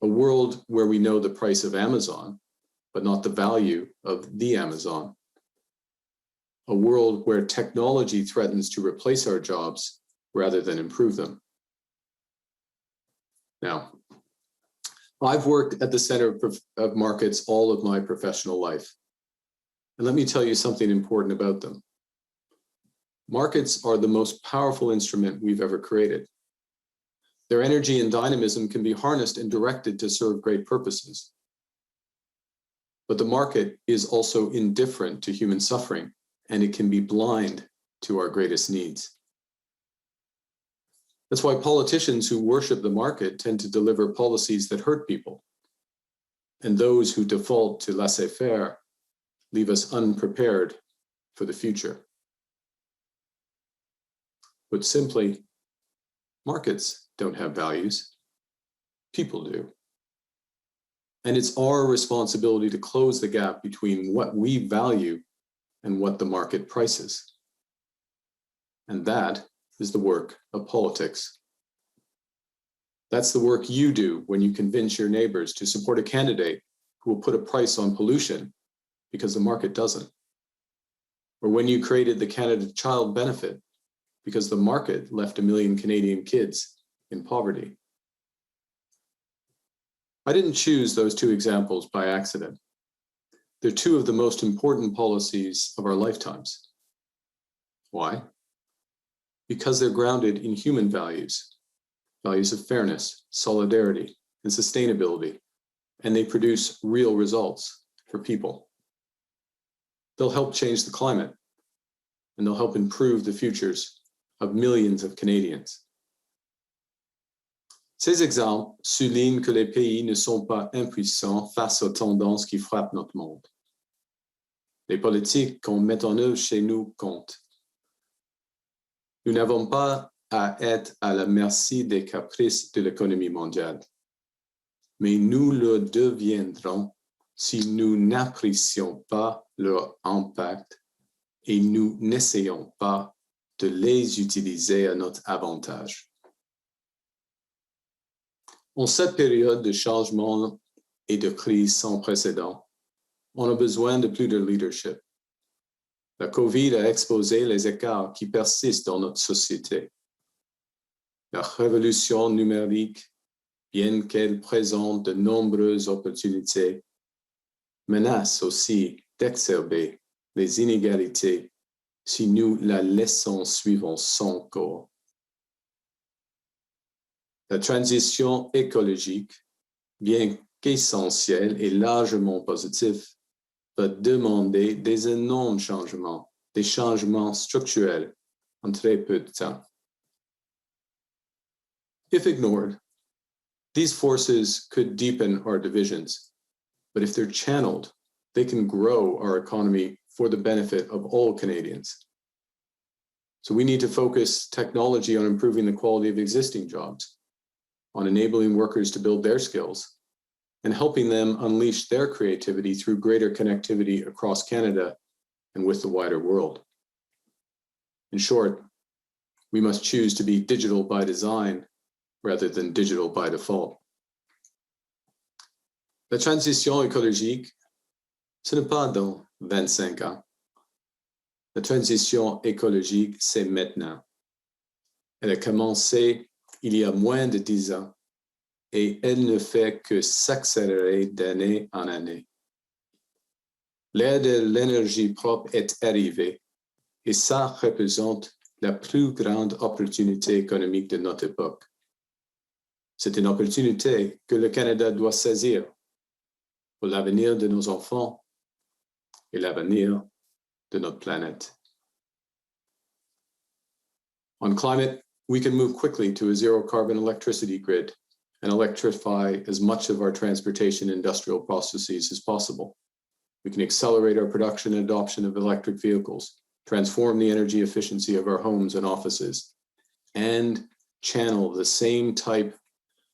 A world where we know the price of Amazon, but not the value of the Amazon. A world where technology threatens to replace our jobs rather than improve them. Now, I've worked at the center of markets all of my professional life. And let me tell you something important about them. Markets are the most powerful instrument we've ever created. Their energy and dynamism can be harnessed and directed to serve great purposes. But the market is also indifferent to human suffering, and it can be blind to our greatest needs. That's why politicians who worship the market tend to deliver policies that hurt people. And those who default to laissez-faire leave us unprepared for the future. Put simply, markets don't have values. People do. And it's our responsibility to close the gap between what we value and what the market prices. And that is the work of politics. That's the work you do when you convince your neighbors to support a candidate who will put a price on pollution because the market doesn't. Or when you created the Canada Child Benefit because the market left 1 million Canadian kids in poverty. I didn't choose those two examples by accident. They're two of the most important policies of our lifetimes. Why? Because they're grounded in human values, values of fairness, solidarity, and sustainability, and they produce real results for people. They'll help change the climate, and they'll help improve the futures of millions of Canadians. Ces exemples soulignent que les pays ne sont pas impuissants face aux tendances qui frappent notre monde. Les politiques qu'on met en œuvre chez nous comptent. Nous n'avons pas à être à la merci des caprices de l'économie mondiale, mais nous le deviendrons si nous n'apprécions pas leur impact et nous n'essayons pas de les utiliser à notre avantage. En cette période de changement et de crise sans précédent, on a besoin de plus de leadership. La COVID a exposé les écarts qui persistent dans notre société. La révolution numérique, bien qu'elle présente de nombreuses opportunités, menace aussi d'exacerber les inégalités si nous la laissons suivre son cours. La transition écologique, bien qu'essentielle et largement positive, va demander des énormes changements, des changements structurels en très peu de temps. If ignored, these forces could deepen our divisions, but if they're channeled, they can grow our economy for the benefit of all Canadians. So we need to focus technology on improving the quality of existing jobs, on enabling workers to build their skills, and helping them unleash their creativity through greater connectivity across Canada and with the wider world. In short, we must choose to be digital by design rather than digital by default. La transition écologique, ce n'est pas dans 25 ans. La transition écologique, c'est maintenant. Elle a commencé il y a moins de 10 ans et elle ne fait que s'accélérer d'année en année. L'ère de l'énergie propre est arrivée et ça représente la plus grande opportunité économique de notre époque. C'est une opportunité que le Canada doit saisir pour l'avenir de nos enfants et l'avenir de notre planète. On climate, we can move quickly to a zero-carbon electricity grid and electrify as much of our transportation and industrial processes as possible. We can accelerate our production and adoption of electric vehicles, transform the energy efficiency of our homes and offices, and channel the same type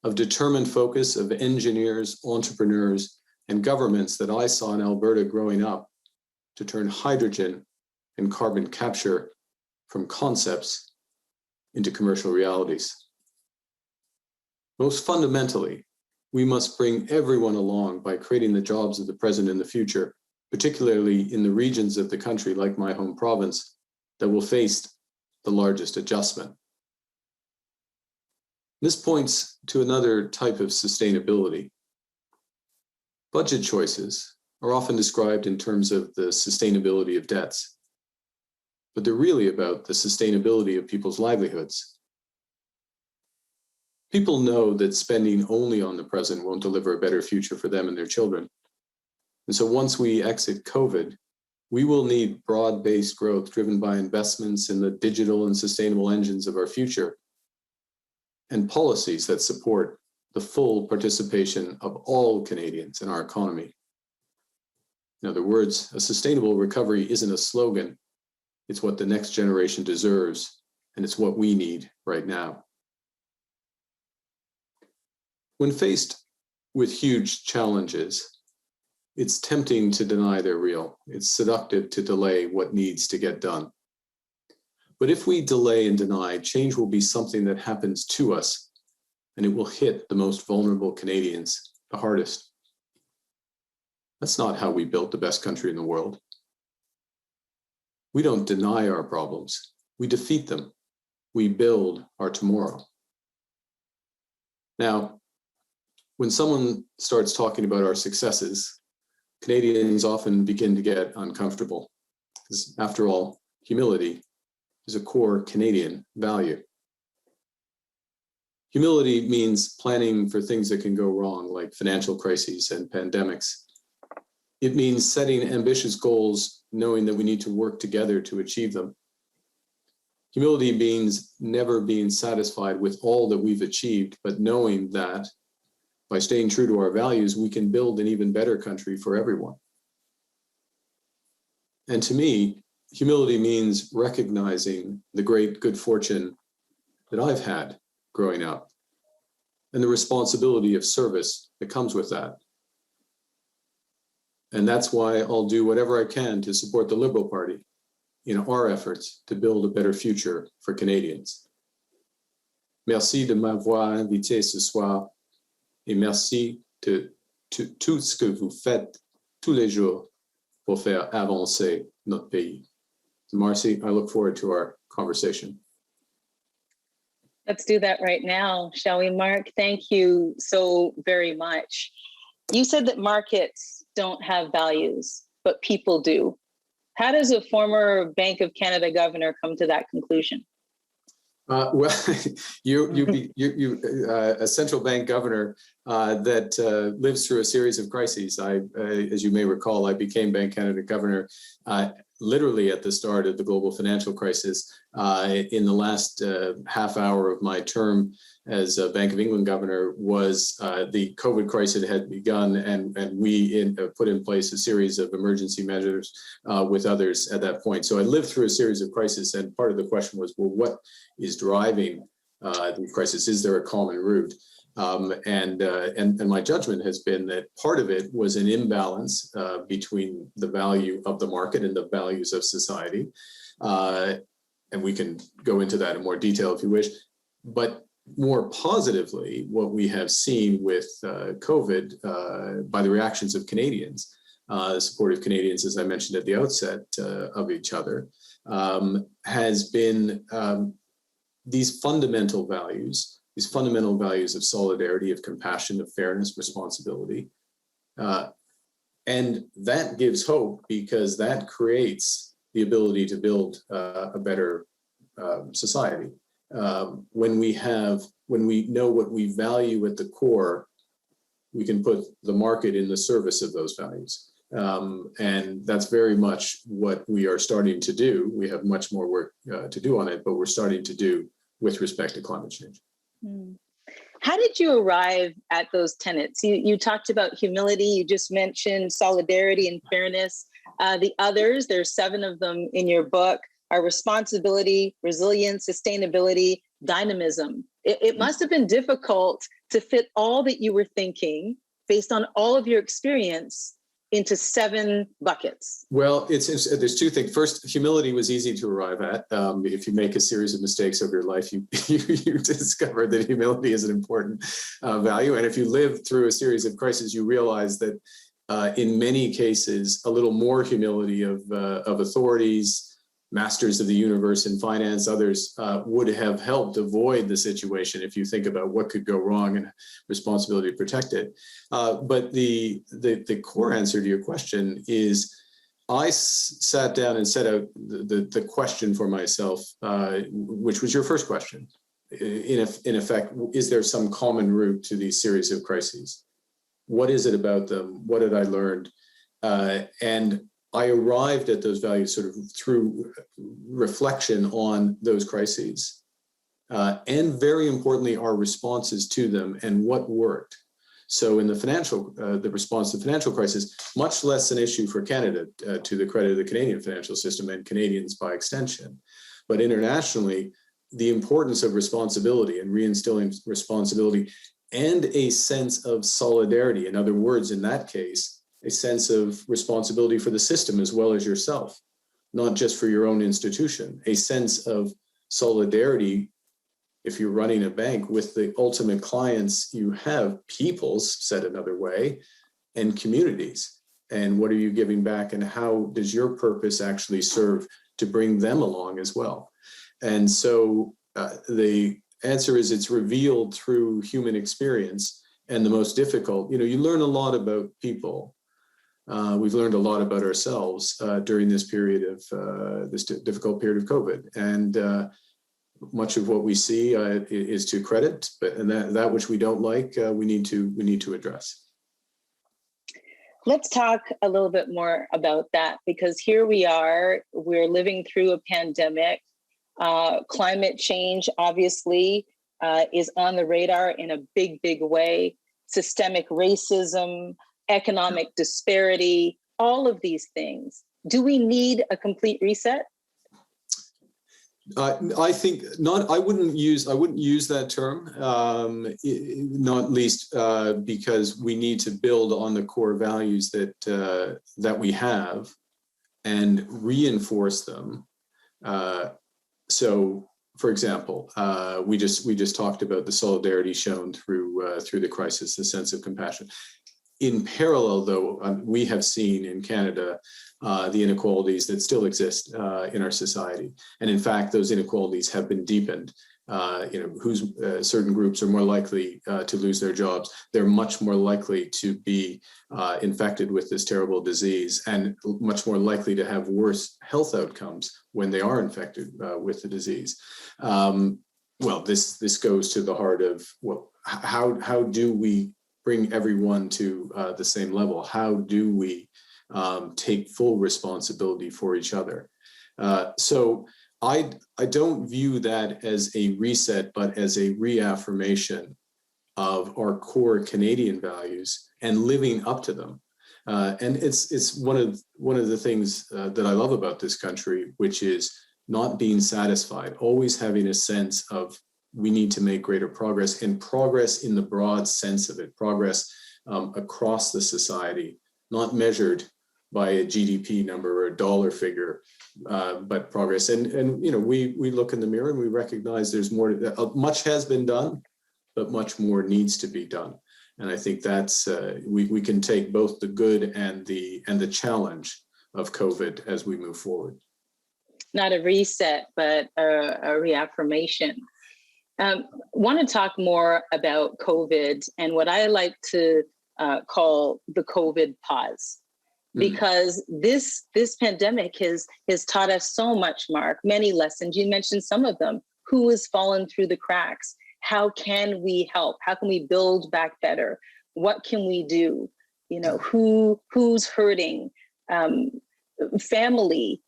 of determined focus of engineers, entrepreneurs, and governments that I saw in Alberta growing up to turn hydrogen and carbon capture from concepts into commercial realities. Most fundamentally, we must bring everyone along by creating the jobs of the present and the future, particularly in the regions of the country like my home province that will face the largest adjustment. This points to another type of sustainability. Budget choices are often described in terms of the sustainability of debts, but they're really about the sustainability of people's livelihoods. People know that spending only on the present won't deliver a better future for them and their children. And so once we exit COVID, we will need broad-based growth driven by investments in the digital and sustainable engines of our future and policies that support the full participation of all Canadians in our economy. In other words, a sustainable recovery isn't a slogan. It's what the next generation deserves, and it's what we need right now. When faced with huge challenges, it's tempting to deny they're real. It's seductive to delay what needs to get done. But if we delay and deny, change will be something that happens to us, and it will hit the most vulnerable Canadians the hardest. That's not how we built the best country in the world. We don't deny our problems. We defeat them. We build our tomorrow. Now, when someone starts talking about our successes, Canadians often begin to get uncomfortable. Because after all, humility is a core Canadian value. Humility means planning for things that can go wrong, like financial crises and pandemics. It means setting ambitious goals, knowing that we need to work together to achieve them. Humility means never being satisfied with all that we've achieved, but knowing that by staying true to our values, we can build an even better country for everyone. And to me, humility means recognizing the great good fortune that I've had growing up and the responsibility of service that comes with that. And that's why I'll do whatever I can to support the Liberal Party in our efforts to build a better future for Canadians. Merci de m'avoir invité ce soir et merci de tout ce que vous faites tous les jours pour faire avancer notre pays. So Marcy, I look forward to our conversation. Let's do that right now, shall we, Mark? Thank you so very much. You said that markets don't have values, but people do. How does a former Bank of Canada governor come to that conclusion? Well, a central bank governor that lives through a series of crises. As you may recall, I became Bank Canada governor literally at the start of the global financial crisis. In the last half hour of my term as Bank of England governor was the COVID crisis had begun, and we put in place a series of emergency measures with others at that point. So I lived through a series of crises, and part of the question was, well, what is driving the crisis? Is there a common root? And my judgment has been that part of it was an imbalance between the value of the market and the values of society. And we can go into that in more detail if you wish. But more positively, what we have seen with COVID by the reactions of Canadians, supportive Canadians, as I mentioned at the outset, of each other, has been these fundamental values of solidarity, of compassion, of fairness, responsibility. And that gives hope, because that creates the ability to build a better society. When we know what we value at the core, we can put the market in the service of those values. And that's very much what we are starting to do. We have much more work to do on it, but we're starting to do with respect to climate change. How did you arrive at those tenets? You talked about humility. You just mentioned solidarity and fairness. The others, there's 7 of them in your book, are responsibility, resilience, sustainability, dynamism. It must have been difficult to fit all that you were thinking based on all of your experience into 7 buckets. Well, there's 2 things. First, humility was easy to arrive at. If you make a series of mistakes over your life, you discover that humility is an important value. And if you live through a series of crises, you realize that in many cases, a little more humility of authorities, masters of the universe in finance, others would have helped avoid the situation if you think about what could go wrong and responsibility to protect it. But the core answer to your question is, I sat down and set out the question for myself, which was your first question. In effect, is there some common root to these series of crises? What is it about them? What had I learned? And I arrived at those values sort of through reflection on those crises, and very importantly, our responses to them and what worked. So in the response to the financial crisis, much less an issue for Canada, to the credit of the Canadian financial system and Canadians by extension. But internationally, the importance of responsibility and reinstilling responsibility and a sense of solidarity. In other words, in that case, a sense of responsibility for the system as well as yourself, not just for your own institution, a sense of solidarity, if you're running a bank, with the ultimate clients you have, peoples, said another way, and communities. And what are you giving back, and how does your purpose actually serve to bring them along as well? And so the answer is, it's revealed through human experience. And the most difficult, you learn a lot about people. We've learned a lot about ourselves during this period of this difficult period of COVID, and much of what we see is to credit, and that which we don't like, we need to address. Let's talk a little bit more about that, because here we're living through a pandemic. Climate change, obviously, is on the radar in a big, big way. Systemic racism, economic disparity, all of these things. Do we need a complete reset? I think not. I wouldn't use that term, not least because we need to build on the core values that we have and reinforce them. So, for example, we just talked about the solidarity shown through the crisis, the sense of compassion. In parallel, though, we have seen in Canada the inequalities that still exist in our society, and in fact, those inequalities have been deepened. Certain groups are more likely to lose their jobs. They're much more likely to be infected with this terrible disease, and much more likely to have worse health outcomes when they are infected with the disease. This goes to the heart of how do we bring everyone to the same level? How do we take full responsibility for each other? So I don't view that as a reset, but as a reaffirmation of our core Canadian values and living up to them. And it's one of the things that I love about this country, which is not being satisfied, always having a sense of we need to make greater progress, and progress in the broad sense of it, progress across the society, not measured by a GDP number or a dollar figure, but progress. And we look in the mirror and we recognize there's more. Much has been done, but much more needs to be done. And I think that's we can take both the good and the challenge of COVID as we move forward. Not a reset, but a reaffirmation. Want to talk more about COVID and what I like to call the COVID pause, because this pandemic has taught us so much, Mark, many lessons. You mentioned some of them. Who has fallen through the cracks? How can we help? How can we build back better? What can we do? You know, who's hurting? Family,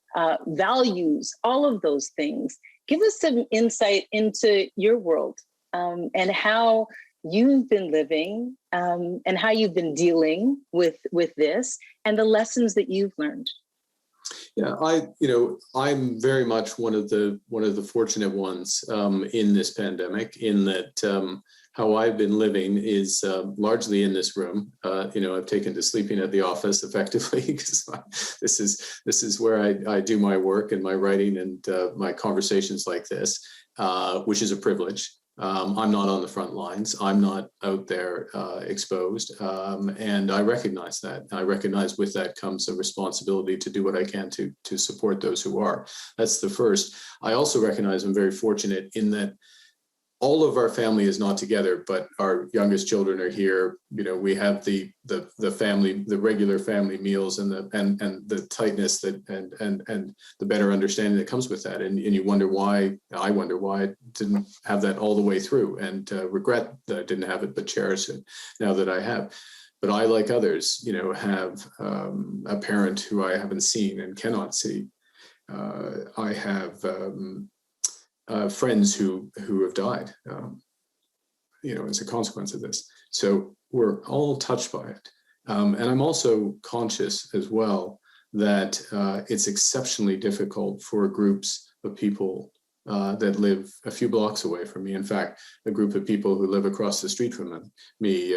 values, all of those things. Give us some insight into your world and how you've been living and how you've been dealing with this and the lessons that you've learned. Yeah, I'm very much one of the fortunate ones in this pandemic, in that how I've been living is largely in this room. I've taken to sleeping at the office effectively because this is where I do my work and my writing and my conversations like this, which is a privilege. I'm not on the front lines. I'm not out there exposed. And I recognize that. I recognize with that comes a responsibility to do what I can to support those who are. That's the first. I also recognize I'm very fortunate in that all of our family is not together, but our youngest children are here. We have the family, the regular family meals and the tightness that and the better understanding that comes with that. And you wonder why, I wonder why I didn't have that all the way through, and regret that I didn't have it, but cherish it now that I have. But I, like others, have a parent who I haven't seen and cannot see. I have friends who have died, as a consequence of this. So we're all touched by it. And I'm also conscious as well that it's exceptionally difficult for groups of people that live a few blocks away from me. In fact, a group of people who live across the street from me.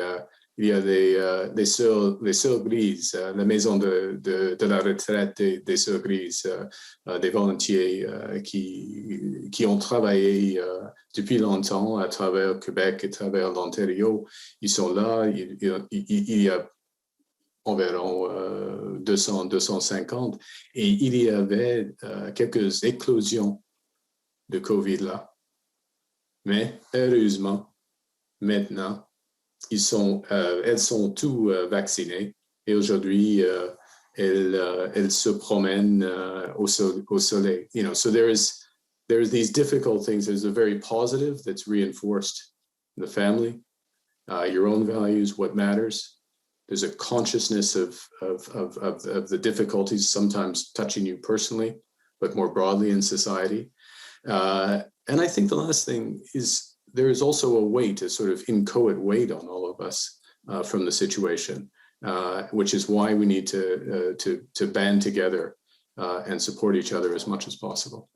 Il y a des sœurs grises, la maison de la retraite des sœurs grises, des volontiers qui ont travaillé depuis longtemps à travers Québec et à travers l'Ontario. Ils sont là, il y a environ 250, et il y avait quelques éclosions de COVID là. Mais heureusement, maintenant, elles sont toutes vaccinées, et aujourd'hui elles se promènent au soleil. So there's these difficult things. There's a very positive that's reinforced in the family, your own values, what matters. There's a consciousness of the difficulties sometimes touching you personally, but more broadly in society. And I think the last thing is, there is also a weight, a sort of inchoate weight on all of us from the situation, which is why we need to band together and support each other as much as possible.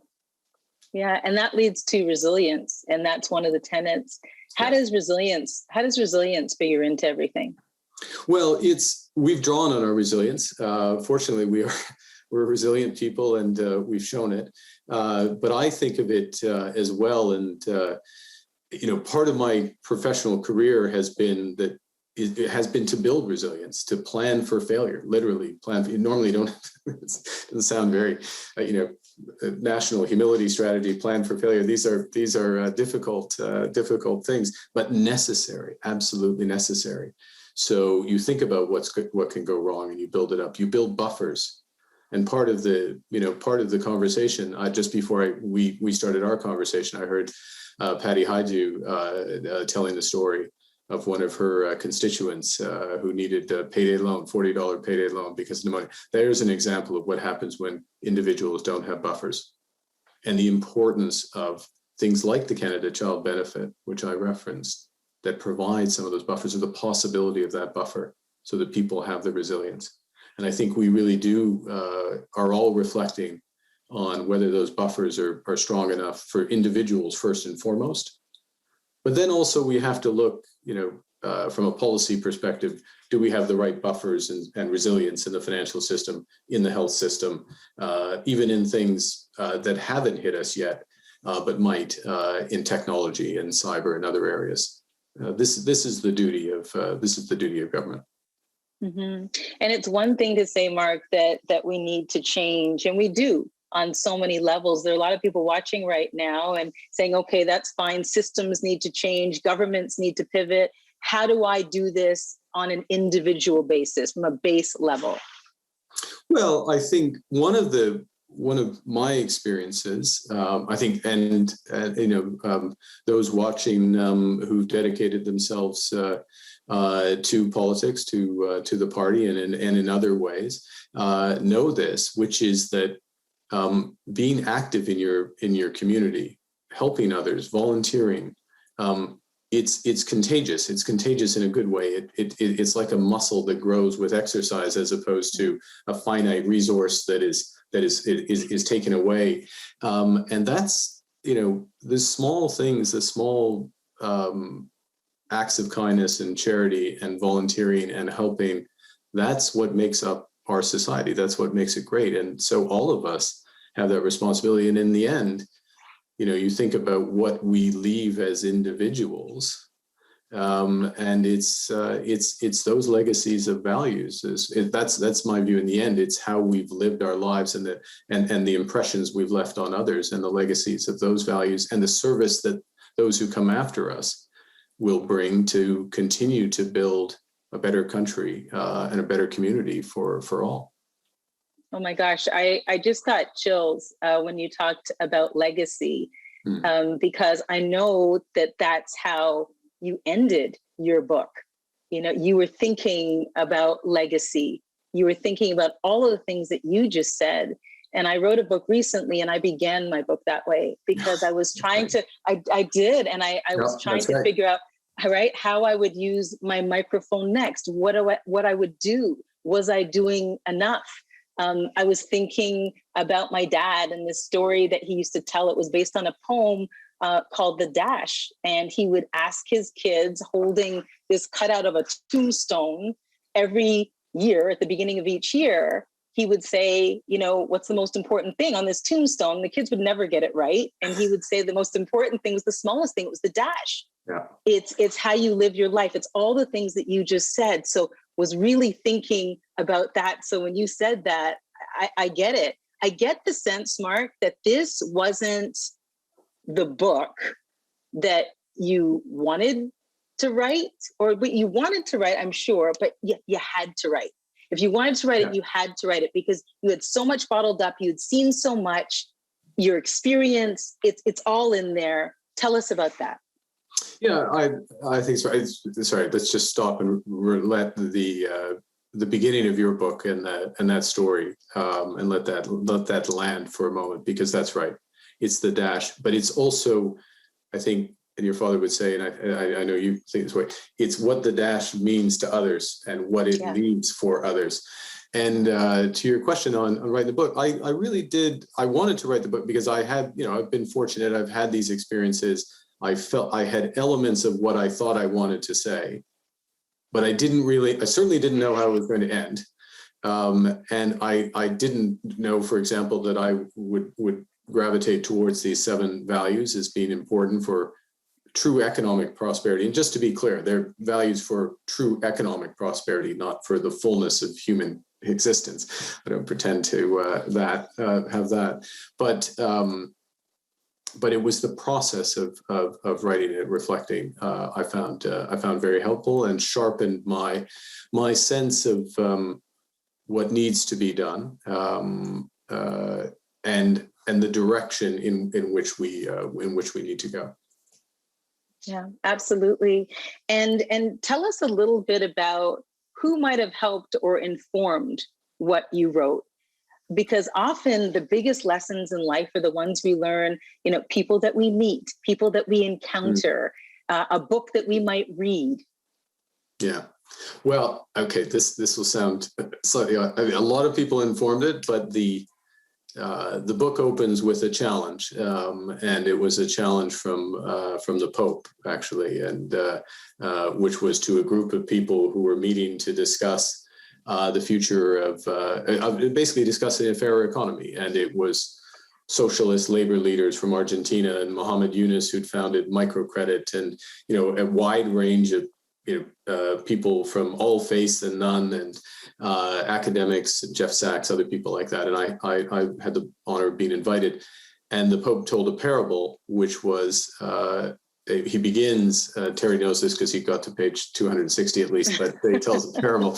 Yeah, and that leads to resilience, and that's one of the tenets. How does resilience figure into everything? Well, we've drawn on our resilience. Fortunately, we're resilient people, and we've shown it. But I think of it as well, and part of my professional career has been that it has been to build resilience, to plan for failure, literally plan. You normally don't, it doesn't sound very, national humility strategy, plan for failure. These are difficult things, but necessary, absolutely necessary. So you think about what can go wrong, and you build it up. You build buffers. And part of the conversation, just before we started our conversation, I heard Patty Haidu telling the story of one of her constituents who needed a payday loan, $40 payday loan because of the money. There's an example of what happens when individuals don't have buffers, and the importance of things like the Canada Child Benefit, which I referenced, that provide some of those buffers, or the possibility of that buffer, so that people have the resilience. And I think we really are all reflecting on whether those buffers are strong enough for individuals first and foremost. But then also we have to look, from a policy perspective, do we have the right buffers and resilience in the financial system, in the health system, even in things that haven't hit us yet, but might in technology and cyber and other areas. This is the duty of government. Mm-hmm. And it's one thing to say, Mark, that we need to change, and we do. on so many levels. There are a lot of people watching right now and saying, okay, that's fine. Systems need to change. Governments need to pivot. How do I do this on an individual basis, from a base level? Well, I think one of my experiences, I think, and those watching who've dedicated themselves to politics, to the party, and in other ways, know this, which is that being active in your community, helping others, volunteering, it's contagious. It's contagious in a good way. It's like a muscle that grows with exercise, as opposed to a finite resource that is taken away. And that's, the small things, the small acts of kindness and charity and volunteering and helping, that's what makes up our society. That's what makes it great. And so all of us have that responsibility. And in the end, you think about what we leave as individuals, and it's those legacies of values. That's my view. In the end, it's how we've lived our lives, and the impressions we've left on others, and the legacies of those values, and the service that those who come after us will bring to continue to build a better country and a better community for all. Oh my gosh, I just got chills when you talked about legacy, because I know that that's how you ended your book. You were thinking about legacy. You were thinking about all of the things that you just said. And I wrote a book recently, and I began my book that way because I was trying to, I did, and I was trying to figure out, how I would use my microphone next, what I would do. Was I doing enough? I was thinking about my dad and this story that he used to tell. It was based on a poem called The Dash. And he would ask his kids, holding this cutout of a tombstone, every year at the beginning of each year, he would say, what's the most important thing on this tombstone? The kids would never get it right. And he would say the most important thing was the smallest thing. It was the dash. Yeah. It's how you live your life. It's all the things that you just said. So was really thinking about that. So when you said that, I get it. I get the sense, Mark, that this wasn't the book that you wanted to write, or you wanted to write, I'm sure, but you had to write. If you wanted to write it, you had to write it because you had so much bottled up. You had seen so much, your experience, it's all in there. Tell us about that. Yeah, I think so. Sorry, let's just stop and let the beginning of your book and that story and let that land for a moment, because that's right. It's the dash, but it's also, I think, and your father would say, and I know you think this way, it's what the dash means to others and what it leaves for others. And to your question on writing the book, I really did. I wanted to write the book because I had, I've been fortunate. I've had these experiences. I felt I had elements of what I thought I wanted to say, but I certainly didn't know how it was going to end. And I didn't know, for example, that I would gravitate towards these 7 values as being important for true economic prosperity. And just to be clear, they're values for true economic prosperity, not for the fullness of human existence. I don't pretend to have that. But it was the process of writing it, reflecting. I found very helpful and sharpened my sense of what needs to be done and the direction in which we need to go. Yeah, absolutely. And tell us a little bit about who might have helped or informed what you wrote. Because often the biggest lessons in life are the ones we learn, people that we meet, people that we encounter, a book that we might read. Yeah. Well, okay, this will sound slightly odd. I mean, a lot of people informed it, but the book opens with a challenge, and it was a challenge from the Pope, actually, and which was to a group of people who were meeting to discuss the future of basically discussing a fairer economy. And it was socialist labor leaders from Argentina and Mohammed Yunus, who'd founded microcredit, and a wide range of people from all faiths and none, and academics, Jeff Sachs, other people like that. And I had the honor of being invited. And the Pope told a parable, which was, he begins, Terry knows this because he got to page 260 at least, but he tells a parable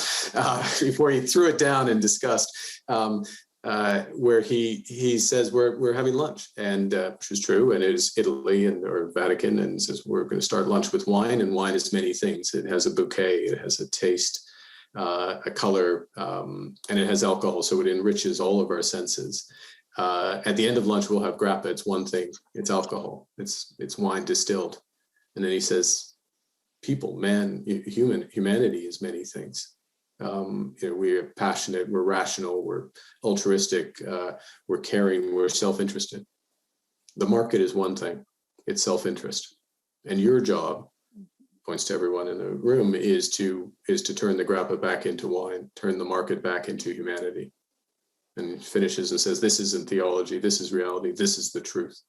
before he threw it down in disgust, where he says, we're having lunch, and which is true, and it is Italy or Vatican, and says, we're going to start lunch with wine, and wine is many things. It has a bouquet, it has a taste, a color, and it has alcohol, so it enriches all of our senses. At the end of lunch, we'll have grappa. It's one thing. It's alcohol. It's wine distilled. And then he says, people, man, humanity is many things. We're passionate. We're rational. We're altruistic. We're caring. We're self-interested. The market is one thing. It's self-interest. And your job, points to everyone in the room, is to turn the grappa back into wine, turn the market back into humanity. And finishes and says, this isn't theology, this is reality, this is the truth.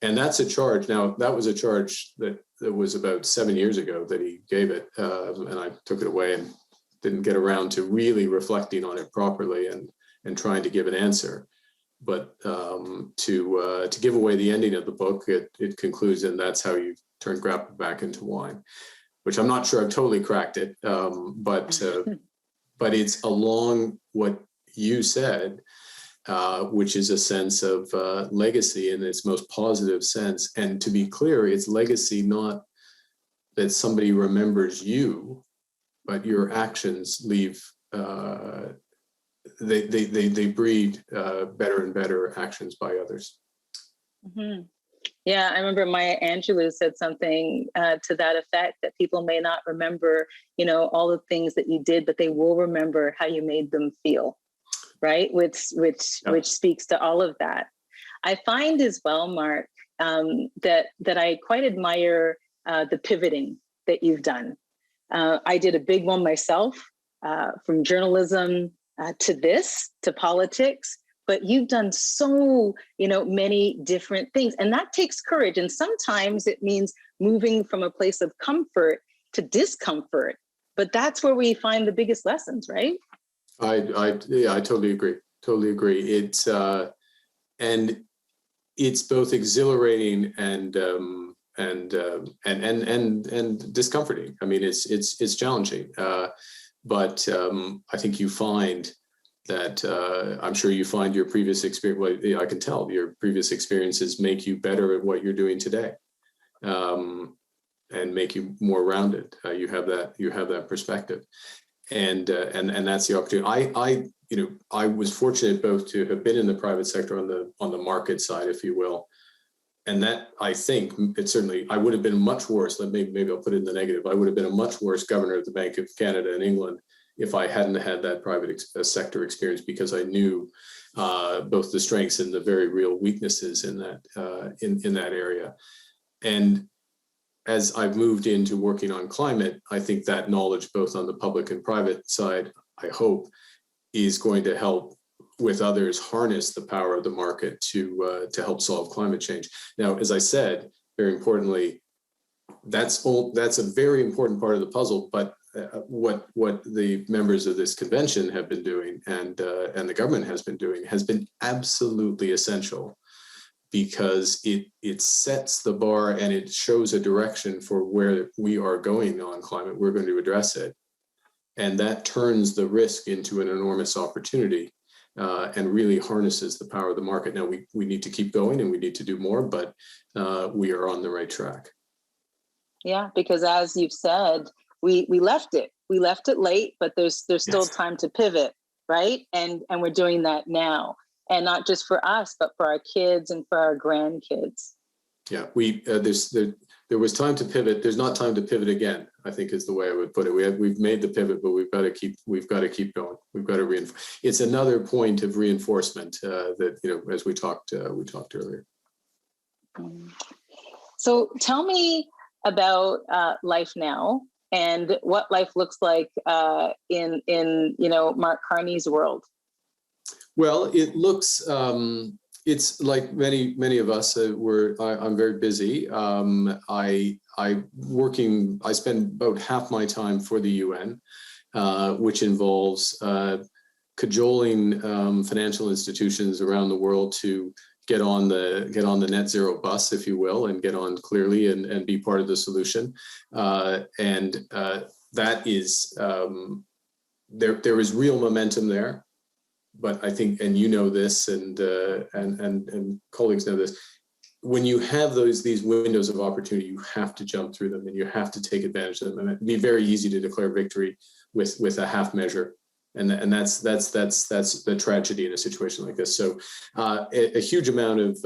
And that's a charge. Now, that was a charge that was about 7 years ago that he gave it, and I took it away and didn't get around to really reflecting on it properly and trying to give an answer. But to give away the ending of the book, it concludes, and that's how you turn grappa back into wine, which I'm not sure I've totally cracked it, but it's along what you said, which is a sense of legacy in its most positive sense. And to be clear, it's legacy not that somebody remembers you, but your actions leave, they breed better and better actions by others. Mm-hmm. Yeah, I remember Maya Angelou said something to that effect, that people may not remember, all the things that you did, but they will remember how you made them feel. Right, which speaks to all of that. I find as well, Mark, that I quite admire the pivoting that you've done. I did a big one myself, from journalism to politics, but you've done so many different things, and that takes courage. And sometimes it means moving from a place of comfort to discomfort, but that's where we find the biggest lessons, right? I totally agree. It's and it's both exhilarating and discomforting. I mean, it's challenging, but I think you find that I'm sure you find your previous experience. Well, I can tell your previous experiences make you better at what you're doing today, and make you more rounded. You have that perspective. And that's the opportunity. I was fortunate both to have been in the private sector on the market side, if you will, and that I think I would have been much worse. Maybe I'll put it in the negative. I would have been a much worse governor of the Bank of Canada in England if I hadn't had that private sector experience, because I knew both the strengths and the very real weaknesses in that area. And as I've moved into working on climate, I think that knowledge, both on the public and private side, I hope, is going to help with others harness the power of the market to help solve climate change. Now, as I said, very importantly, that's a very important part of the puzzle. But what the members of this convention have been doing, and the government has been doing, has been absolutely essential, because it sets the bar and it shows a direction for where we are going on climate. We're going to address it. And that turns the risk into an enormous opportunity, and really harnesses the power of the market. Now, we need to keep going and we need to do more, but we are on the right track. Yeah, because as you've said, we left it. We left it late, but there's still time to pivot, right? And we're doing that now. And not just for us, but for our kids and for our grandkids. Yeah, there was time to pivot. There's not time to pivot again, I think is the way I would put it. We've made the pivot, but we've got to keep going. We've got to reinforce. It's another point of reinforcement that, as we talked earlier. So tell me about life now and what life looks like in Mark Carney's world. Well, it looks it's like many of us. I'm very busy. I spend about half my time for the UN, which involves cajoling financial institutions around the world to get on the net zero bus, if you will, and get on clearly and be part of the solution. That is there is real momentum there. But I think, and you know this, and colleagues know this, when you have these windows of opportunity, you have to jump through them and you have to take advantage of them. And it'd be very easy to declare victory with a half measure, and that's the tragedy in a situation like this. So a huge amount of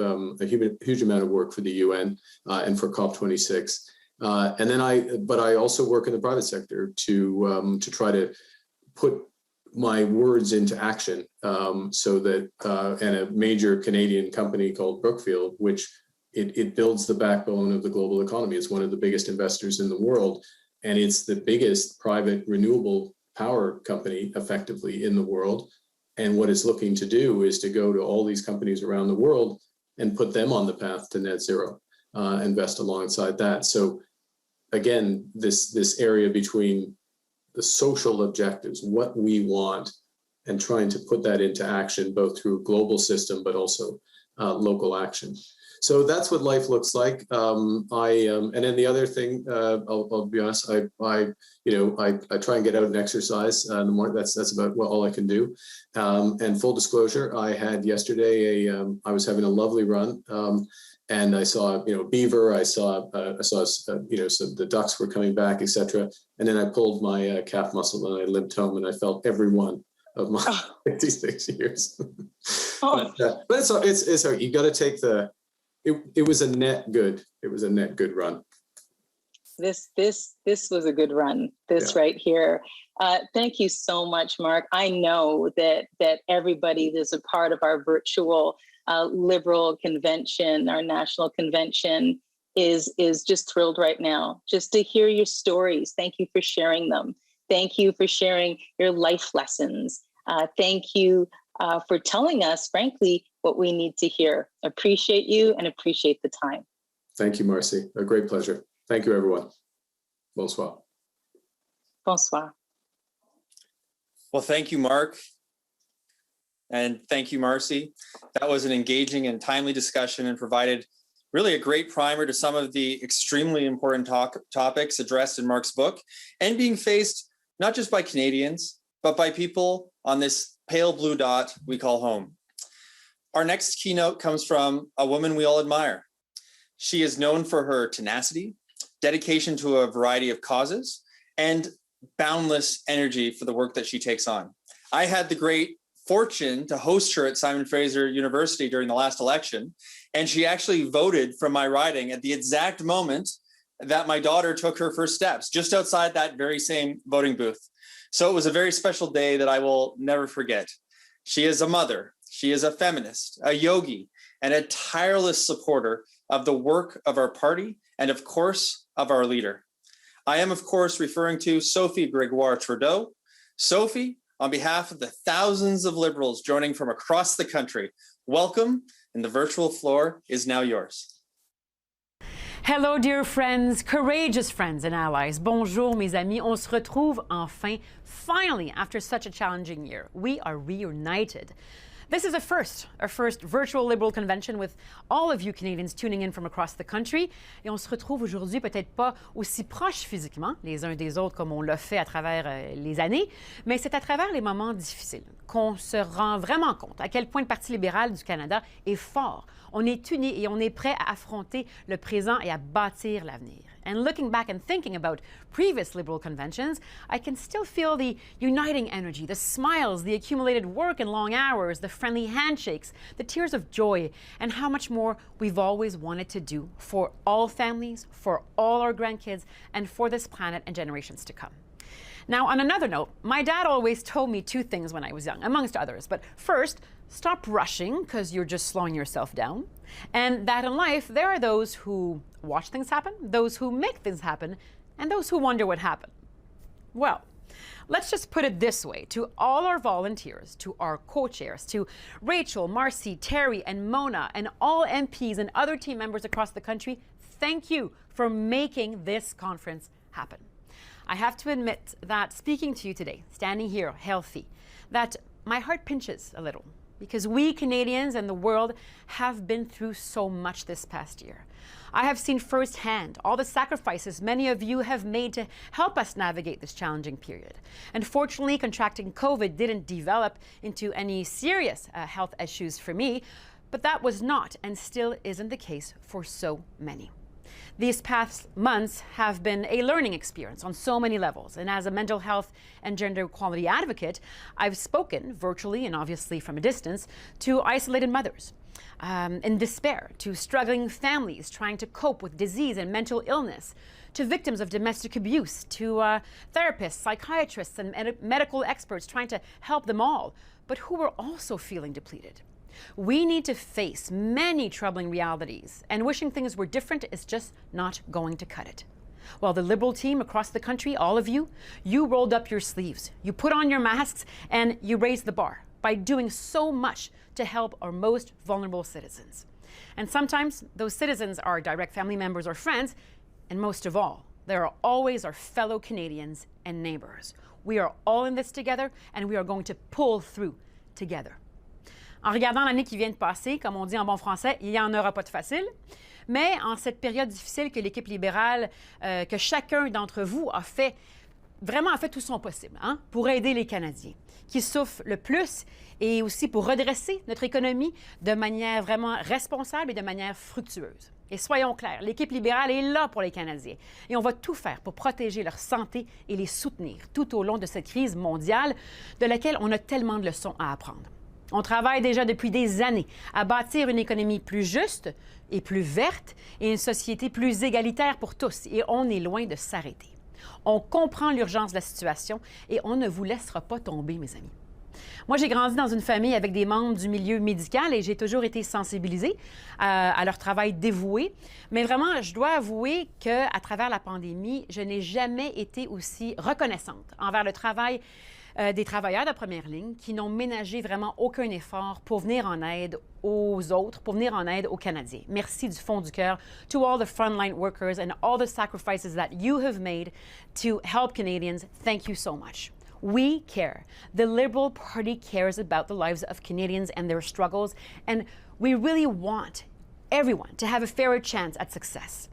work for the UN and for COP26, and then I also work in the private sector to try to put my words into action, so that and a major Canadian company called Brookfield, which it builds the backbone of the global economy. It's one of the biggest investors in the world, and it's the biggest private renewable power company effectively in the world. And what it's looking to do is to go to all these companies around the world and put them on the path to net zero, invest alongside that. So again, this area between the social objectives, what we want, and trying to put that into action, both through a global system, but also local action. So that's what life looks like. And then the other thing, I'll be honest, I try and get out and exercise in the morning. That's about all I can do. And full disclosure, I had yesterday I was having a lovely run. And I saw, beaver. I saw, the ducks were coming back, etc. And then I pulled my calf muscle and I limped home, and I felt every one of my 56 years. But it's hard. You got to take it was a net good. It was a net good run. This was a good run. Right here. Thank you so much, Mark. I know that everybody that's a part of our virtual Liberal convention, our national convention, is just thrilled right now just to hear your stories. Thank you for sharing them. Thank you for sharing your life lessons. Thank you for telling us, frankly, what we need to hear. Appreciate you and appreciate the time. Thank you, Marcy. A great pleasure. Thank you, everyone. Bonsoir. Bonsoir. Well, thank you, Mark. And thank you, Marcy. That was an engaging and timely discussion and provided really a great primer to some of the extremely important topics addressed in Mark's book, and being faced not just by Canadians, but by people on this pale blue dot we call home. Our next keynote comes from a woman we all admire. She is known for her tenacity, dedication to a variety of causes, and boundless energy for the work that she takes on. I had the great fortune to host her at Simon Fraser University during the last election, and she actually voted for my riding at the exact moment that my daughter took her first steps, just outside that very same voting booth. So it was a very special day that I will never forget. She is a mother, she is a feminist, a yogi, and a tireless supporter of the work of our party and, of course, of our leader. I am, of course, referring to Sophie Gregoire Trudeau. Sophie, on behalf of the thousands of Liberals joining from across the country, welcome, and the virtual floor is now yours. Hello, dear friends, courageous friends and allies. Bonjour, mes amis. On se retrouve enfin, finally, after such a challenging year. We are reunited. This is our first virtual Liberal convention with all of you Canadians tuning in from across the country. Et on se retrouve aujourd'hui peut-être pas aussi proches physiquement les uns des autres comme on l'a fait à travers les années, mais c'est à travers les moments difficiles qu'on se rend vraiment compte à quel point le Parti libéral du Canada est fort. On est unis et on est prêt à affronter le présent et à bâtir l'avenir. And looking back and thinking about previous Liberal conventions, I can still feel the uniting energy, the smiles, the accumulated work and long hours, the friendly handshakes, the tears of joy, and how much more we've always wanted to do for all families, for all our grandkids, and for this planet and generations to come. Now, on another note, my dad always told me two things when I was young, amongst others. But first, stop rushing because you're just slowing yourself down. And that in life, there are those who watch things happen, those who make things happen, and those who wonder what happened. Well, Let's just put it this way. To all our volunteers, to our co-chairs, to Rachel, Marcy, Terry, and Mona, and all MPs and other team members across the country, thank you for making this conference happen. I have to admit that speaking to you today, standing here healthy, that my heart pinches a little because we Canadians and the world have been through so much this past year. I have seen firsthand all the sacrifices many of you have made to help us navigate this challenging period. Unfortunately, contracting COVID didn't develop into any serious health issues for me, but that was not and still isn't the case for so many. These past months have been a learning experience on so many levels. And as a mental health and gender equality advocate, I've spoken virtually and obviously from a distance to isolated mothers in despair, to struggling families trying to cope with disease and mental illness, to victims of domestic abuse, to therapists, psychiatrists, and medical experts trying to help them all, but who were also feeling depleted. We need to face many troubling realities, and wishing things were different is just not going to cut it. Well, the Liberal team across the country, all of you rolled up your sleeves, you put on your masks, and you raised the bar by doing so much to help our most vulnerable citizens. And sometimes those citizens are direct family members or friends, and most of all, they are always our fellow Canadians and neighbors. We are all in this together, and we are going to pull through together. En regardant l'année qui vient de passer, comme on dit en bon français, il n'y en aura pas de facile. Mais en cette période difficile que l'équipe libérale, que chacun d'entre vous a fait tout son possible pour aider les Canadiens qui souffrent le plus et aussi pour redresser notre économie de manière vraiment responsable et de manière fructueuse. Et soyons clairs, l'équipe libérale est là pour les Canadiens et on va tout faire pour protéger leur santé et les soutenir tout au long de cette crise mondiale de laquelle on a tellement de leçons à apprendre. On travaille déjà depuis des années à bâtir une économie plus juste et plus verte et une société plus égalitaire pour tous. Et on est loin de s'arrêter. On comprend l'urgence de la situation et on ne vous laissera pas tomber, mes amis. Moi, j'ai grandi dans une famille avec des membres du milieu médical et j'ai toujours été sensibilisée à leur travail dévoué. Mais vraiment, je dois avouer qu'à travers la pandémie, je n'ai jamais été aussi reconnaissante envers le travail des travailleurs de première ligne qui n'ont ménagé vraiment aucun effort pour venir en aide aux autres, pour venir en aide aux Canadiens. Merci du fond du cœur to all the frontline workers and all the sacrifices that you have made to help Canadians. Thank you so much. We care. The Liberal Party cares about the lives of Canadians and their struggles, and we really want everyone to have a fairer chance at success.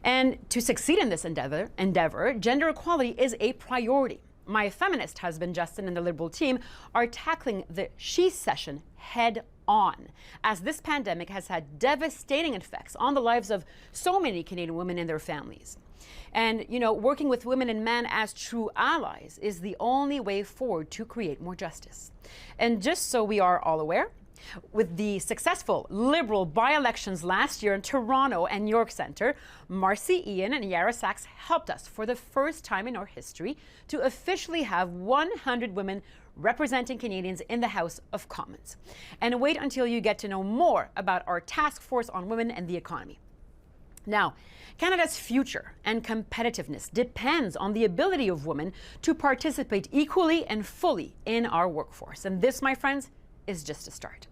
And to succeed in this endeavor, gender equality is a priority. My feminist husband, Justin, and the Liberal team are tackling the She session head on, as this pandemic has had devastating effects on the lives of so many Canadian women and their families. And, you know, working with women and men as true allies is the only way forward to create more justice. And just so we are all aware, with the successful Liberal by-elections last year in Toronto and York Centre, Marcy, Ian, and Yara Sachs helped us for the first time in our history to officially have 100 women representing Canadians in the House of Commons. And wait until you get to know more about our task force on women and the economy. Now, Canada's future and competitiveness depends on the ability of women to participate equally and fully in our workforce. And this, my friends, is just a start.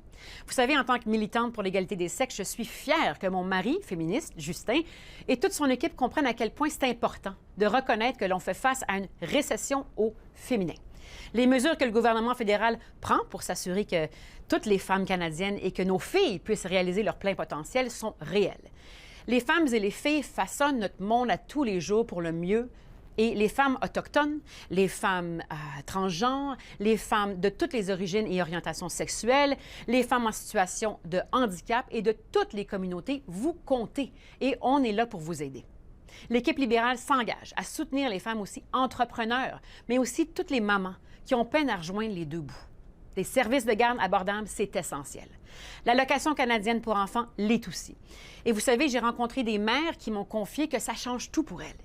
Vous savez, en tant que militante pour l'égalité des sexes, je suis fière que mon mari, féministe, Justin, et toute son équipe comprennent à quel point c'est important de reconnaître que l'on fait face à une récession au féminin. Les mesures que le gouvernement fédéral prend pour s'assurer que toutes les femmes canadiennes et que nos filles puissent réaliser leur plein potentiel sont réelles. Les femmes et les filles façonnent notre monde à tous les jours pour le mieux. Et les femmes autochtones, les femmes transgenres, les femmes de toutes les origines et orientations sexuelles, les femmes en situation de handicap et de toutes les communautés, vous comptez et on est là pour vous aider. L'équipe libérale s'engage à soutenir les femmes aussi entrepreneurs, mais aussi toutes les mamans qui ont peine à rejoindre les deux bouts. Des services de garde abordables, c'est essentiel. L'allocation canadienne pour enfants l'est aussi. Et vous savez, j'ai rencontré des mères qui m'ont confié que ça change tout pour elles.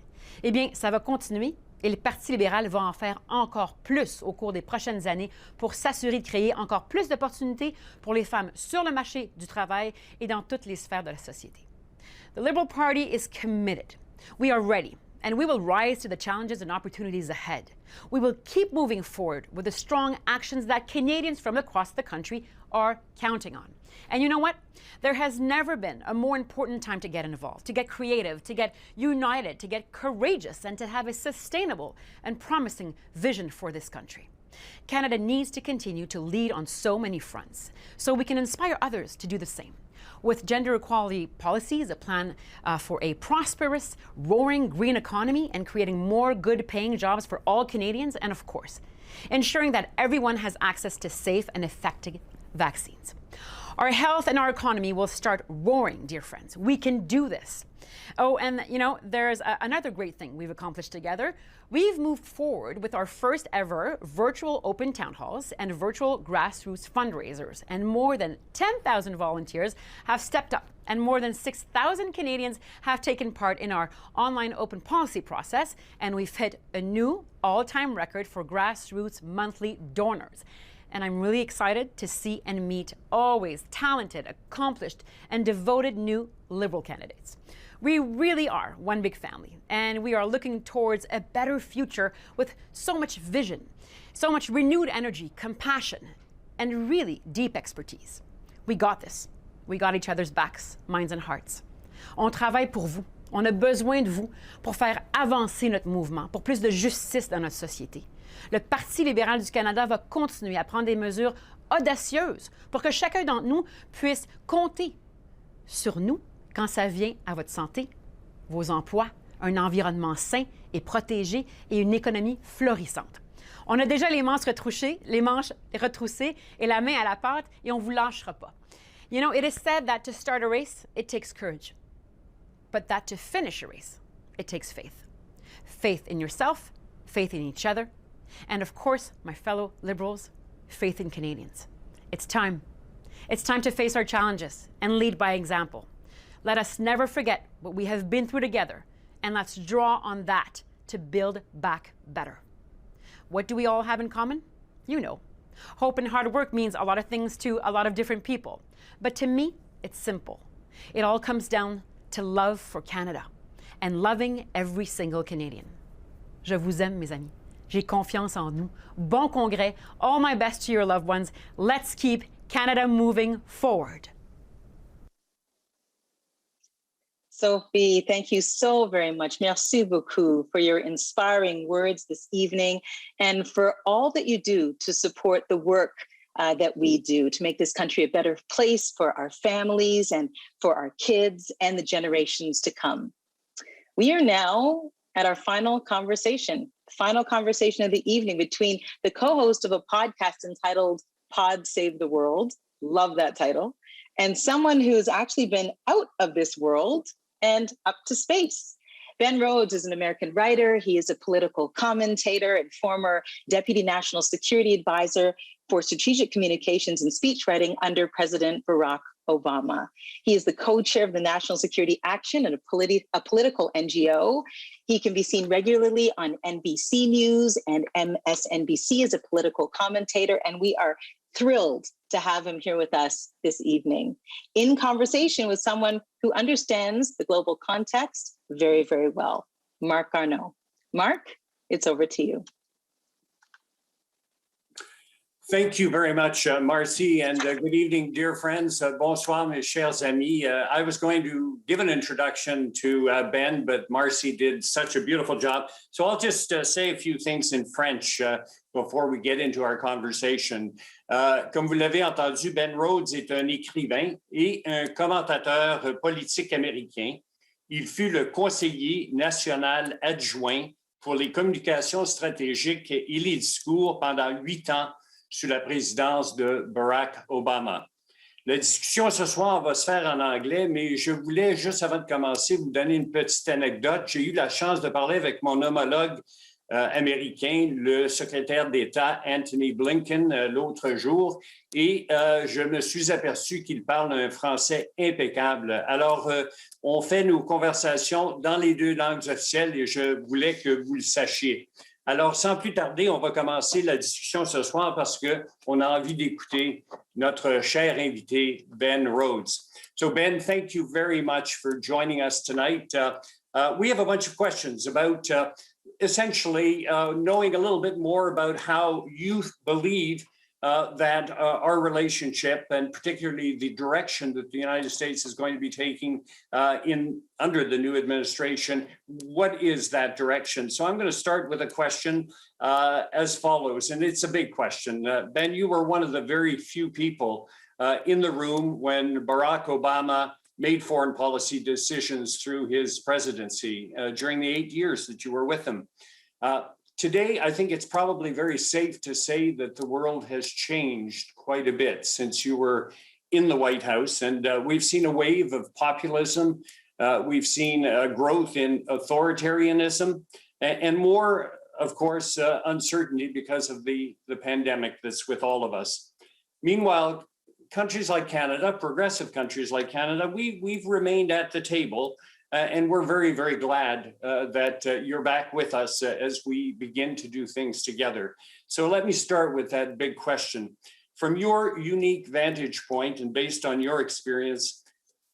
Eh bien, ça va continuer et le Parti libéral va en faire encore plus au cours des prochaines années pour s'assurer de créer encore plus d'opportunités pour les femmes sur le marché du travail et dans toutes les sphères de la société. The Liberal Party is committed. We are ready. and we will rise to the challenges and opportunities ahead. We will keep moving forward with the strong actions that Canadians from across the country are counting on. And you know what? There has never been a more important time to get involved, to get creative, to get united, to get courageous, and to have a sustainable and promising vision for this country. Canada needs to continue to lead on so many fronts so we can inspire others to do the same. With gender equality policies, a plan for a prosperous, roaring green economy and creating more good-paying jobs for all Canadians, and of course, ensuring that everyone has access to safe and effective vaccines. Our health and our economy will start roaring, dear friends. We can do this. Oh, and you know, there's another great thing we've accomplished together. We've moved forward with our first ever virtual open town halls and virtual grassroots fundraisers. And more than 10,000 volunteers have stepped up, and more than 6,000 Canadians have taken part in our online open policy process. And we've hit a new all-time record for grassroots monthly donors. And I'm really excited to see and meet always talented, accomplished, and devoted new Liberal candidates. We really are one big family, and we are looking towards a better future with so much vision, so much renewed energy, compassion, and really deep expertise. We got this. We got each other's backs, minds, and hearts. On travaille pour vous. On a besoin de vous pour faire avancer notre mouvement, pour plus de justice dans notre société. Le Parti libéral du Canada va continuer à prendre des mesures audacieuses pour que chacun d'entre nous puisse compter sur nous quand ça vient à votre santé, vos emplois, un environnement sain et protégé et une économie florissante. On a déjà les manches retroussées et la main à la pâte et on ne vous lâchera pas. You know, it is said that to start a race, it takes courage. But that to finish a race, it takes faith. Faith in yourself, faith in each other, and of course, my fellow Liberals, faith in Canadians. It's time. It's time to face our challenges and lead by example. Let us never forget what we have been through together, and let's draw on that to build back better. What do we all have in common? You know. Hope and hard work means a lot of things to a lot of different people. But to me, it's simple. It all comes down to love for Canada and loving every single Canadian. Je vous aime, mes amis. J'ai confiance en nous. Bon Congrès. All my best to your loved ones. Let's keep Canada moving forward. Sophie, thank you so very much. Merci beaucoup for your inspiring words this evening and for all that you do to support the work that we do to make this country a better place for our families and for our kids and the generations to come. We are now at our final conversation of the evening between the co-host of a podcast entitled Pod Save the World, love that title, and someone who's actually been out of this world and up to space. Ben Rhodes is an American writer. He is a political commentator and former Deputy National Security Advisor for Strategic Communications and Speechwriting under President Barack Obama. He is the co-chair of the National Security Action and a political NGO. He can be seen regularly on NBC News and MSNBC as a political commentator, and we are thrilled to have him here with us this evening in conversation with someone who understands the global context very, very well, Marc Garneau. Marc, it's over to you. Thank you very much, Marcy, and good evening, dear friends. Bonsoir, mes chers amis. I was going to give an introduction to Ben, but Marcy did such a beautiful job. So I'll just say a few things in French before we get into our conversation. Comme vous l'avez entendu, Ben Rhodes est un écrivain et un commentateur politique américain. Il fut le conseiller national adjoint pour les communications stratégiques et les discours pendant 8 ans sous la présidence de Barack Obama. La discussion ce soir va se faire en anglais, mais je voulais, juste avant de commencer, vous donner une petite anecdote. J'ai eu la chance de parler avec mon homologue américain, le secrétaire d'État Anthony Blinken, l'autre jour, et je me suis aperçu qu'il parle un français impeccable. Alors, on fait nos conversations dans les 2 langues officielles et je voulais que vous le sachiez. Alors, sans plus tarder, on va commencer la discussion ce soir parce qu'on a envie d'écouter notre cher invité, Ben Rhodes. So, Ben, thank you very much for joining us tonight. we have a bunch of questions about essentially knowing a little bit more about how you believe that our relationship, and particularly the direction that the United States is going to be taking under the new administration, what is that direction? So I'm going to start with a question as follows, and it's a big question. Ben, you were one of the very few people in the room when Barack Obama made foreign policy decisions through his presidency during the 8 years that you were with him. Today, I think it's probably very safe to say that the world has changed quite a bit since you were in the White House, and we've seen a wave of populism. We've seen growth in authoritarianism, and more, of course, uncertainty because of the pandemic that's with all of us. Meanwhile, countries like Canada, progressive countries like Canada, we've remained at the table. And we're very, very glad that you're back with us as we begin to do things together. So let me start with that big question. From your unique vantage point and based on your experience,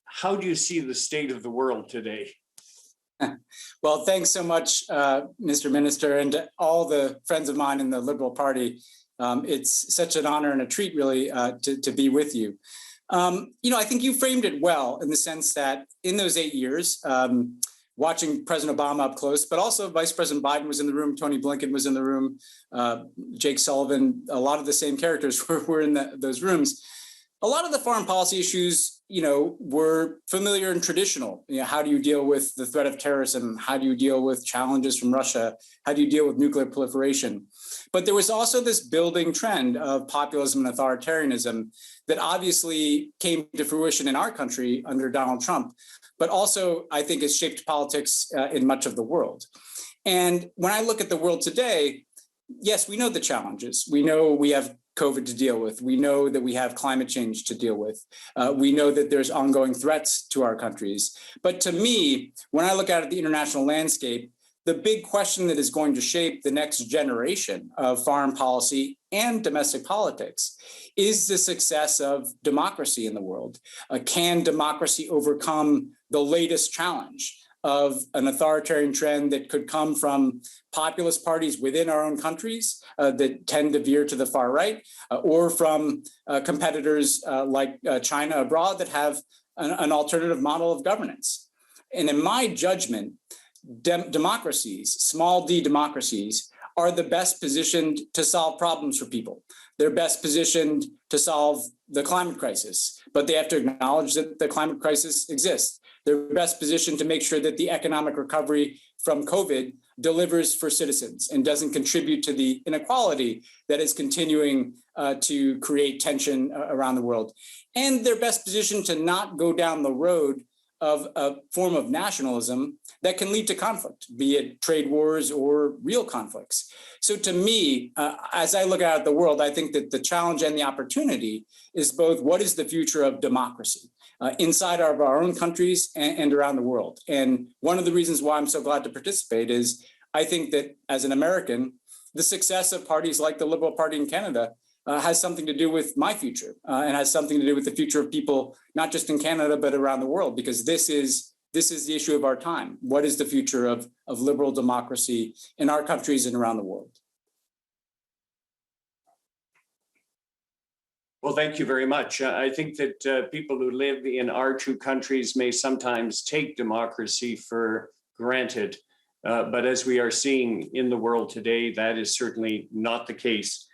how do you see the state of the world today? Well, thanks so much, Mr. Minister, and to all the friends of mine in the Liberal Party. It's such an honor and a treat, really, to be with you. I think you framed it well in the sense that in those 8 years, watching President Obama up close, but also Vice President Biden was in the room, Tony Blinken was in the room, Jake Sullivan, a lot of the same characters were in those rooms. A lot of the foreign policy issues, were familiar and traditional. How do you deal with the threat of terrorism? How do you deal with challenges from Russia? How do you deal with nuclear proliferation? But there was also this building trend of populism and authoritarianism that obviously came to fruition in our country under Donald Trump, but also I think has shaped politics in much of the world. And when I look at the world today, yes, we know the challenges. We know we have COVID to deal with. We know that we have climate change to deal with. We know that there's ongoing threats to our countries. But to me, when I look out at the international landscape, the big question that is going to shape the next generation of foreign policy and domestic politics is the success of democracy in the world. Can democracy overcome the latest challenge of an authoritarian trend that could come from populist parties within our own countries that tend to veer to the far right, or from competitors like China abroad that have an alternative model of governance? And in my judgment, democracies, small d democracies, are the best positioned to solve problems for people. They're best positioned to solve the climate crisis, but they have to acknowledge that the climate crisis exists. They're best positioned to make sure that the economic recovery from COVID delivers for citizens and doesn't contribute to the inequality that is continuing to create tension around the world. And they're best positioned to not go down the road of a form of nationalism that can lead to conflict, be it trade wars or real conflicts. So to me, as I look out at the world, I think that the challenge and the opportunity is both what is the future of democracy inside of our own countries and around the world. And one of the reasons why I'm so glad to participate is I think that as an American, the success of parties like the Liberal Party in Canada has something to do with my future and has something to do with the future of people, not just in Canada, but around the world, because this is the issue of our time. What is the future of liberal democracy in our countries and around the world? Well, thank you very much. I think that people who live in our two countries may sometimes take democracy for granted. But as we are seeing in the world today, that is certainly not the case.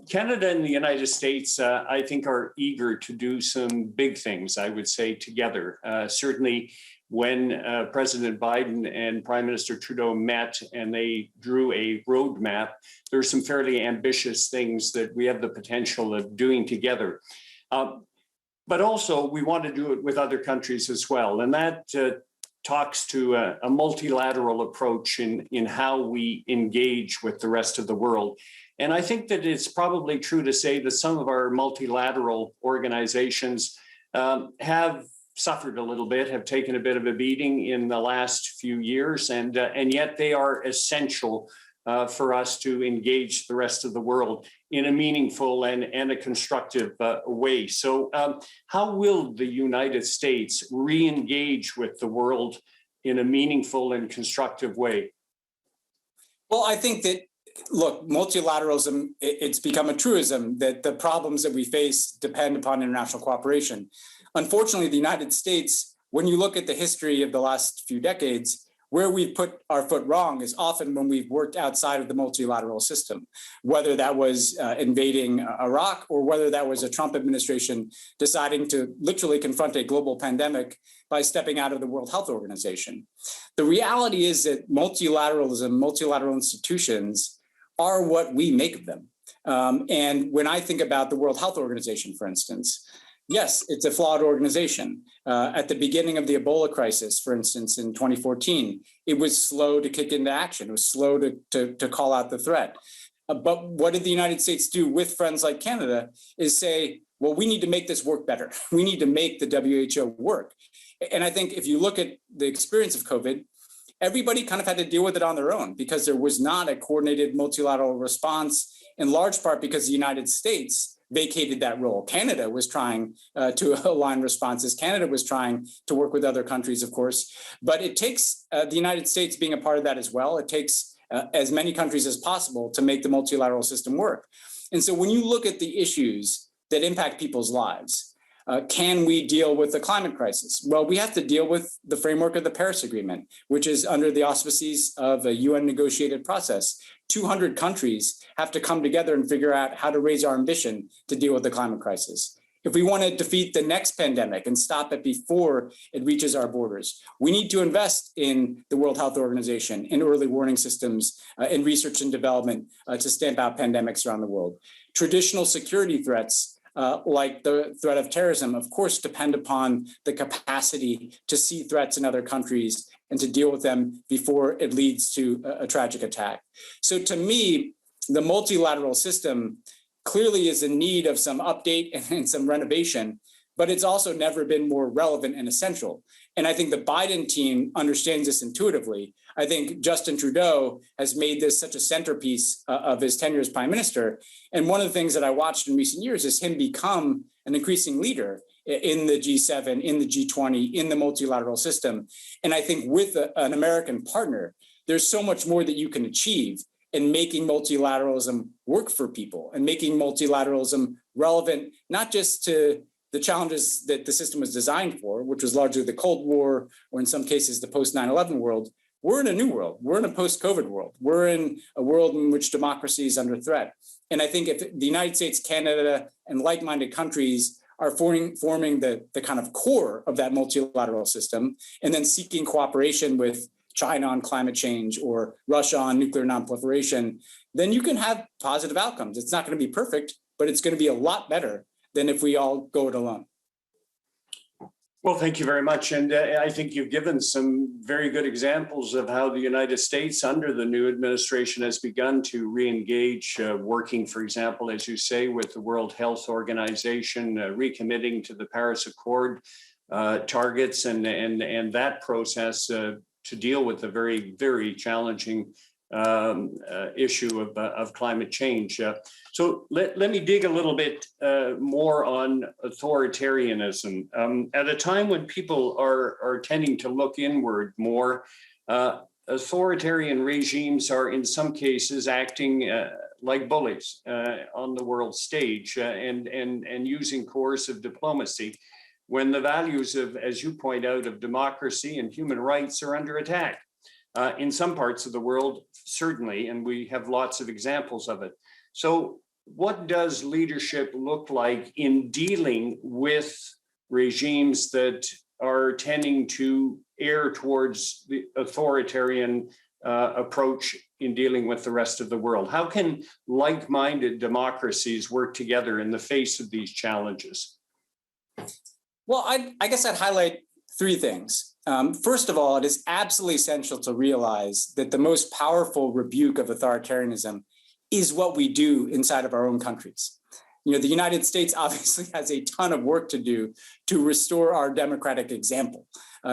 Canada and the United States, I think, are eager to do some big things, I would say, together. Certainly, when President Biden and Prime Minister Trudeau met and they drew a roadmap, there are some fairly ambitious things that we have the potential of doing together. But also, we want to do it with other countries as well. And that talks to a multilateral approach in how we engage with the rest of the world. And I think that it's probably true to say that some of our multilateral organizations have suffered a little bit, have taken a bit of a beating in the last few years, and yet they are essential for us to engage the rest of the world in a meaningful and a constructive way. So how will the United States re-engage with the world in a meaningful and constructive way? Well, I think that, look, multilateralism, it's become a truism that the problems that we face depend upon international cooperation. Unfortunately, the United States, when you look at the history of the last few decades, where we've put our foot wrong is often when we've worked outside of the multilateral system, whether that was invading Iraq or whether that was a Trump administration deciding to literally confront a global pandemic by stepping out of the World Health Organization. The reality is that multilateralism, multilateral institutions are what we make of them. And when I think about the World Health Organization, for instance, yes, it's a flawed organization. At the beginning of the Ebola crisis, for instance, in 2014, it was slow to kick into action. It was slow to call out the threat. But what did the United States do with friends like Canada is say, well, we need to make this work better. We need to make the WHO work. And I think if you look at the experience of COVID, everybody kind of had to deal with it on their own because there was not a coordinated multilateral response, in large part because the United States vacated that role. Canada was trying to align responses. Canada was trying to work with other countries, of course. But it takes the United States being a part of that as well. It takes as many countries as possible to make the multilateral system work. And so when you look at the issues that impact people's lives, can we deal with the climate crisis? Well, we have to deal with the framework of the Paris Agreement, which is under the auspices of a UN negotiated process. 200 countries have to come together and figure out how to raise our ambition to deal with the climate crisis. If we want to defeat the next pandemic and stop it before it reaches our borders, we need to invest in the World Health Organization, in early warning systems, in research and development to stamp out pandemics around the world. Traditional security threats, like the threat of terrorism, of course, depend upon the capacity to see threats in other countries and to deal with them before it leads to a tragic attack. So to me, the multilateral system clearly is in need of some update and some renovation, but it's also never been more relevant and essential. And I think the Biden team understands this intuitively. I think Justin Trudeau has made this such a centerpiece of his tenure as prime minister. And one of the things that I watched in recent years is him become an increasing leader in the G7, in the G20, in the multilateral system. And I think with an American partner, there's so much more that you can achieve in making multilateralism work for people and making multilateralism relevant, not just to the challenges that the system was designed for, which was largely the Cold War, or in some cases, the post-9/11 world. We're in a new world. We're in a post-COVID world. We're in a world in which democracy is under threat. And I think if the United States, Canada, and like-minded countries are forming the kind of core of that multilateral system, and then seeking cooperation with China on climate change or Russia on nuclear nonproliferation, then you can have positive outcomes. It's not going to be perfect, but it's going to be a lot better than if we all go it alone. Well, thank you very much. And I think you've given some very good examples of how the United States under the new administration has begun to re-engage, working, for example, as you say, with the World Health Organization, recommitting to the Paris Accord targets and that process to deal with the very, very challenging issue of climate change. So let me dig a little bit more on authoritarianism. At a time when people are tending to look inward more, authoritarian regimes are in some cases acting like bullies on the world stage and using coercive diplomacy when the values of, as you point out, of democracy and human rights are under attack. In some parts of the world, certainly, and we have lots of examples of it. So what does leadership look like in dealing with regimes that are tending to err towards the authoritarian approach in dealing with the rest of the world? How can like-minded democracies work together in the face of these challenges? Well, I guess I'd highlight three things. First of all, it is absolutely essential to realize that the most powerful rebuke of authoritarianism is what we do inside of our own countries. You know, the United States obviously has a ton of work to do to restore our democratic example,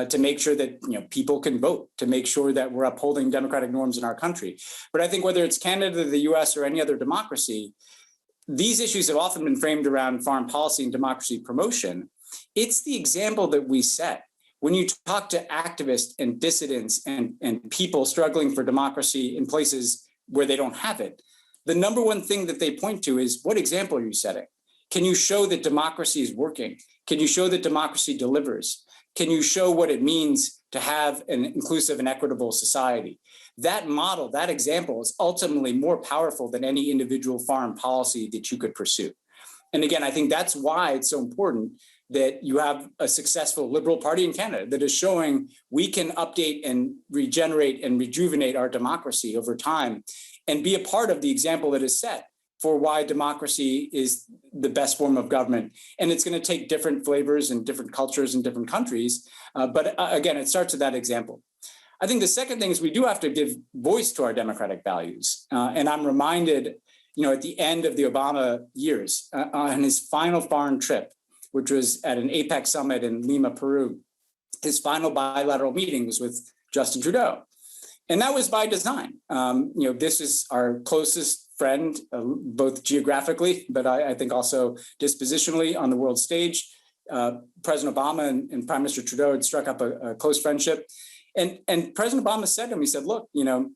to make sure that, you know, people can vote, to make sure that we're upholding democratic norms in our country. But I think whether it's Canada, the US, or any other democracy, these issues have often been framed around foreign policy and democracy promotion. It's the example that we set when you talk to activists and dissidents and people struggling for democracy in places where they don't have it, the number one thing that they point to is, what example are you setting? Can you show that democracy is working? Can you show that democracy delivers? Can you show what it means to have an inclusive and equitable society? That model, that example is ultimately more powerful than any individual foreign policy that you could pursue. And again, I think that's why it's so important that you have a successful Liberal Party in Canada that is showing we can update and regenerate and rejuvenate our democracy over time and be a part of the example that is set for why democracy is the best form of government. And it's going to take different flavors and different cultures in different countries. But again, it starts with that example. I think the second thing is we do have to give voice to our democratic values. And I'm reminded, at the end of the Obama years, on his final foreign trip, which was at an APEC summit in Lima, Peru, his final bilateral meeting was with Justin Trudeau. And that was by design. This is our closest friend, both geographically, but I think also dispositionally on the world stage. President Obama and Prime Minister Trudeau had struck up a close friendship. And President Obama said to him, he said, look, given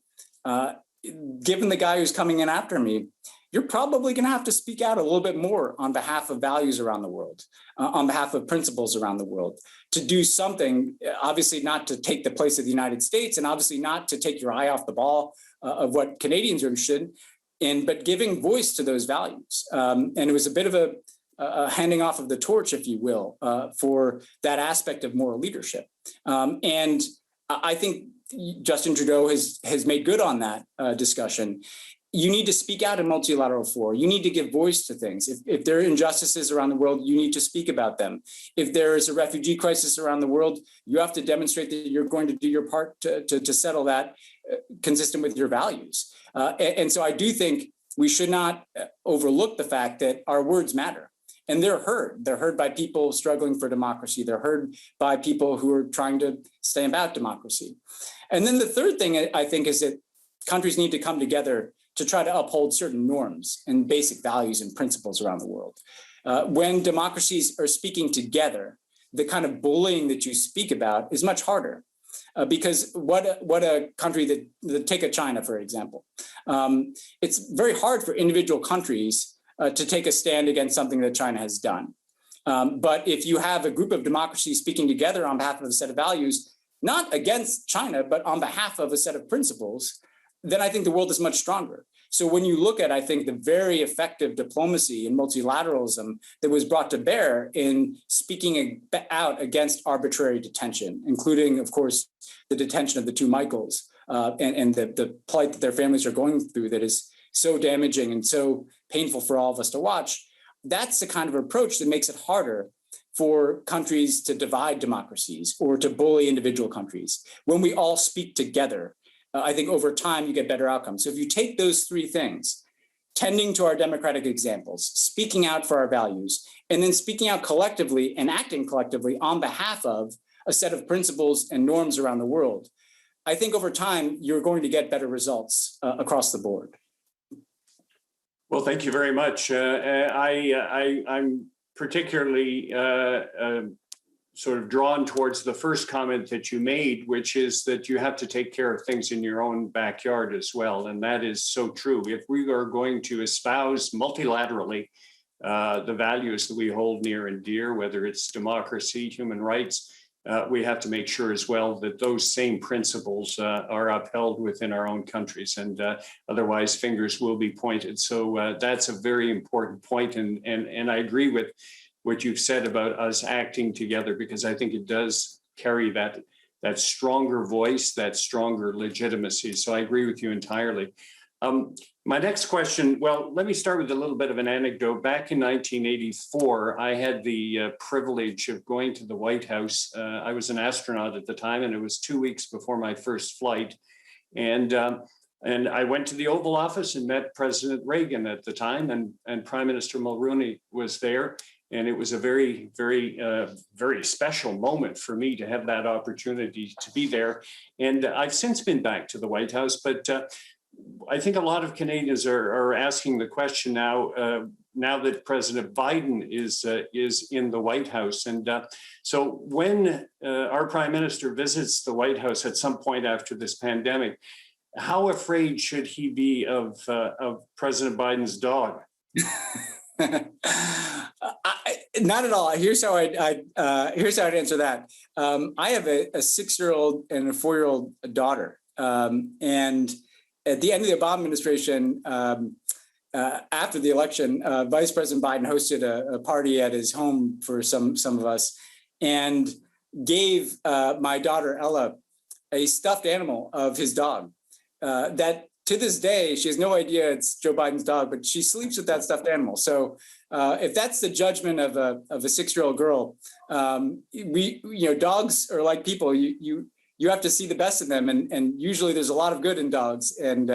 the guy who's coming in after me, you're probably going to have to speak out a little bit more on behalf of values around the world, on behalf of principles around the world, to do something, obviously not to take the place of the United States, and obviously not to take your eye off the ball of what Canadians are interested in, but giving voice to those values. And it was a bit of a handing off of the torch, if you will, for that aspect of moral leadership. And I think Justin Trudeau has made good on that discussion. You need to speak out in multilateral fora. You need to give voice to things. If there are injustices around the world, you need to speak about them. If there is a refugee crisis around the world, you have to demonstrate that you're going to do your part to settle that consistent with your values. And so I do think we should not overlook the fact that our words matter. And they're heard. They're heard by people struggling for democracy. They're heard by people who are trying to stay about democracy. And then the third thing I think is that countries need to come together to try to uphold certain norms and basic values and principles around the world. When democracies are speaking together, the kind of bullying that you speak about is much harder. Because what a country that take a China, for example, it's very hard for individual countries to take a stand against something that China has done. But if you have a group of democracies speaking together on behalf of a set of values, not against China, but on behalf of a set of principles, then I think the world is much stronger. So when you look at, I think, the very effective diplomacy and multilateralism that was brought to bear in speaking out against arbitrary detention, including, of course, the detention of the two Michaels and the plight that their families are going through that is so damaging and so painful for all of us to watch, that's the kind of approach that makes it harder for countries to divide democracies or to bully individual countries. When we all speak together, I think over time you get better outcomes. So if you take those three things, tending to our democratic examples, speaking out for our values, and then speaking out collectively and acting collectively on behalf of a set of principles and norms around the world, I think over time you're going to get better results across the board. Well, thank you very much. I'm particularly sort of drawn towards the first comment that you made, which is that you have to take care of things in your own backyard as well. And that is so true. If we are going to espouse multilaterally the values that we hold near and dear, whether it's democracy, human rights, we have to make sure as well that those same principles are upheld within our own countries, and otherwise fingers will be pointed. So that's a very important point. And I agree with what you've said about us acting together, because I think it does carry that stronger voice, that stronger legitimacy. So I agree with you entirely. My next question, well, let me start with a little bit of an anecdote. Back in 1984, I had the privilege of going to the White House. I was an astronaut at the time, and it was 2 weeks before my first flight. And I went to the Oval Office and met President Reagan at the time, and Prime Minister Mulroney was there. And it was a very, very, very special moment for me to have that opportunity to be there. And I've since been back to the White House, but I think a lot of Canadians are asking the question now, now that President Biden is in the White House. And so when our Prime Minister visits the White House at some point after this pandemic, how afraid should he be of President Biden's dog? Not at all. Here's how I'd answer that. I have a 6-year-old and a 4-year-old daughter, and at the end of the Obama administration, after the election, Vice President Biden hosted a party at his home for some of us, and gave my daughter Ella a stuffed animal of his dog. That to this day, she has no idea it's Joe Biden's dog, but she sleeps with that stuffed animal. So if that's the judgment of a 6-year-old girl, dogs are like people. You have to see the best in them, and usually there's a lot of good in dogs. And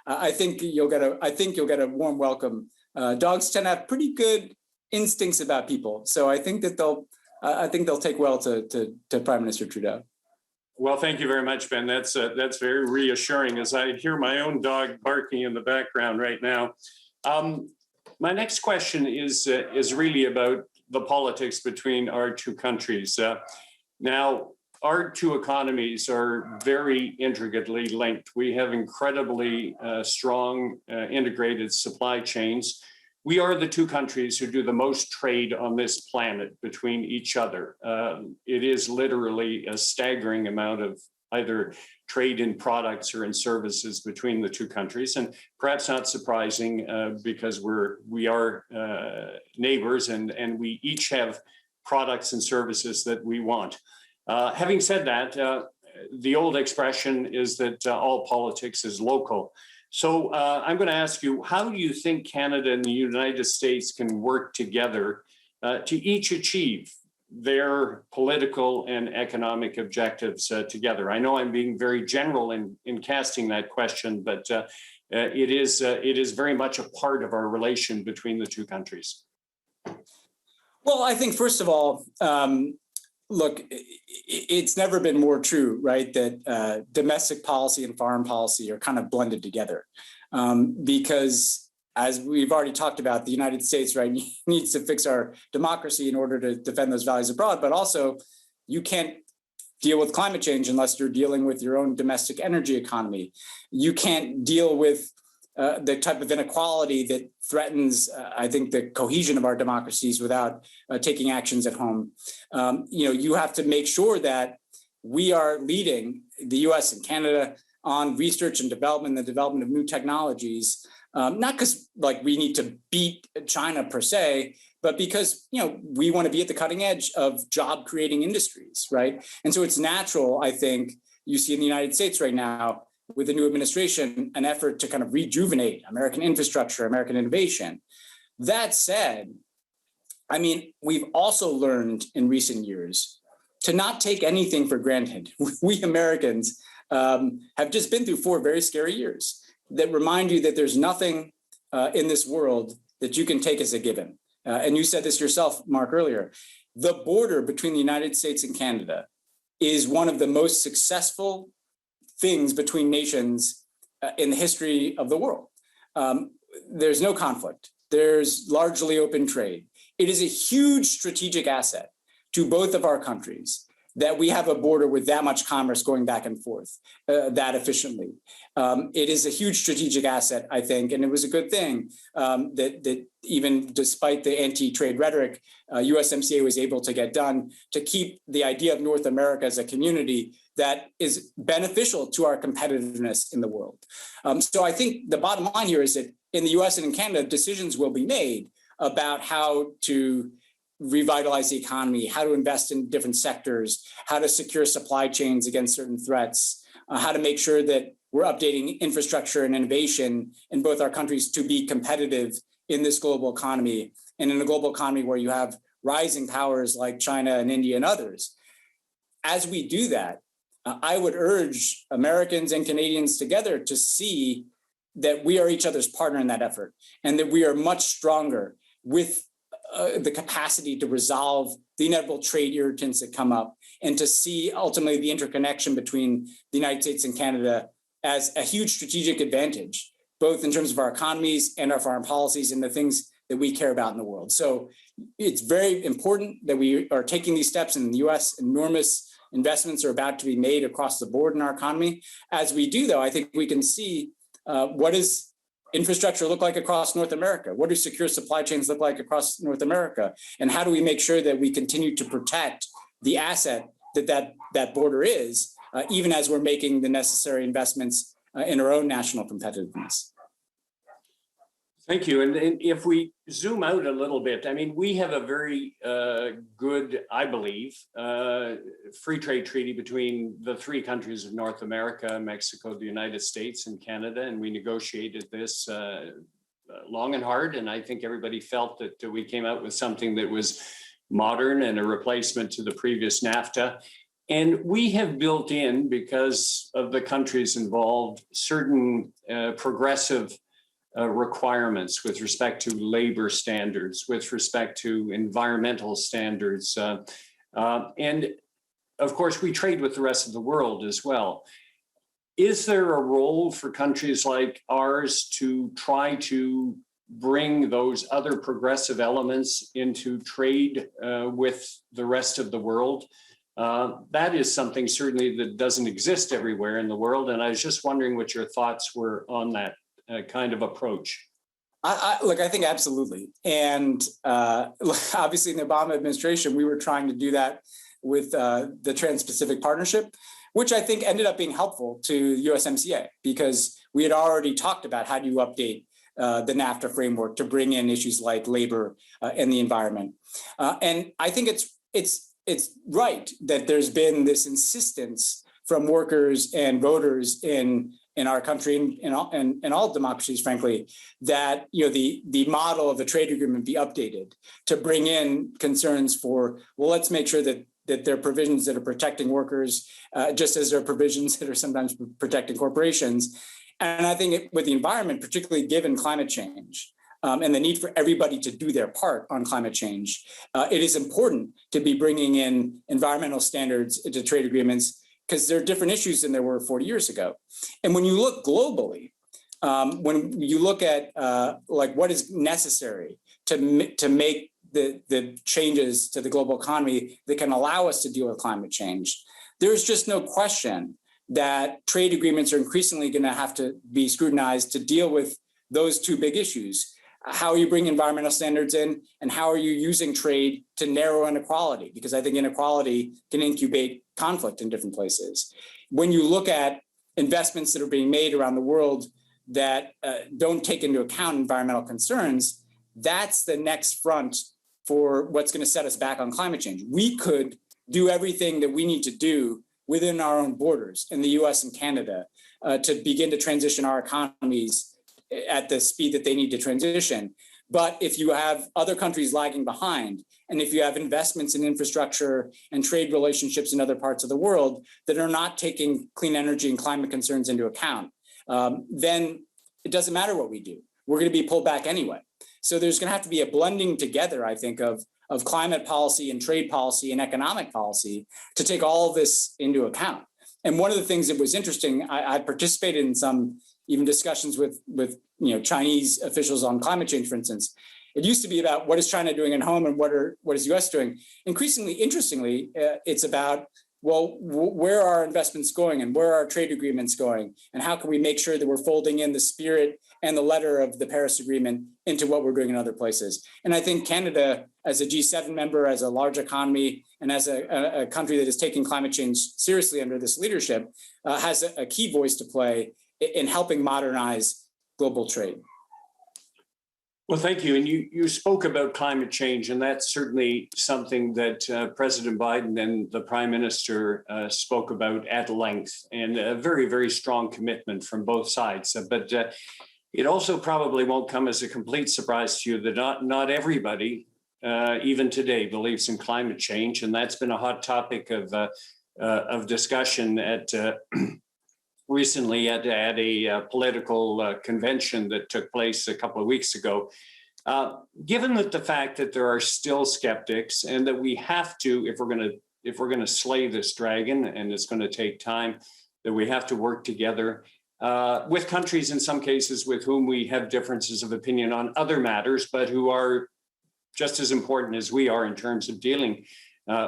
I think you'll get a warm welcome. Dogs tend to have pretty good instincts about people, so I think that they'll take well to Prime Minister Trudeau. Well, thank you very much, Ben. That's very reassuring as I hear my own dog barking in the background right now. My next question is really about the politics between our two countries. Now, our two economies are very intricately linked. We have incredibly strong integrated supply chains. We are the two countries who do the most trade on this planet between each other. It is literally a staggering amount of either trade in products or in services between the two countries, and perhaps not surprising because we are neighbors and we each have products and services that we want. Having said that, the old expression is that all politics is local. So I'm going to ask you, how do you think Canada and the United States can work together to each achieve their political and economic objectives together? I know I'm being very general in casting that question, but it is very much a part of our relation between the two countries. Well, I think first of all, look, it's never been more true, right, that domestic policy and foreign policy are kind of blended together. Because as we've already talked about, the United States, right, needs to fix our democracy in order to defend those values abroad. But also, you can't deal with climate change unless you're dealing with your own domestic energy economy. You can't deal with the type of inequality that threatens, I think, the cohesion of our democracies without taking actions at home. You have to make sure that we are leading the US and Canada on research and development, the development of new technologies, not because we need to beat China per se, but because we want to be at the cutting edge of job creating industries, right? And so it's natural, I think, you see in the United States right now, with the new administration, an effort to kind of rejuvenate American infrastructure, American innovation. That said, I mean, we've also learned in recent years to not take anything for granted. We Americans have just been through 4 very scary years that remind you that there's nothing in this world that you can take as a given. And you said this yourself, Mark, earlier. The border between the United States and Canada is one of the most successful things between nations in the history of the world. There's no conflict. There's largely open trade. It is a huge strategic asset to both of our countries that we have a border with that much commerce going back and forth that efficiently. It is a huge strategic asset, I think, and it was a good thing that even despite the anti-trade rhetoric, USMCA was able to get done to keep the idea of North America as a community that is beneficial to our competitiveness in the world. So I think the bottom line here is that in the US and in Canada, decisions will be made about how to revitalize the economy, how to invest in different sectors, how to secure supply chains against certain threats, how to make sure that we're updating infrastructure and innovation in both our countries to be competitive in this global economy, and in a global economy where you have rising powers like China and India and others. As we do that, I would urge Americans and Canadians together to see that we are each other's partner in that effort, and that we are much stronger with the capacity to resolve the inevitable trade irritants that come up, and to see ultimately the interconnection between the United States and Canada as a huge strategic advantage, both in terms of our economies and our foreign policies and the things that we care about in the world. So it's very important that we are taking these steps in the US. Enormous investments are about to be made across the board in our economy. As we do, though, I think we can see what does infrastructure look like across North America? What do secure supply chains look like across North America? And how do we make sure that we continue to protect the asset that border is, even as we're making the necessary investments in our own national competitiveness? Thank you. And if we zoom out a little bit, I mean, we have a very good, I believe, free trade treaty between the three countries of North America, Mexico, the United States, and Canada. And we negotiated this long and hard. And I think everybody felt that we came out with something that was modern and a replacement to the previous NAFTA. And we have built in, because of the countries involved, certain progressive requirements with respect to labor standards, with respect to environmental standards. And of course, we trade with the rest of the world as well. Is there a role for countries like ours to try to bring those other progressive elements into trade with the rest of the world? That is something certainly that doesn't exist everywhere in the world. And I was just wondering what your thoughts were on that kind of approach. Look, I think absolutely. And obviously in the Obama administration, we were trying to do that with the Trans-Pacific Partnership, which I think ended up being helpful to USMCA, because we had already talked about how do you update the NAFTA framework to bring in issues like labor and the environment. And I think it's right that there's been this insistence from workers and voters in our country and all democracies, frankly, that the model of the trade agreement be updated to bring in concerns for, well, let's make sure that there are provisions that are protecting workers, just as there are provisions that are sometimes protecting corporations. And I think with the environment, particularly given climate change and the need for everybody to do their part on climate change, it is important to be bringing in environmental standards to trade agreements, because there are different issues than there were 40 years ago. And when you look globally, when you look at like what is necessary to make the changes to the global economy that can allow us to deal with climate change, there's just no question that trade agreements are increasingly going to have to be scrutinized to deal with those two big issues. How are you bringing environmental standards in, and how are you using trade to narrow inequality? Because I think inequality can incubate conflict in different places. When you look at investments that are being made around the world that don't take into account environmental concerns, that's the next front for what's going to set us back on climate change. We could do everything that we need to do within our own borders in the US and Canada to begin to transition our economies at the speed that they need to transition. But if you have other countries lagging behind, and if you have investments in infrastructure and trade relationships in other parts of the world that are not taking clean energy and climate concerns into account, then it doesn't matter what we do. We're going to be pulled back anyway. So there's going to have to be a blending together, I think, of climate policy and trade policy and economic policy to take all of this into account. And one of the things that was interesting, I participated in some even discussions with Chinese officials on climate change, for instance. It used to be about what is China doing at home and what is US doing. Increasingly, interestingly, it's about, well, where are our investments going and where are our trade agreements going? And how can we make sure that we're folding in the spirit and the letter of the Paris Agreement into what we're doing in other places? And I think Canada, as a G7 member, as a large economy, and as a country that is taking climate change seriously under this leadership, has a key voice to play in helping modernize global trade. Well, thank you. And you spoke about climate change, and that's certainly something that President Biden and the Prime Minister spoke about at length, and a very, very strong commitment from both sides. But it also probably won't come as a complete surprise to you that not everybody, even today, believes in climate change. And that's been a hot topic of discussion at recently at a political convention that took place a couple of weeks ago. Given that the fact that there are still skeptics, and that we have to, if we're going to slay this dragon, and it's going to take time, that we have to work together. with countries in some cases with whom we have differences of opinion on other matters, but who are just as important as we are in terms of dealing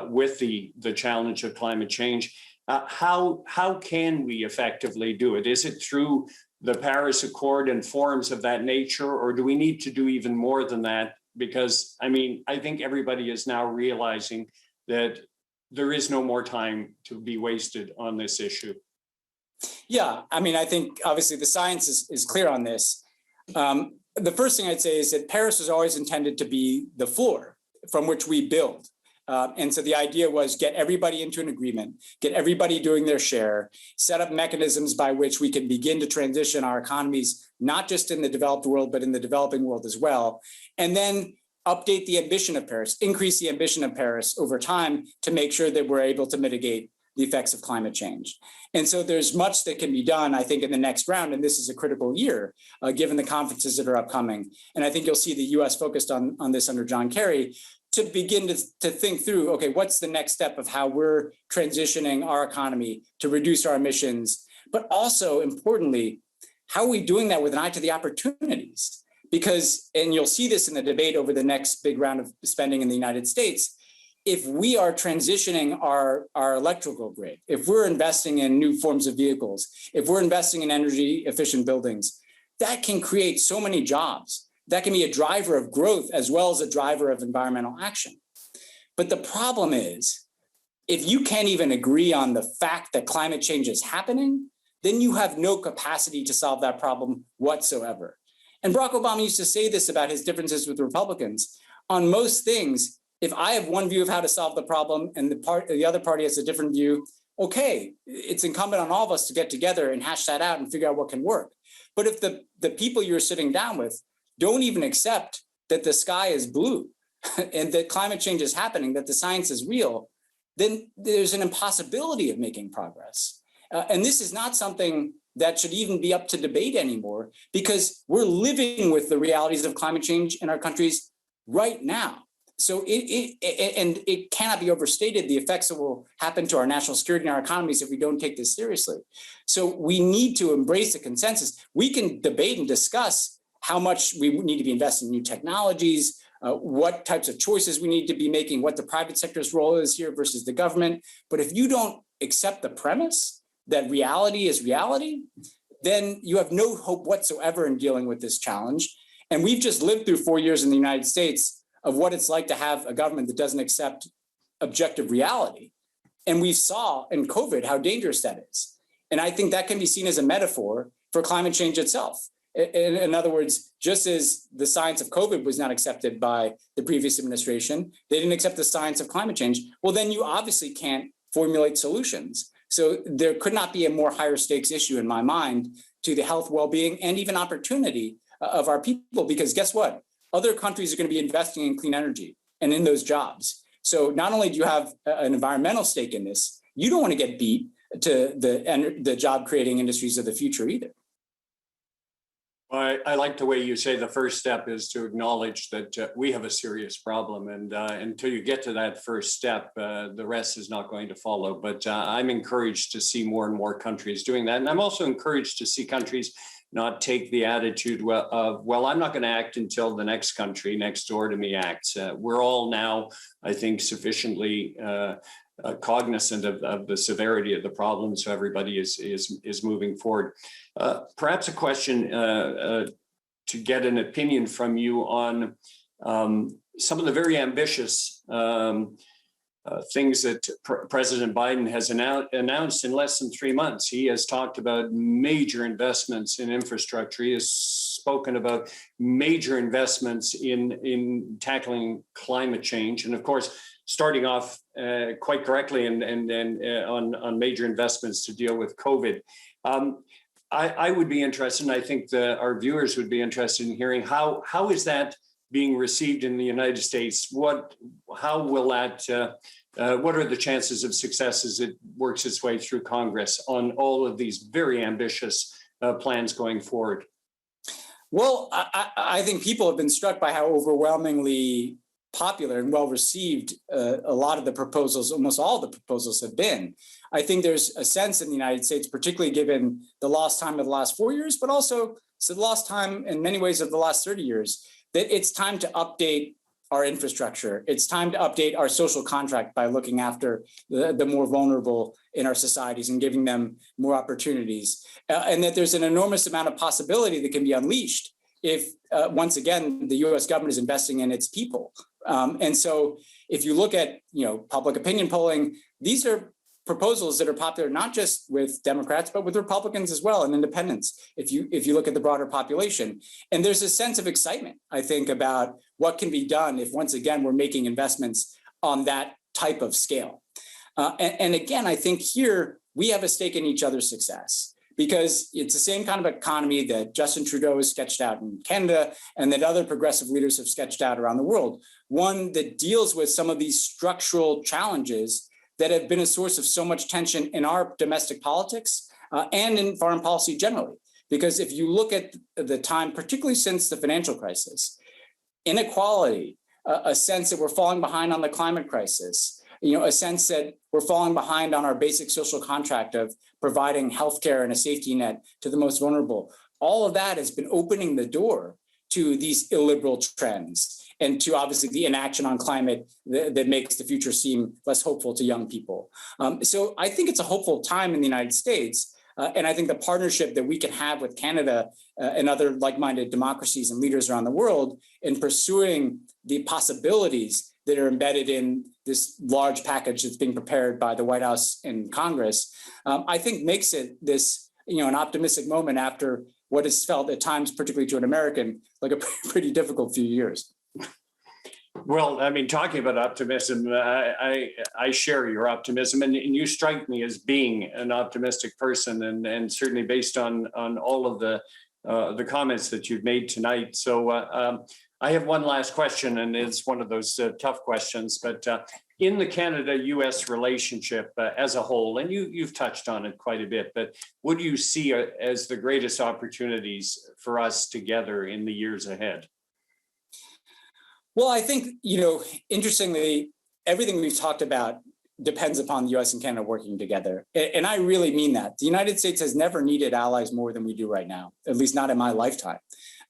with the challenge of climate change. How can we effectively do it? Is it through the Paris Accord and forums of that nature, or do we need to do even more than that? Because, I mean, I think everybody is now realizing that there is no more time to be wasted on this issue. Yeah, I mean, I think obviously the science is clear on this. The first thing I'd say is that Paris was always intended to be the floor from which we build. And so the idea was get everybody into an agreement, get everybody doing their share, set up mechanisms by which we can begin to transition our economies, not just in the developed world, but in the developing world as well. And then update the ambition of Paris, increase the ambition of Paris over time to make sure that we're able to mitigate the effects of climate change. And so there's much that can be done, I think, in the next round. And this is a critical year, given the conferences that are upcoming. And I think you'll see the US focused on this under John Kerry, to begin to think through, okay, what's the next step of how we're transitioning our economy to reduce our emissions, but also importantly, how are we doing that with an eye to the opportunities? Because, and you'll see this in the debate over the next big round of spending in the United States, if we are transitioning our electrical grid, if we're investing in new forms of vehicles, if we're investing in energy efficient buildings, that can create so many jobs. That can be a driver of growth as well as a driver of environmental action. But the problem is, if you can't even agree on the fact that climate change is happening, then you have no capacity to solve that problem whatsoever. And Barack Obama used to say this about his differences with Republicans. On most things, if I have one view of how to solve the problem and the other party has a different view, okay, it's incumbent on all of us to get together and hash that out and figure out what can work. But if the people you're sitting down with don't even accept that the sky is blue and that climate change is happening, that the science is real, then there's an impossibility of making progress. And this is not something that should even be up to debate anymore, because we're living with the realities of climate change in our countries right now. So it cannot be overstated the effects that will happen to our national security and our economies if we don't take this seriously. So we need to embrace the consensus. We can debate and discuss how much we need to be investing in new technologies, what types of choices we need to be making, what the private sector's role is here versus the government. But if you don't accept the premise that reality is reality, then you have no hope whatsoever in dealing with this challenge. And we've just lived through 4 years in the United States of what it's like to have a government that doesn't accept objective reality. And we saw in COVID how dangerous that is. And I think that can be seen as a metaphor for climate change itself. In other words, just as the science of COVID was not accepted by the previous administration, they didn't accept the science of climate change. Well, then you obviously can't formulate solutions. So there could not be a more higher stakes issue in my mind to the health, well-being, and even opportunity of our people, because guess what? Other countries are going to be investing in clean energy and in those jobs. So not only do you have an environmental stake in this, you don't want to get beat to the job creating industries of the future either. I like the way you say the first step is to acknowledge that we have a serious problem. And until you get to that first step, the rest is not going to follow. But I'm encouraged to see more and more countries doing that. And I'm also encouraged to see countries not take the attitude of, well, I'm not going to act until the next country next door to me acts. We're all now, I think, sufficiently cognizant of the severity of the problem, so everybody is moving forward. Perhaps a question to get an opinion from you on some of the very ambitious things that President Biden has announced in less than 3 months. He has talked about major investments in infrastructure. He has spoken about major investments in tackling climate change, and of course, starting off quite correctly and on major investments to deal with COVID. I would be interested, and I think our viewers would be interested in hearing how is that being received in the United States? How will that? What are the chances of success as it works its way through Congress on all of these very ambitious plans going forward? Well, I think people have been struck by how overwhelmingly popular and well received a lot of the proposals, almost all the proposals have been. I think there's a sense in the United States, particularly given the lost time of the last 4 years, but also the lost time in many ways of the last 30 years, that it's time to update our infrastructure. It's time to update our social contract by looking after the more vulnerable in our societies and giving them more opportunities. And that there's an enormous amount of possibility that can be unleashed if, once again, the US government is investing in its people. And so if you look at, public opinion polling, these are proposals that are popular not just with Democrats, but with Republicans as well and independents, if you look at the broader population. And there's a sense of excitement, I think, about what can be done if, once again, we're making investments on that type of scale. And again, I think here we have a stake in each other's success, because it's the same kind of economy that Justin Trudeau has sketched out in Canada and that other progressive leaders have sketched out around the world. One that deals with some of these structural challenges that have been a source of so much tension in our domestic politics and in foreign policy generally. Because if you look at the time, particularly since the financial crisis, inequality, a sense that we're falling behind on the climate crisis, a sense that we're falling behind on our basic social contract of providing healthcare and a safety net to the most vulnerable, all of that has been opening the door to these illiberal trends and to obviously the inaction on climate that makes the future seem less hopeful to young people. So I think it's a hopeful time in the United States. And I think the partnership that we can have with Canada and other like-minded democracies and leaders around the world in pursuing the possibilities that are embedded in this large package that's being prepared by the White House and Congress, I think makes it this, an optimistic moment after what is felt at times, particularly to an American, like a pretty difficult few years. Well, I mean, talking about optimism, I share your optimism, and you strike me as being an optimistic person, and certainly based on all of the comments that you've made tonight. So I have one last question, and it's one of those tough questions, but in the Canada-US relationship as a whole, and you've touched on it quite a bit, but what do you see as the greatest opportunities for us together in the years ahead? Well, I think, interestingly, everything we've talked about depends upon the US and Canada working together. And I really mean that. The United States has never needed allies more than we do right now, at least not in my lifetime.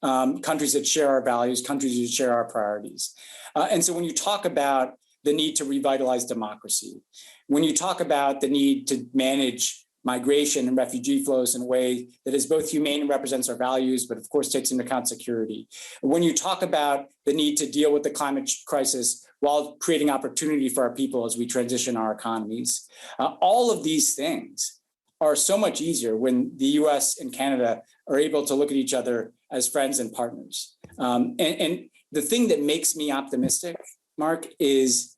Countries that share our values, countries that share our priorities. And so when you talk about the need to revitalize democracy, when you talk about the need to manage migration and refugee flows in a way that is both humane and represents our values, but of course takes into account security. When you talk about the need to deal with the climate crisis while creating opportunity for our people as we transition our economies, all of these things are so much easier when the US and Canada are able to look at each other as friends and partners. And the thing that makes me optimistic, Mark, is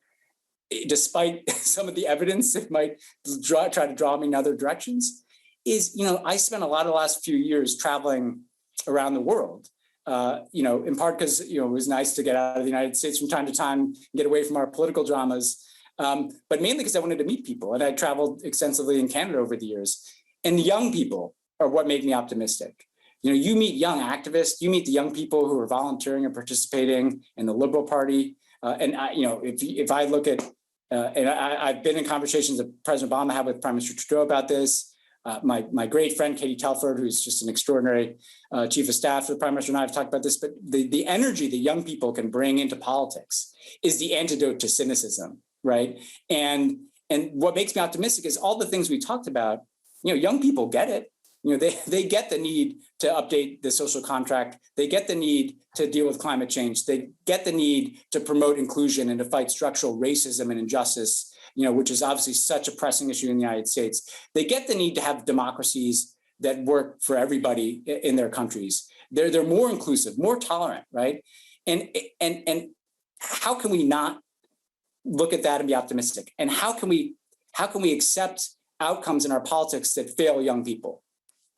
despite some of the evidence that might try to draw me in other directions, is, I spent a lot of the last few years traveling around the world, in part because, it was nice to get out of the United States from time to time and get away from our political dramas, but mainly because I wanted to meet people. And I traveled extensively in Canada over the years. And the young people are what made me optimistic. You meet young activists, you meet the young people who are volunteering and participating in the Liberal Party. And if I look at, and I've been in conversations that President Obama had with Prime Minister Trudeau about this. My great friend, Katie Telford, who's just an extraordinary chief of staff for the Prime Minister, and I have talked about this, but the energy that young people can bring into politics is the antidote to cynicism, right? And what makes me optimistic is all the things we talked about, young people get it. They get the need to update the social contract. They get the need to deal with climate change. They get the need to promote inclusion and to fight structural racism and injustice, which is obviously such a pressing issue in the United States. They get the need to have democracies that work for everybody in their countries. They're more inclusive, more tolerant, right? And how can we not look at that and be optimistic? And how can we accept outcomes in our politics that fail young people?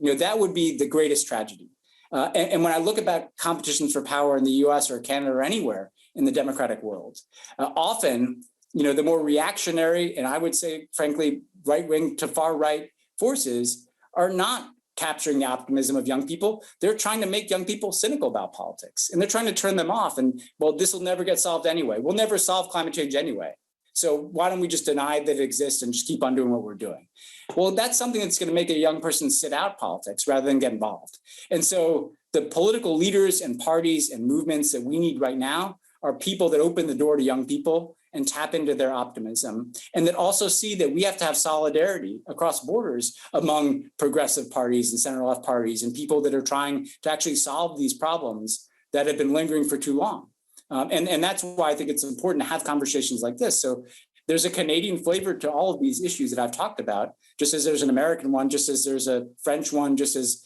That would be the greatest tragedy. And when I look about competitions for power in the US or Canada or anywhere in the democratic world, often, the more reactionary, and I would say, frankly, right-wing to far-right forces are not capturing the optimism of young people. They're trying to make young people cynical about politics, and they're trying to turn them off. And, well, this will never get solved anyway. We'll never solve climate change anyway. So why don't we just deny that it exists and just keep on doing what we're doing? Well, that's something that's going to make a young person sit out politics rather than get involved. And so the political leaders and parties and movements that we need right now are people that open the door to young people and tap into their optimism, and that also see that we have to have solidarity across borders among progressive parties and center-left parties and people that are trying to actually solve these problems that have been lingering for too long. And that's why I think it's important to have conversations like this. So there's a Canadian flavor to all of these issues that I've talked about, just as there's an American one, just as there's a French one, just as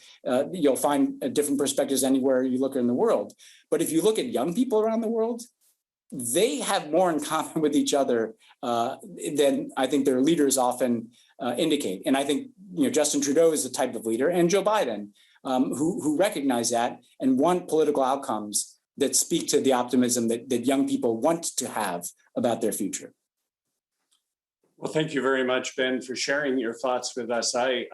you'll find different perspectives anywhere you look in the world. But if you look at young people around the world, they have more in common with each other than I think their leaders often indicate. And I think Justin Trudeau is the type of leader, and Joe Biden, who recognize that and want political outcomes that speak to the optimism that young people want to have about their future. Well, thank you very much, Ben, for sharing your thoughts with us. I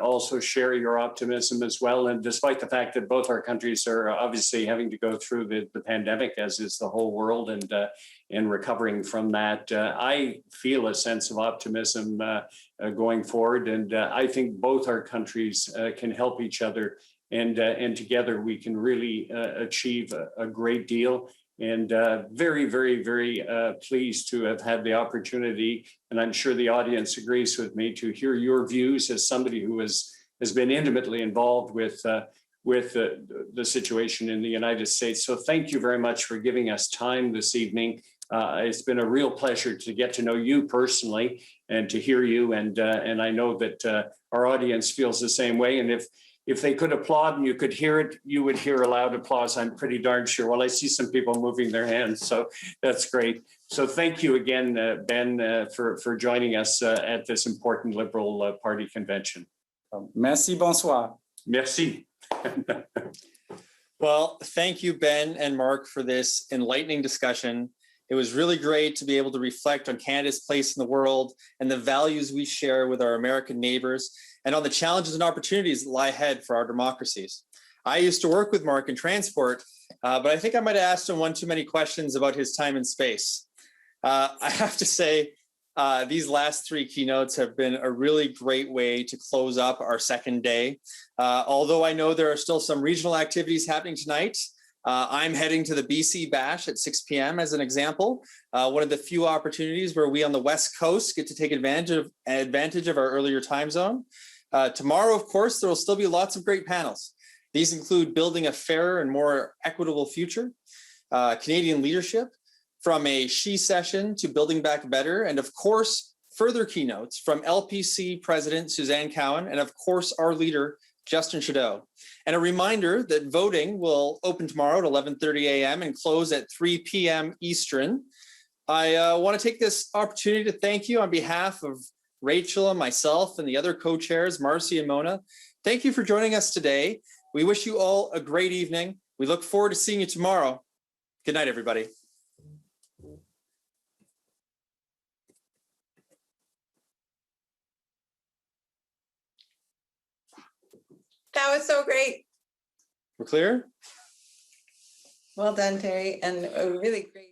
also share your optimism as well. And despite the fact that both our countries are obviously having to go through the pandemic, as is the whole world, and recovering from that, I feel a sense of optimism going forward. And I think both our countries can help each other. And together we can really achieve a great deal. And very, very, very pleased to have had the opportunity, and I'm sure the audience agrees with me, to hear your views as somebody who has been intimately involved with the situation in the United States. So thank you very much for giving us time this evening. It's been a real pleasure to get to know you personally and to hear you. And I know that our audience feels the same way. And if they could applaud and you could hear it, you would hear a loud applause, I'm pretty darn sure. Well, I see some people moving their hands, so that's great. So thank you again, Ben, for joining us at this important Liberal Party convention. Merci, bonsoir. Merci. Well, thank you, Ben and Mark, for this enlightening discussion. It was really great to be able to reflect on Canada's place in the world and the values we share with our American neighbors, and on the challenges and opportunities that lie ahead for our democracies. I used to work with Mark in transport, but I think I might have asked him one too many questions about his time in space. I have to say, these last three keynotes have been a really great way to close up our second day. Although I know there are still some regional activities happening tonight, I'm heading to the BC Bash at 6 p.m. as an example, one of the few opportunities where we on the West Coast get to take advantage of our earlier time zone. Tomorrow, of course, there will still be lots of great panels. These include building a fairer and more equitable future, Canadian leadership, from a she session to building back better, and of course, further keynotes from LPC President Suzanne Cowan, and of course, our leader, Justin Trudeau. And a reminder that voting will open tomorrow at 11:30 a.m. and close at 3 p.m. Eastern. I want to take this opportunity to thank you on behalf of Rachel and myself and the other co-chairs, Marcy and Mona. Thank you for joining us today. We wish you all a great evening. We look forward to seeing you tomorrow. Good night, everybody. That was so great. We're clear? Well done, Terry, and a really great.